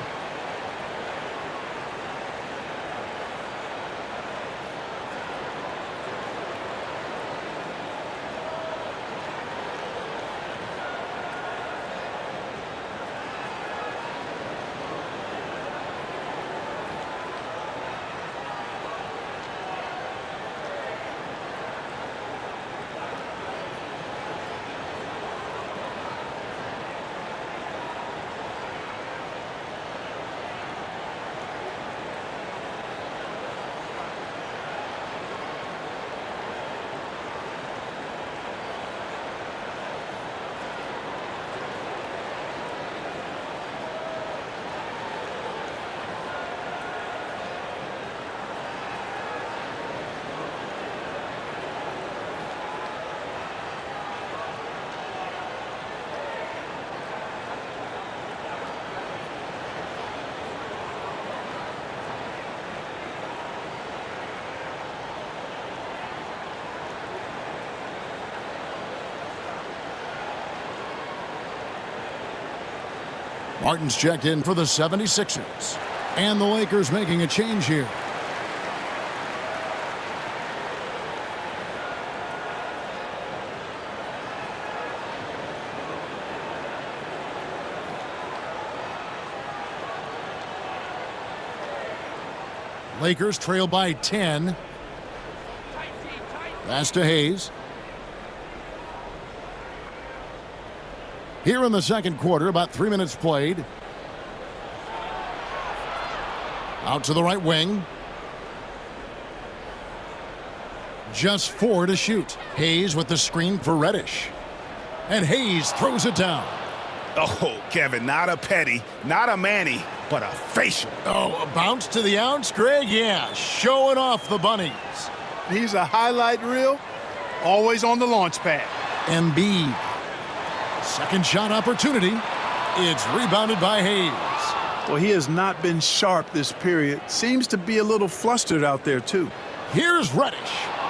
Martin's checked in for the 76ers. And the Lakers making a change here. Lakers trail by 10. Pass to Hayes. Here in the second quarter, about 3 minutes played. Out to the right wing. Just 4 to shoot. Hayes with the screen for Reddish. And Hayes throws it down. Oh, Kevin, not a petty, not a Manny, but a facial. Oh, a bounce to the ounce, Greg? Yeah, showing off the bunnies. He's a highlight reel, always on the launch pad. Embiid. Second shot opportunity. It's rebounded by Hayes. Well, he has not been sharp this period. Seems to be a little flustered out there, too. Here's Reddish.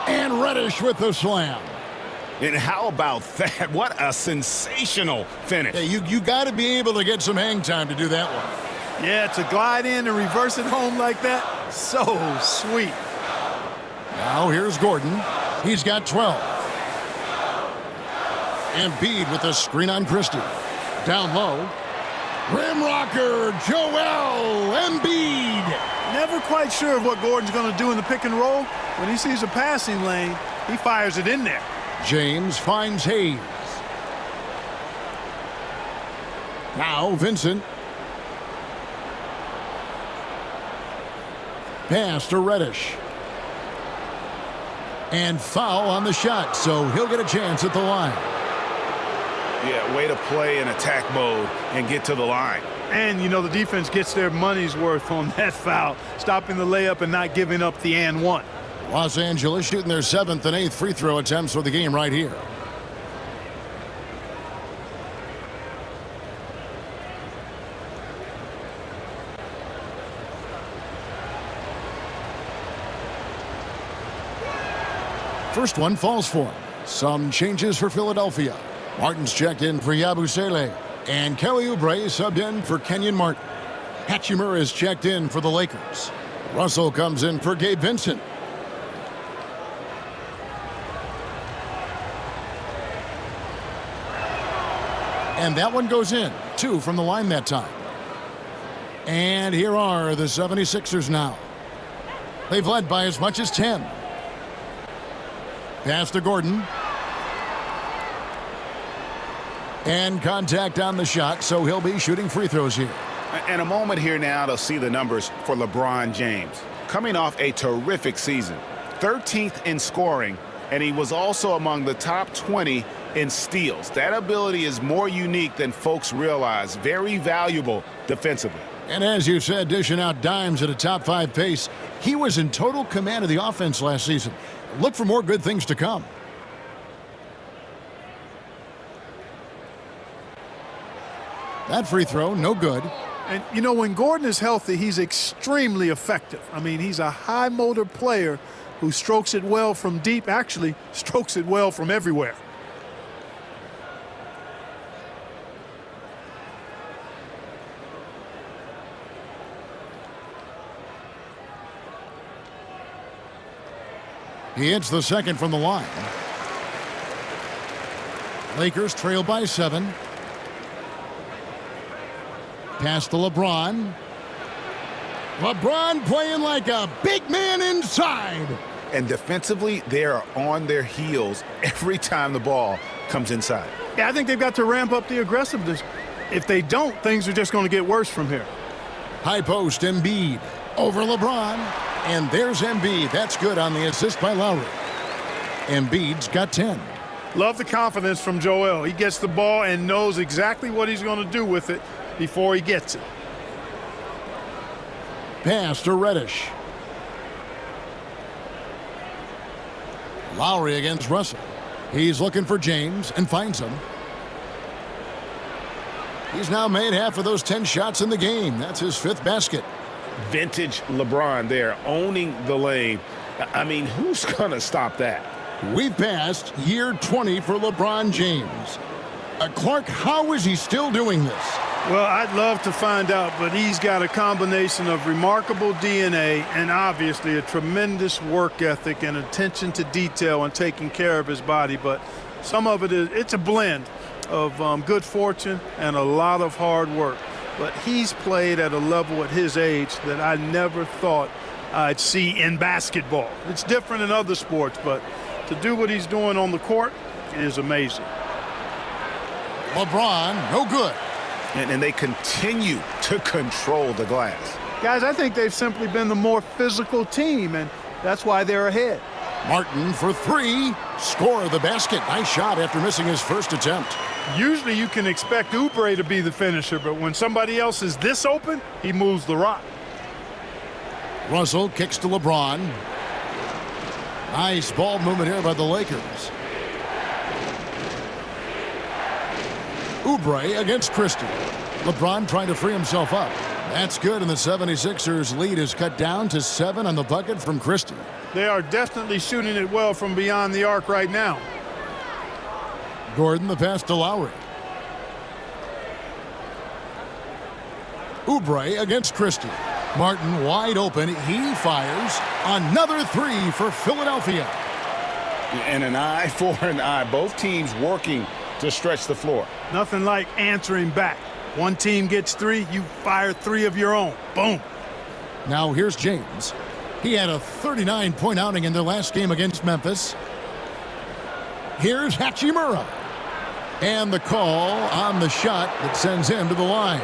And Reddish with the slam. And how about that? What a sensational finish. Hey, you got to be able to get some hang time to do that one. Yeah, to glide in and reverse it home like that, so sweet. Now here's Gordon. He's got 12. Embiid with the screen on Christie. Down low. Rim rocker, Joel Embiid. Never quite sure of what Gordon's going to do in the pick and roll. When he sees a passing lane, he fires it in there. James finds Hayes. Now Vincent. Pass to Reddish. And foul on the shot, so he'll get a chance at the line. Yeah, way to play in attack mode and get to the line. And, you know, the defense gets their money's worth on that foul, stopping the layup and not giving up the and one. Los Angeles shooting their 7th and 8th free throw attempts for the game right here. First one falls for him. Some changes for Philadelphia. Martin's checked in for Yabusele. And Kelly Oubre subbed in for Kenyon Martin. Hachimura is checked in for the Lakers. Russell comes in for Gabe Vincent. And that one goes in. 2 from the line that time. And here are the 76ers now. They've led by as much as 10. Pass to Gordon. And contact on the shot, so he'll be shooting free throws here. And a moment here now to see the numbers for LeBron James. Coming off a terrific season. 13th in scoring, and he was also among the top 20 in steals. That ability is more unique than folks realize. Very valuable defensively. And as you said, dishing out dimes at a top 5 pace, he was in total command of the offense last season. Look for more good things to come. That free throw, no good. And, you know, when Gordon is healthy, he's extremely effective. I mean, he's a high motor player who strokes it well from deep, actually strokes it well from everywhere. He hits the second from the line. Lakers trail by 7. Pass to LeBron. LeBron playing like a big man inside. And defensively, they are on their heels every time the ball comes inside. Yeah, I think they've got to ramp up the aggressiveness. If they don't, things are just going to get worse from here. High post, Embiid over LeBron. And there's Embiid. That's good on the assist by Lowry. Embiid's got 10. Love the confidence from Joel. He gets the ball and knows exactly what he's going to do with it before he gets it. Pass to Reddish. Lowry against Russell. He's looking for James and finds him. He's now made half of those 10 shots in the game. That's his 5th basket. Vintage LeBron there, owning the lane. I mean, who's going to stop that? We've passed year 20 for LeBron James. Clark, how is he still doing this? Well, I'd love to find out, but he's got a combination of remarkable DNA and obviously a tremendous work ethic and attention to detail and taking care of his body. But some of it's a blend of good fortune and a lot of hard work. But he's played at a level at his age that I never thought I'd see in basketball. It's different in other sports, but to do what he's doing on the court is amazing. LeBron, no good. And they continue to control the glass. Guys, I think they've simply been the more physical team, and that's why they're ahead. Martin for three. Score of the basket. Nice shot after missing his first attempt. Usually you can expect Oubre to be the finisher, but when somebody else is this open, he moves the rock. Russell kicks to LeBron. Nice ball movement here by the Lakers. Oubre against Christie. LeBron trying to free himself up. That's good, and the 76ers lead is cut down to 7 on the bucket from Christie. They are definitely shooting it well from beyond the arc right now. Gordon the pass to Lowry. Oubre against Christie. Martin wide open. He fires. Another three for Philadelphia. And an eye for an eye. Both teams working to stretch the floor. Nothing like answering back. One team gets three, you fire three of your own. Boom. Now here's James. He had a 39-point outing in their last game against Memphis. Here's Hachimura. And the call on the shot that sends him to the line.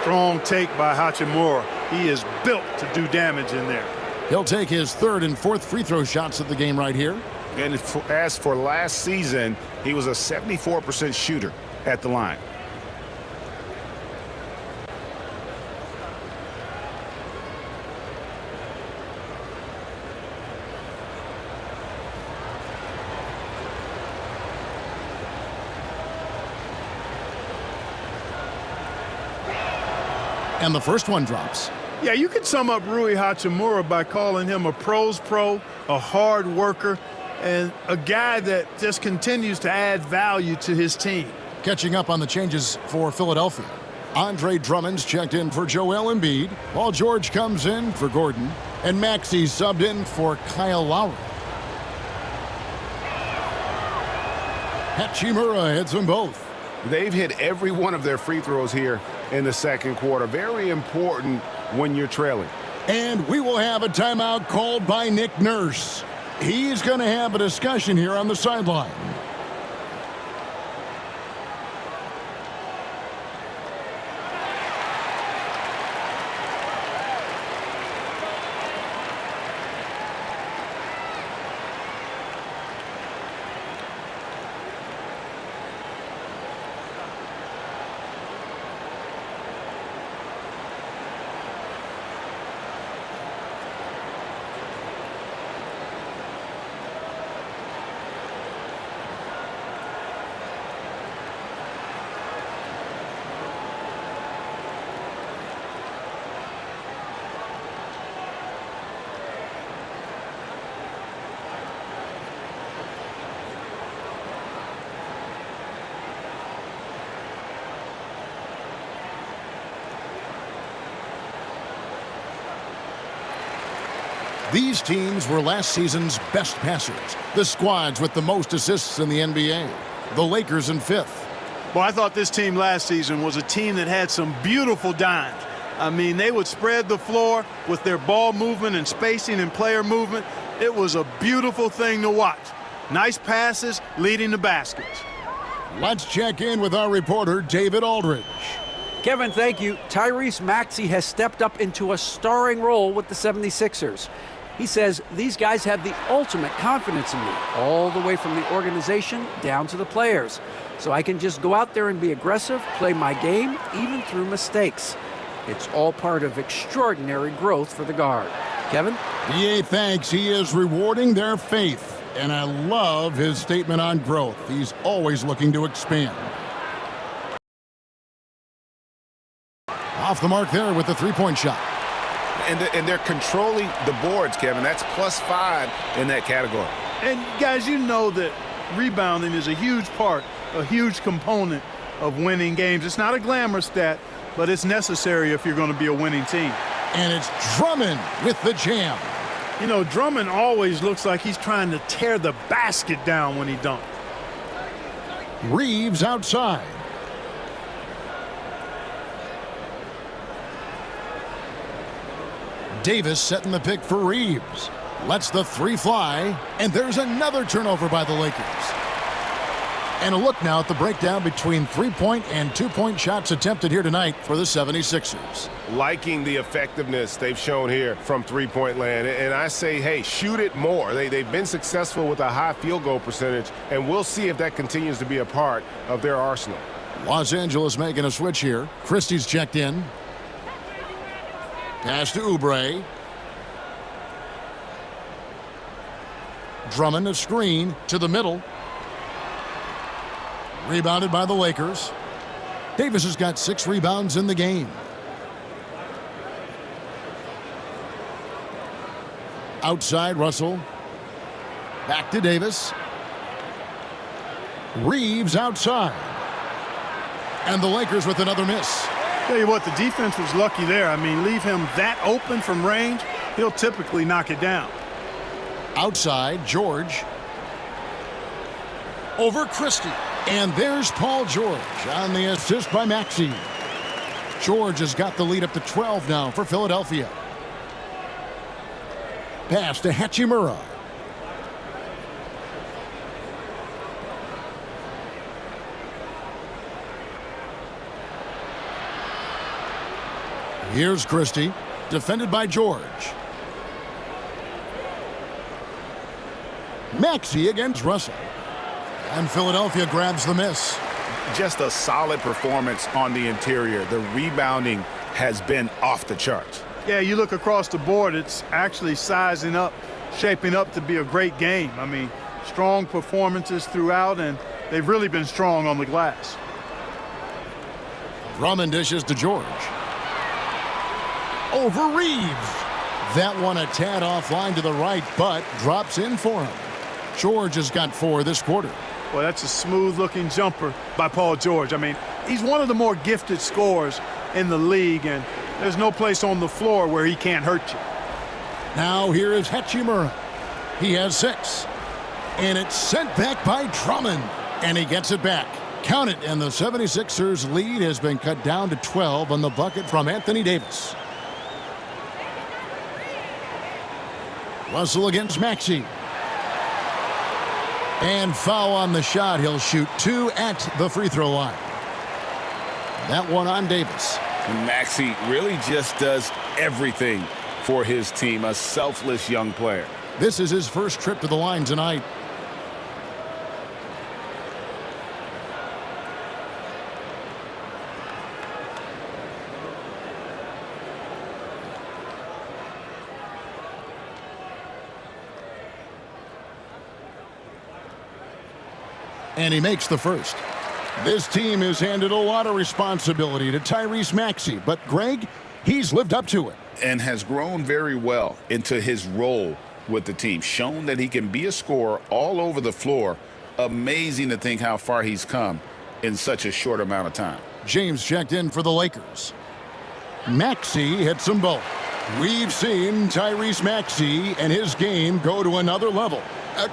Strong take by Hachimura. He is built to do damage in there. He'll take his third and fourth free throw shots of the game right here. And as for last season, he was a 74% shooter at the line. And the first one drops. Yeah, you could sum up Rui Hachimura by calling him a pro's pro, a hard worker, and a guy that just continues to add value to his team. Catching up on the changes for Philadelphia. Andre Drummond's checked in for Joel Embiid. Paul George comes in for Gordon. And Maxey subbed in for Kyle Lowry. Hachimura hits them both. They've hit every one of their free throws here in the second quarter. Very important when you're trailing. And we will have a timeout called by Nick Nurse. He's going to have a discussion here on the sideline. These teams were last season's best passers. The squads with the most assists in the NBA. The Lakers in fifth. Well, I thought this team last season was a team that had some beautiful dimes. I mean, they would spread the floor with their ball movement and spacing and player movement. It was a beautiful thing to watch. Nice passes leading to baskets. Let's check in with our reporter, David Aldridge. Kevin, thank you. Tyrese Maxey has stepped up into a starring role with the 76ers. He says these guys have the ultimate confidence in me, all the way from the organization down to the players. So I can just go out there and be aggressive, play my game, even through mistakes. It's all part of extraordinary growth for the guard. Kevin? DA thanks. He is rewarding their faith. And I love his statement on growth. He's always looking to expand. Off the mark there with the three-point shot. And they're controlling the boards, Kevin. That's +5 in that category. And, guys, you know that rebounding is a huge part, a huge component of winning games. It's not a glamour stat, but it's necessary if you're going to be a winning team. And it's Drummond with the jam. You know, Drummond always looks like he's trying to tear the basket down when he dunks. Reeves outside. Davis setting the pick for Reeves. Lets the three fly, and there's another turnover by the Lakers. And a look now at the breakdown between three-point and two-point shots attempted here tonight for the 76ers. Liking the effectiveness they've shown here from three-point land. And I say, hey, shoot it more. They've been successful with a high field goal percentage, and we'll see if that continues to be a part of their arsenal. Los Angeles making a switch here. Christie's checked in. Pass to Oubre. Drummond a screen to the middle. Rebounded by the Lakers. Davis has got 6 rebounds in the game. Outside Russell. Back to Davis. Reeves outside. And the Lakers with another miss. Tell you what, the defense was lucky there. I mean, leave him that open from range, he'll typically knock it down. Outside, George. Over Christie. And there's Paul George on the assist by Maxey. George has got the lead up to 12 now for Philadelphia. Pass to Hachimura. Here's Christie, defended by George. Maxey against Russell. And Philadelphia grabs the miss. Just a solid performance on the interior. The rebounding has been off the charts. Yeah, you look across the board, it's actually sizing up, shaping up to be a great game. I mean, strong performances throughout, and they've really been strong on the glass. Drummond dishes to George. Over Reeves. That one a tad offline to the right, but drops in for him. George has got 4 this quarter. Well, that's a smooth-looking jumper by Paul George. I mean, he's one of the more gifted scorers in the league, and there's no place on the floor where he can't hurt you. Now here is Hachimura. He has 6. And it's sent back by Drummond. And he gets it back. Count it, and the 76ers lead has been cut down to 12 on the bucket from Anthony Davis. Russell against Maxey. And foul on the shot. He'll shoot 2 at the free throw line. That one on Davis. Maxey really just does everything for his team. A selfless young player. This is his first trip to the line tonight. And he makes the first. This team has handed a lot of responsibility to Tyrese Maxey, but Greg, he's lived up to it. And has grown very well into his role with the team. Shown that he can be a scorer all over the floor. Amazing to think how far he's come in such a short amount of time. James checked in for the Lakers. Maxey hits them both. We've seen Tyrese Maxey and his game go to another level.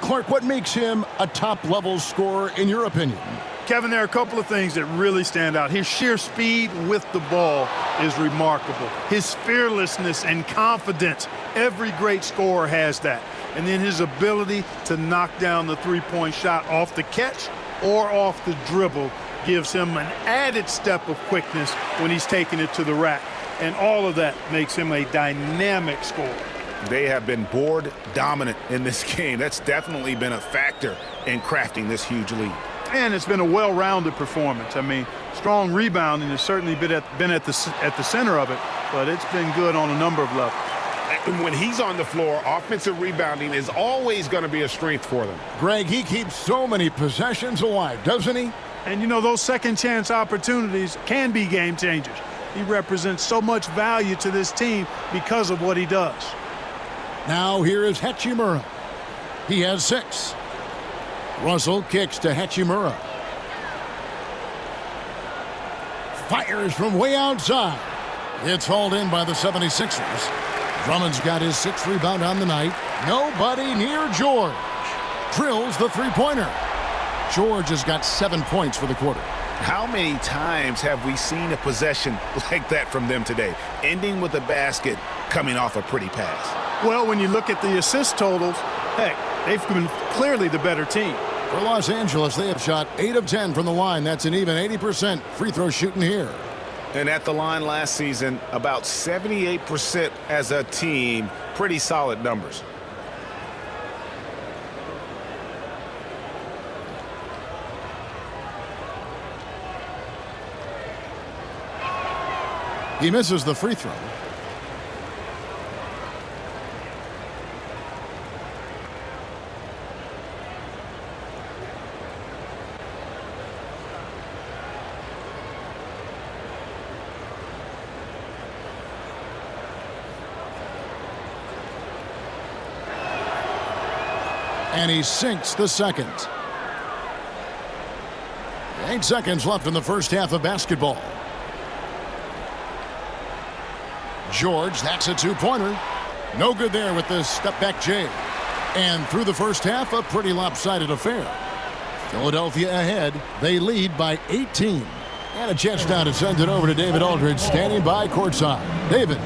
Clark, what makes him a top-level scorer in your opinion? Kevin, there are a couple of things that really stand out. His sheer speed with the ball is remarkable. His fearlessness and confidence, every great scorer has that. And then his ability to knock down the three-point shot off the catch or off the dribble gives him an added step of quickness when he's taking it to the rack. And all of that makes him a dynamic scorer. They have been board dominant in this game. That's definitely been a factor in crafting this huge lead. And it's been a well-rounded performance. I mean, strong rebounding has certainly been at the center of it, but it's been good on a number of levels. When he's on the floor, offensive rebounding is always going to be a strength for them. Greg, he keeps so many possessions alive, doesn't he? And, you know, those second-chance opportunities can be game changers. He represents so much value to this team because of what he does. Now here is Hachimura. He has 6. Russell kicks to Hachimura. fires from way outside. It's hauled in by the 76ers. Drummond's got his 6th rebound on the night. Nobody near George. Drills the three-pointer. George has got 7 points for the quarter. How many times have we seen a possession like that from them today, ending with a basket coming off a pretty pass? Well, when you look at the assist totals, heck, they've been clearly the better team. For Los Angeles, they have shot 8 of 10 from the line. That's an even 80% free throw shooting here. And at the line last season, about 78% as a team. Pretty solid numbers. He misses the free throw. And he sinks the second. 8 seconds left in the first half of basketball. George, that's a two-pointer. No good there with the step-back J. And through the first half, a pretty lopsided affair. Philadelphia ahead. They lead by 18. And a chance now to send it over to David Aldridge, standing by courtside. David.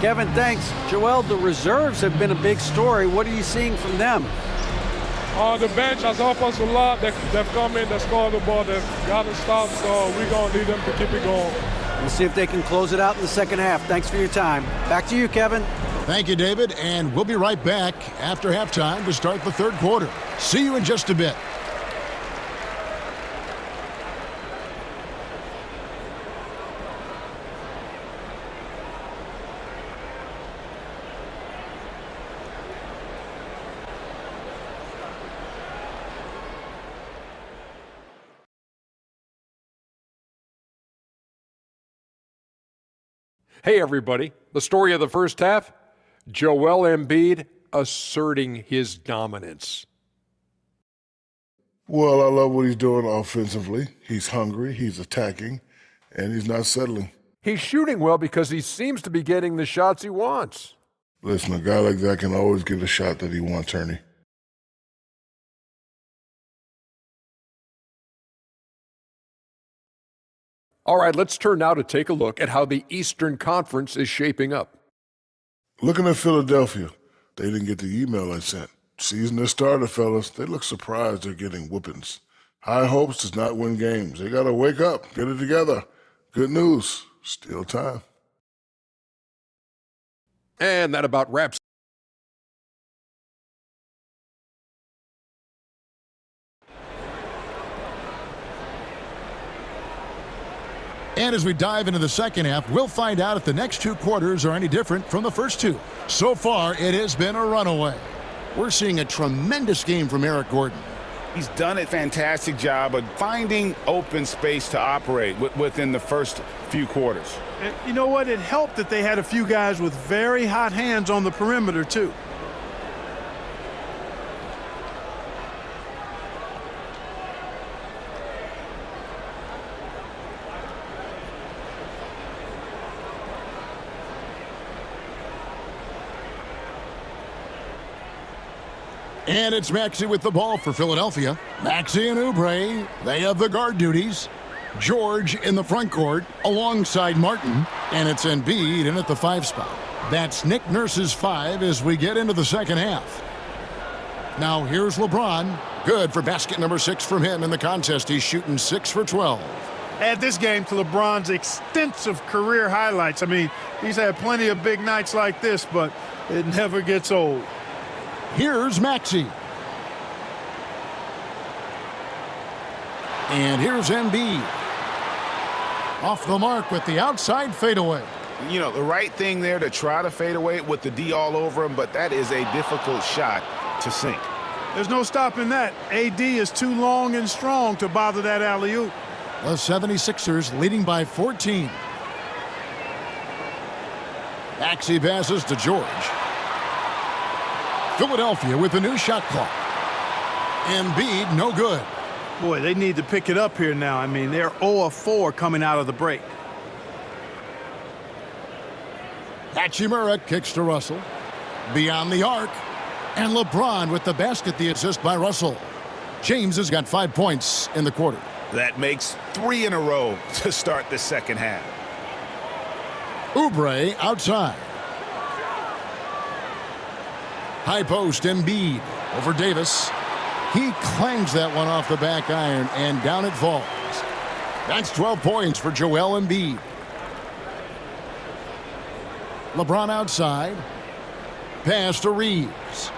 Kevin, thanks. Joel, the reserves have been a big story. What are you seeing from them? The bench has helped us a lot. They've come in, they've scored the ball, they've gotten stopped, so we're going to need them to keep it going. We'll see if they can close it out in the second half. Thanks for your time. Back to you, Kevin. Thank you, David, and we'll be right back after halftime to start the third quarter. See you in just a bit. Hey, everybody. The story of the first half, Joel Embiid asserting his dominance. Well, I love what he's doing offensively. He's hungry, he's attacking, and he's not settling. He's shooting well because he seems to be getting the shots he wants. Listen, a guy like that can always get a shot that he wants, Ernie. All right, let's turn now to take a look at how the Eastern Conference is shaping up. Looking at Philadelphia, they didn't get the email I sent. Season their starter, fellas. They look surprised they're getting whoopings. High hopes does not win games. They got to wake up, get it together. Good news, still time. And that about wraps. And as we dive into the second half, we'll find out if the next two quarters are any different from the first two. So far, it has been a runaway. We're seeing a tremendous game from Eric Gordon. He's done a fantastic job of finding open space to operate within the first few quarters. And you know what? It helped that they had a few guys with very hot hands on the perimeter, too. And it's Maxey with the ball for Philadelphia. Maxey and Oubre, they have the guard duties. George in the front court alongside Martin. And it's Embiid in at the 5 spot. That's Nick Nurse's 5 as we get into the second half. Now here's LeBron. Good for basket number 6 from him in the contest. He's shooting 6 for 12. Add this game to LeBron's extensive career highlights. I mean, he's had plenty of big nights like this, but it never gets old. Here's Maxey. And here's Embiid. Off the mark with the outside fadeaway. You know, the right thing there to try to fade away with the D all over him, but that is a difficult shot to sink. There's no stopping that. AD is too long and strong to bother that alley-oop. The 76ers leading by 14. Maxey passes to George. Philadelphia with a new shot clock. Embiid, no good. Boy, they need to pick it up here now. I mean, they're 0 of 4 coming out of the break. Hachimura kicks to Russell. Beyond the arc. And LeBron with the basket, the assist by Russell. James has got 5 points in the quarter. That makes 3 in a row to start the second half. Oubre outside. High post, Embiid over Davis. He clangs that one off the back iron, and down it falls. That's 12 points for Joel Embiid. LeBron outside. Pass to Reeves.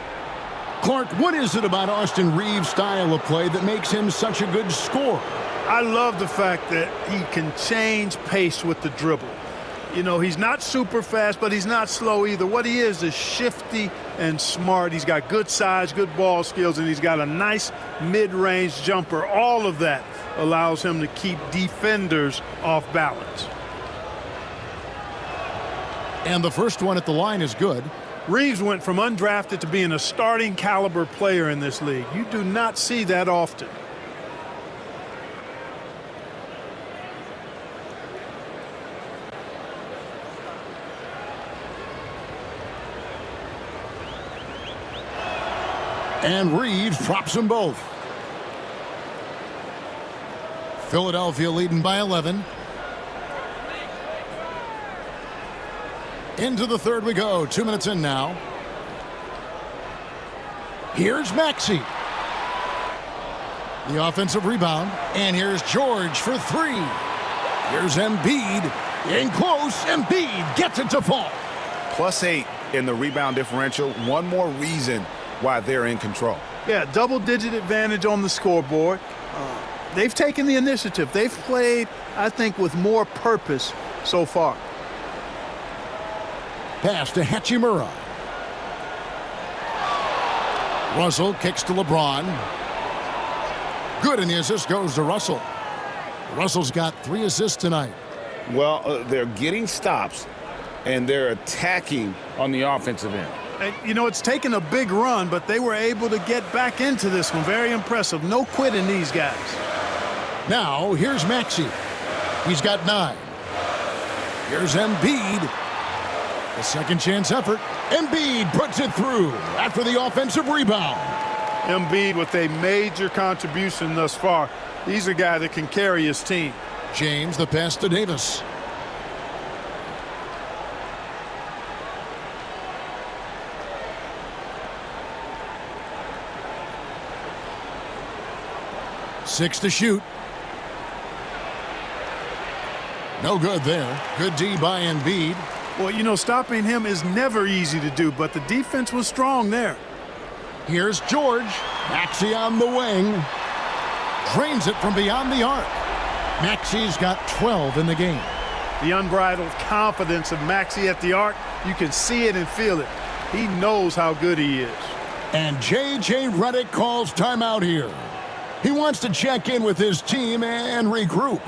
Clark, what is it about Austin Reeves' style of play that makes him such a good scorer? I love the fact that he can change pace with the dribble. You know, he's not super fast, but he's not slow either. What he is shifty and smart. He's got good size, good ball skills, and he's got a nice mid-range jumper. All of that allows him to keep defenders off balance. And the first one at the line is good. Reeves went from undrafted to being a starting caliber player in this league. You do not see that often. And Reeves drops them both. Philadelphia leading by 11. Into the third we go. 2 minutes in now. Here's Maxey. The offensive rebound. And here's George for 3. Here's Embiid. In close. Embiid gets it to fall. +8 in the rebound differential. One more reason why they're in control. Yeah, double-digit advantage on the scoreboard. They've taken the initiative. They've played, I think, with more purpose so far. Pass to Hachimura. Russell kicks to LeBron. Good, and the assist goes to Russell. Russell's got 3 assists tonight. Well, they're getting stops, and they're attacking on the offensive end. And, you know, it's taken a big run, but they were able to get back into this one. Very impressive. No quitting these guys. Now, here's Maxey. He's got 9. Here's Embiid. A second chance effort. Embiid puts it through after the offensive rebound. Embiid with a major contribution thus far. He's a guy that can carry his team. James, the pass to Davis. Six to shoot. No good there. Good D by Embiid. Well, you know, stopping him is never easy to do, but the defense was strong there. Here's George. Maxey on the wing. Drains it from beyond the arc. Maxey's got 12 in the game. The unbridled confidence of Maxey at the arc, you can see it and feel it. He knows how good he is. And J.J. Redick calls timeout here. He wants to check in with his team and regroup.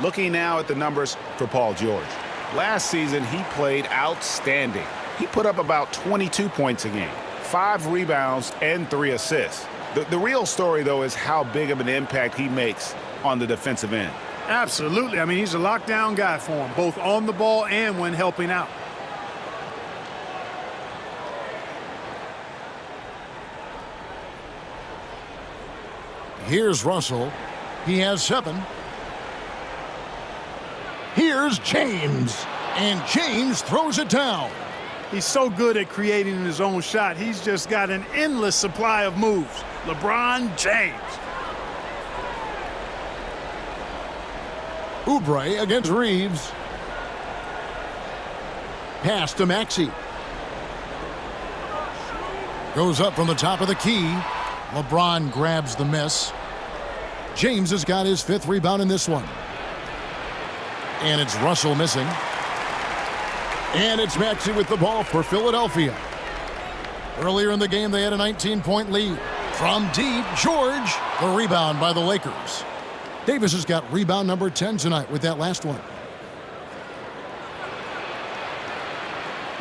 Looking now at the numbers for Paul George. Last season, he played outstanding. he put up about 22 points a game, 5 rebounds, and 3 assists. The real story, though, is how big of an impact he makes on the defensive end. Absolutely. I mean, he's a lockdown guy for him, both on the ball and when helping out. Here's Russell. He has 7. Here's James. And James throws it down. He's so good at creating his own shot. He's just got an endless supply of moves. LeBron James. Oubre against Reeves. Pass to Maxey. Goes up from the top of the key. LeBron grabs the miss. James has got his 5th rebound in this one. And it's Russell missing. And it's Maxey with the ball for Philadelphia. Earlier in the game, they had a 19-point lead. From deep, George, the rebound by the Lakers. Davis has got rebound number 10 tonight with that last one.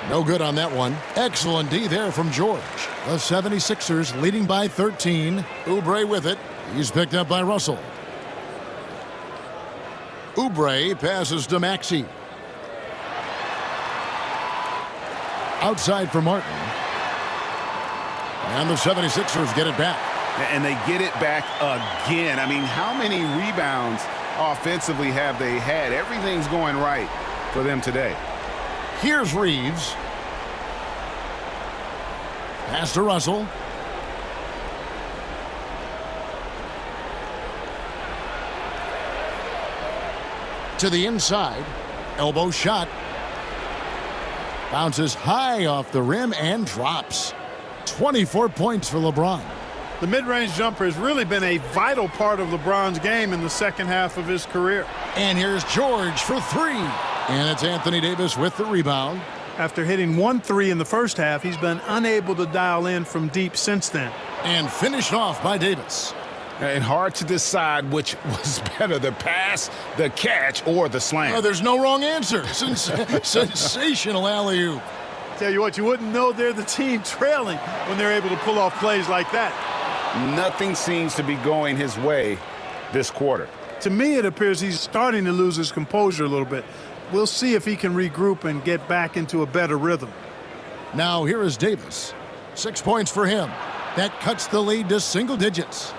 No good on that one. Excellent D there from George. The 76ers leading by 13. Oubre with it. He's picked up by Russell. Oubre passes to Maxey. Outside for Martin. And the 76ers get it back. And they get it back again. I mean, how many rebounds offensively have they had? Everything's going right for them today. Here's Reeves. Pass to Russell. To the inside. Elbow shot. Bounces high off the rim and drops. 24 points for LeBron. The mid-range jumper has really been a vital part of LeBron's game in the second half of his career. And here's George for 3. And it's Anthony Davis with the rebound. After hitting 1 3 in the first half, he's been unable to dial in from deep since then. And finished off by Davis. And hard to decide which was better, the pass, the catch, or the slam. Oh, there's no wrong answer. Sensational alley-oop. Tell you what, you wouldn't know they're the team trailing when they're able to pull off plays like that. Nothing seems to be going his way this quarter. To me, it appears he's starting to lose his composure a little bit. We'll see if he can regroup and get back into a better rhythm. Now here is Davis. 6 points for him. That cuts the lead to single digits.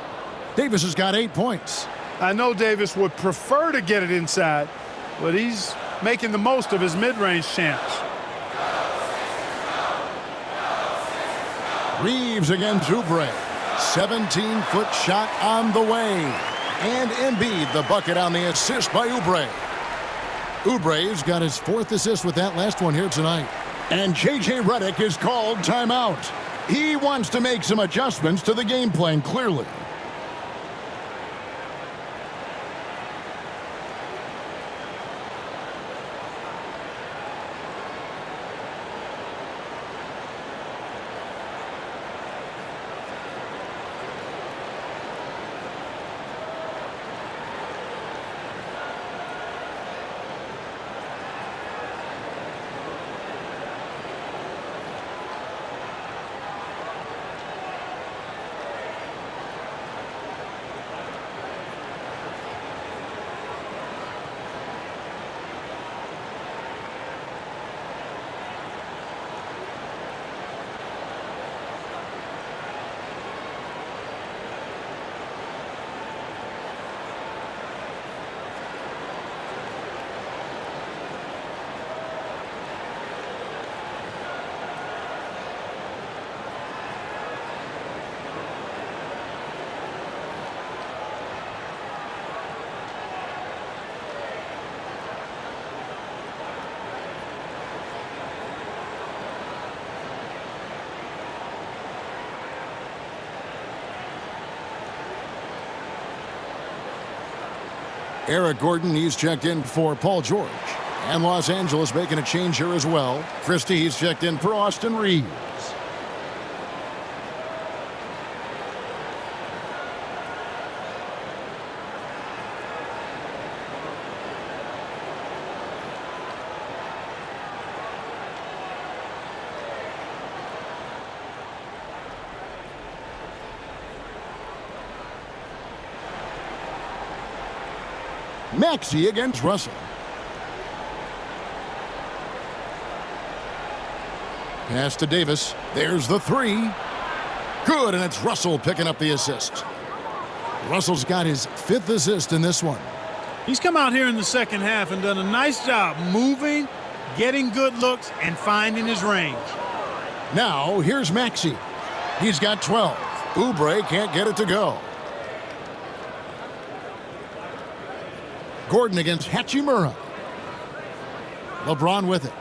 Davis has got 8 points. I know Davis would prefer to get it inside, but he's making the most of his mid-range chance. Reeves against Oubre. 17-foot shot on the way. And Embiid the bucket on the assist by Oubre. Oubre's got his 4th assist with that last one here tonight. And J.J. Redick is called timeout. He wants to make some adjustments to the game plan, clearly. Eric Gordon, he's checked in for Paul George. And Los Angeles making a change here as well. Christie, he's checked in for Austin Reeves. Maxey against Russell. Pass to Davis. There's the three. Good, and it's Russell picking up the assist. Russell's got his 5th assist in this one. He's come out here in the second half and done a nice job moving, getting good looks, and finding his range. Now, here's Maxey. He's got 12. Oubre can't get it to go. Gordon against Hachimura. LeBron with it.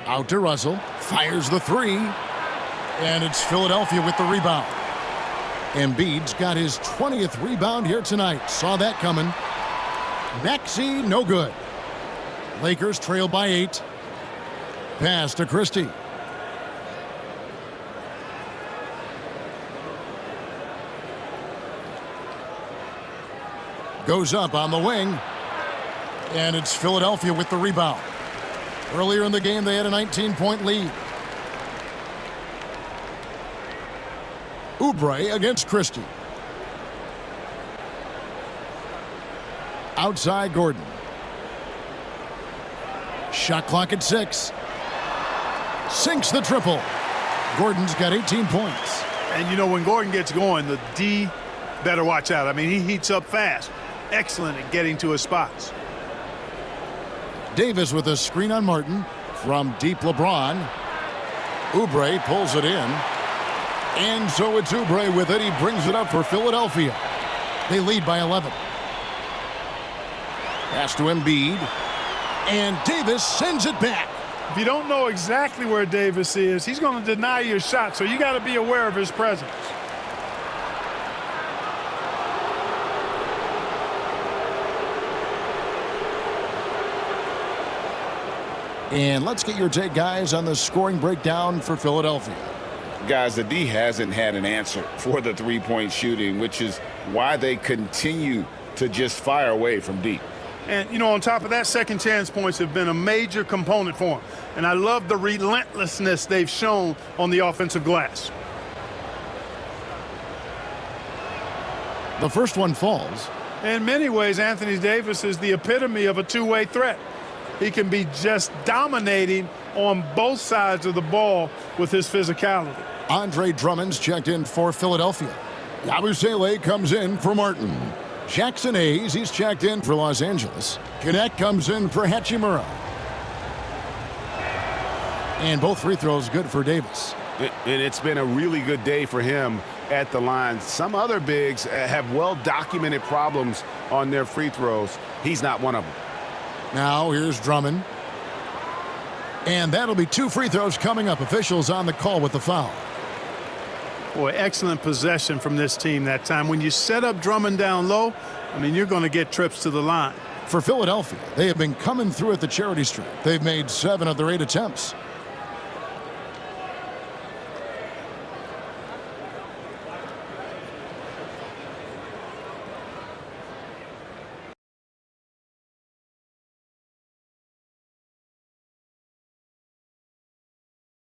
Out to Russell. Fires the three. And it's Philadelphia with the rebound. Embiid's got his 20th rebound here tonight. Saw that coming. Maxey, no good. Lakers trail by 8. Pass to Christie. Goes up on the wing. And it's Philadelphia with the rebound. Earlier in the game, they had a 19-point lead. Oubre against Christie. Outside Gordon. Shot clock at 6. Sinks the triple. Gordon's got 18 points. And you know, when Gordon gets going, the D better watch out. I mean, he heats up fast. Excellent at getting to his spots. Davis with a screen on Martin from deep LeBron. Oubre pulls it in. And so it's Oubre with it. He brings it up for Philadelphia. They lead by 11. Pass to Embiid. And Davis sends it back. If you don't know exactly where Davis is, he's going to deny your shot, so you got to be aware of his presence. And let's get your take, guys, on the scoring breakdown for Philadelphia. Guys, the D hasn't had an answer for the three-point shooting, which is why they continue to just fire away from deep. And, you know, on top of that, second chance points have been a major component for them. And I love the relentlessness they've shown on the offensive glass. The first one falls. In many ways, Anthony Davis is the epitome of a two-way threat. He can be just dominating on both sides of the ball with his physicality. Andre Drummond's checked in for Philadelphia. Yabusele comes in for Martin. Jackson Hayes, he's checked in for Los Angeles. Connect comes in for Hachimura. And both free throws good for Davis. And it's been a really good day for him at the line. Some other bigs have well-documented problems on their free throws. He's not one of them. Now here's Drummond. And that'll be 2 free throws coming up. Officials on the call with the foul. Boy, excellent possession from this team that time. When you set up Drummond down low, I mean, you're going to get trips to the line. For Philadelphia, they have been coming through at the charity stripe. They've made 7 of their 8 attempts.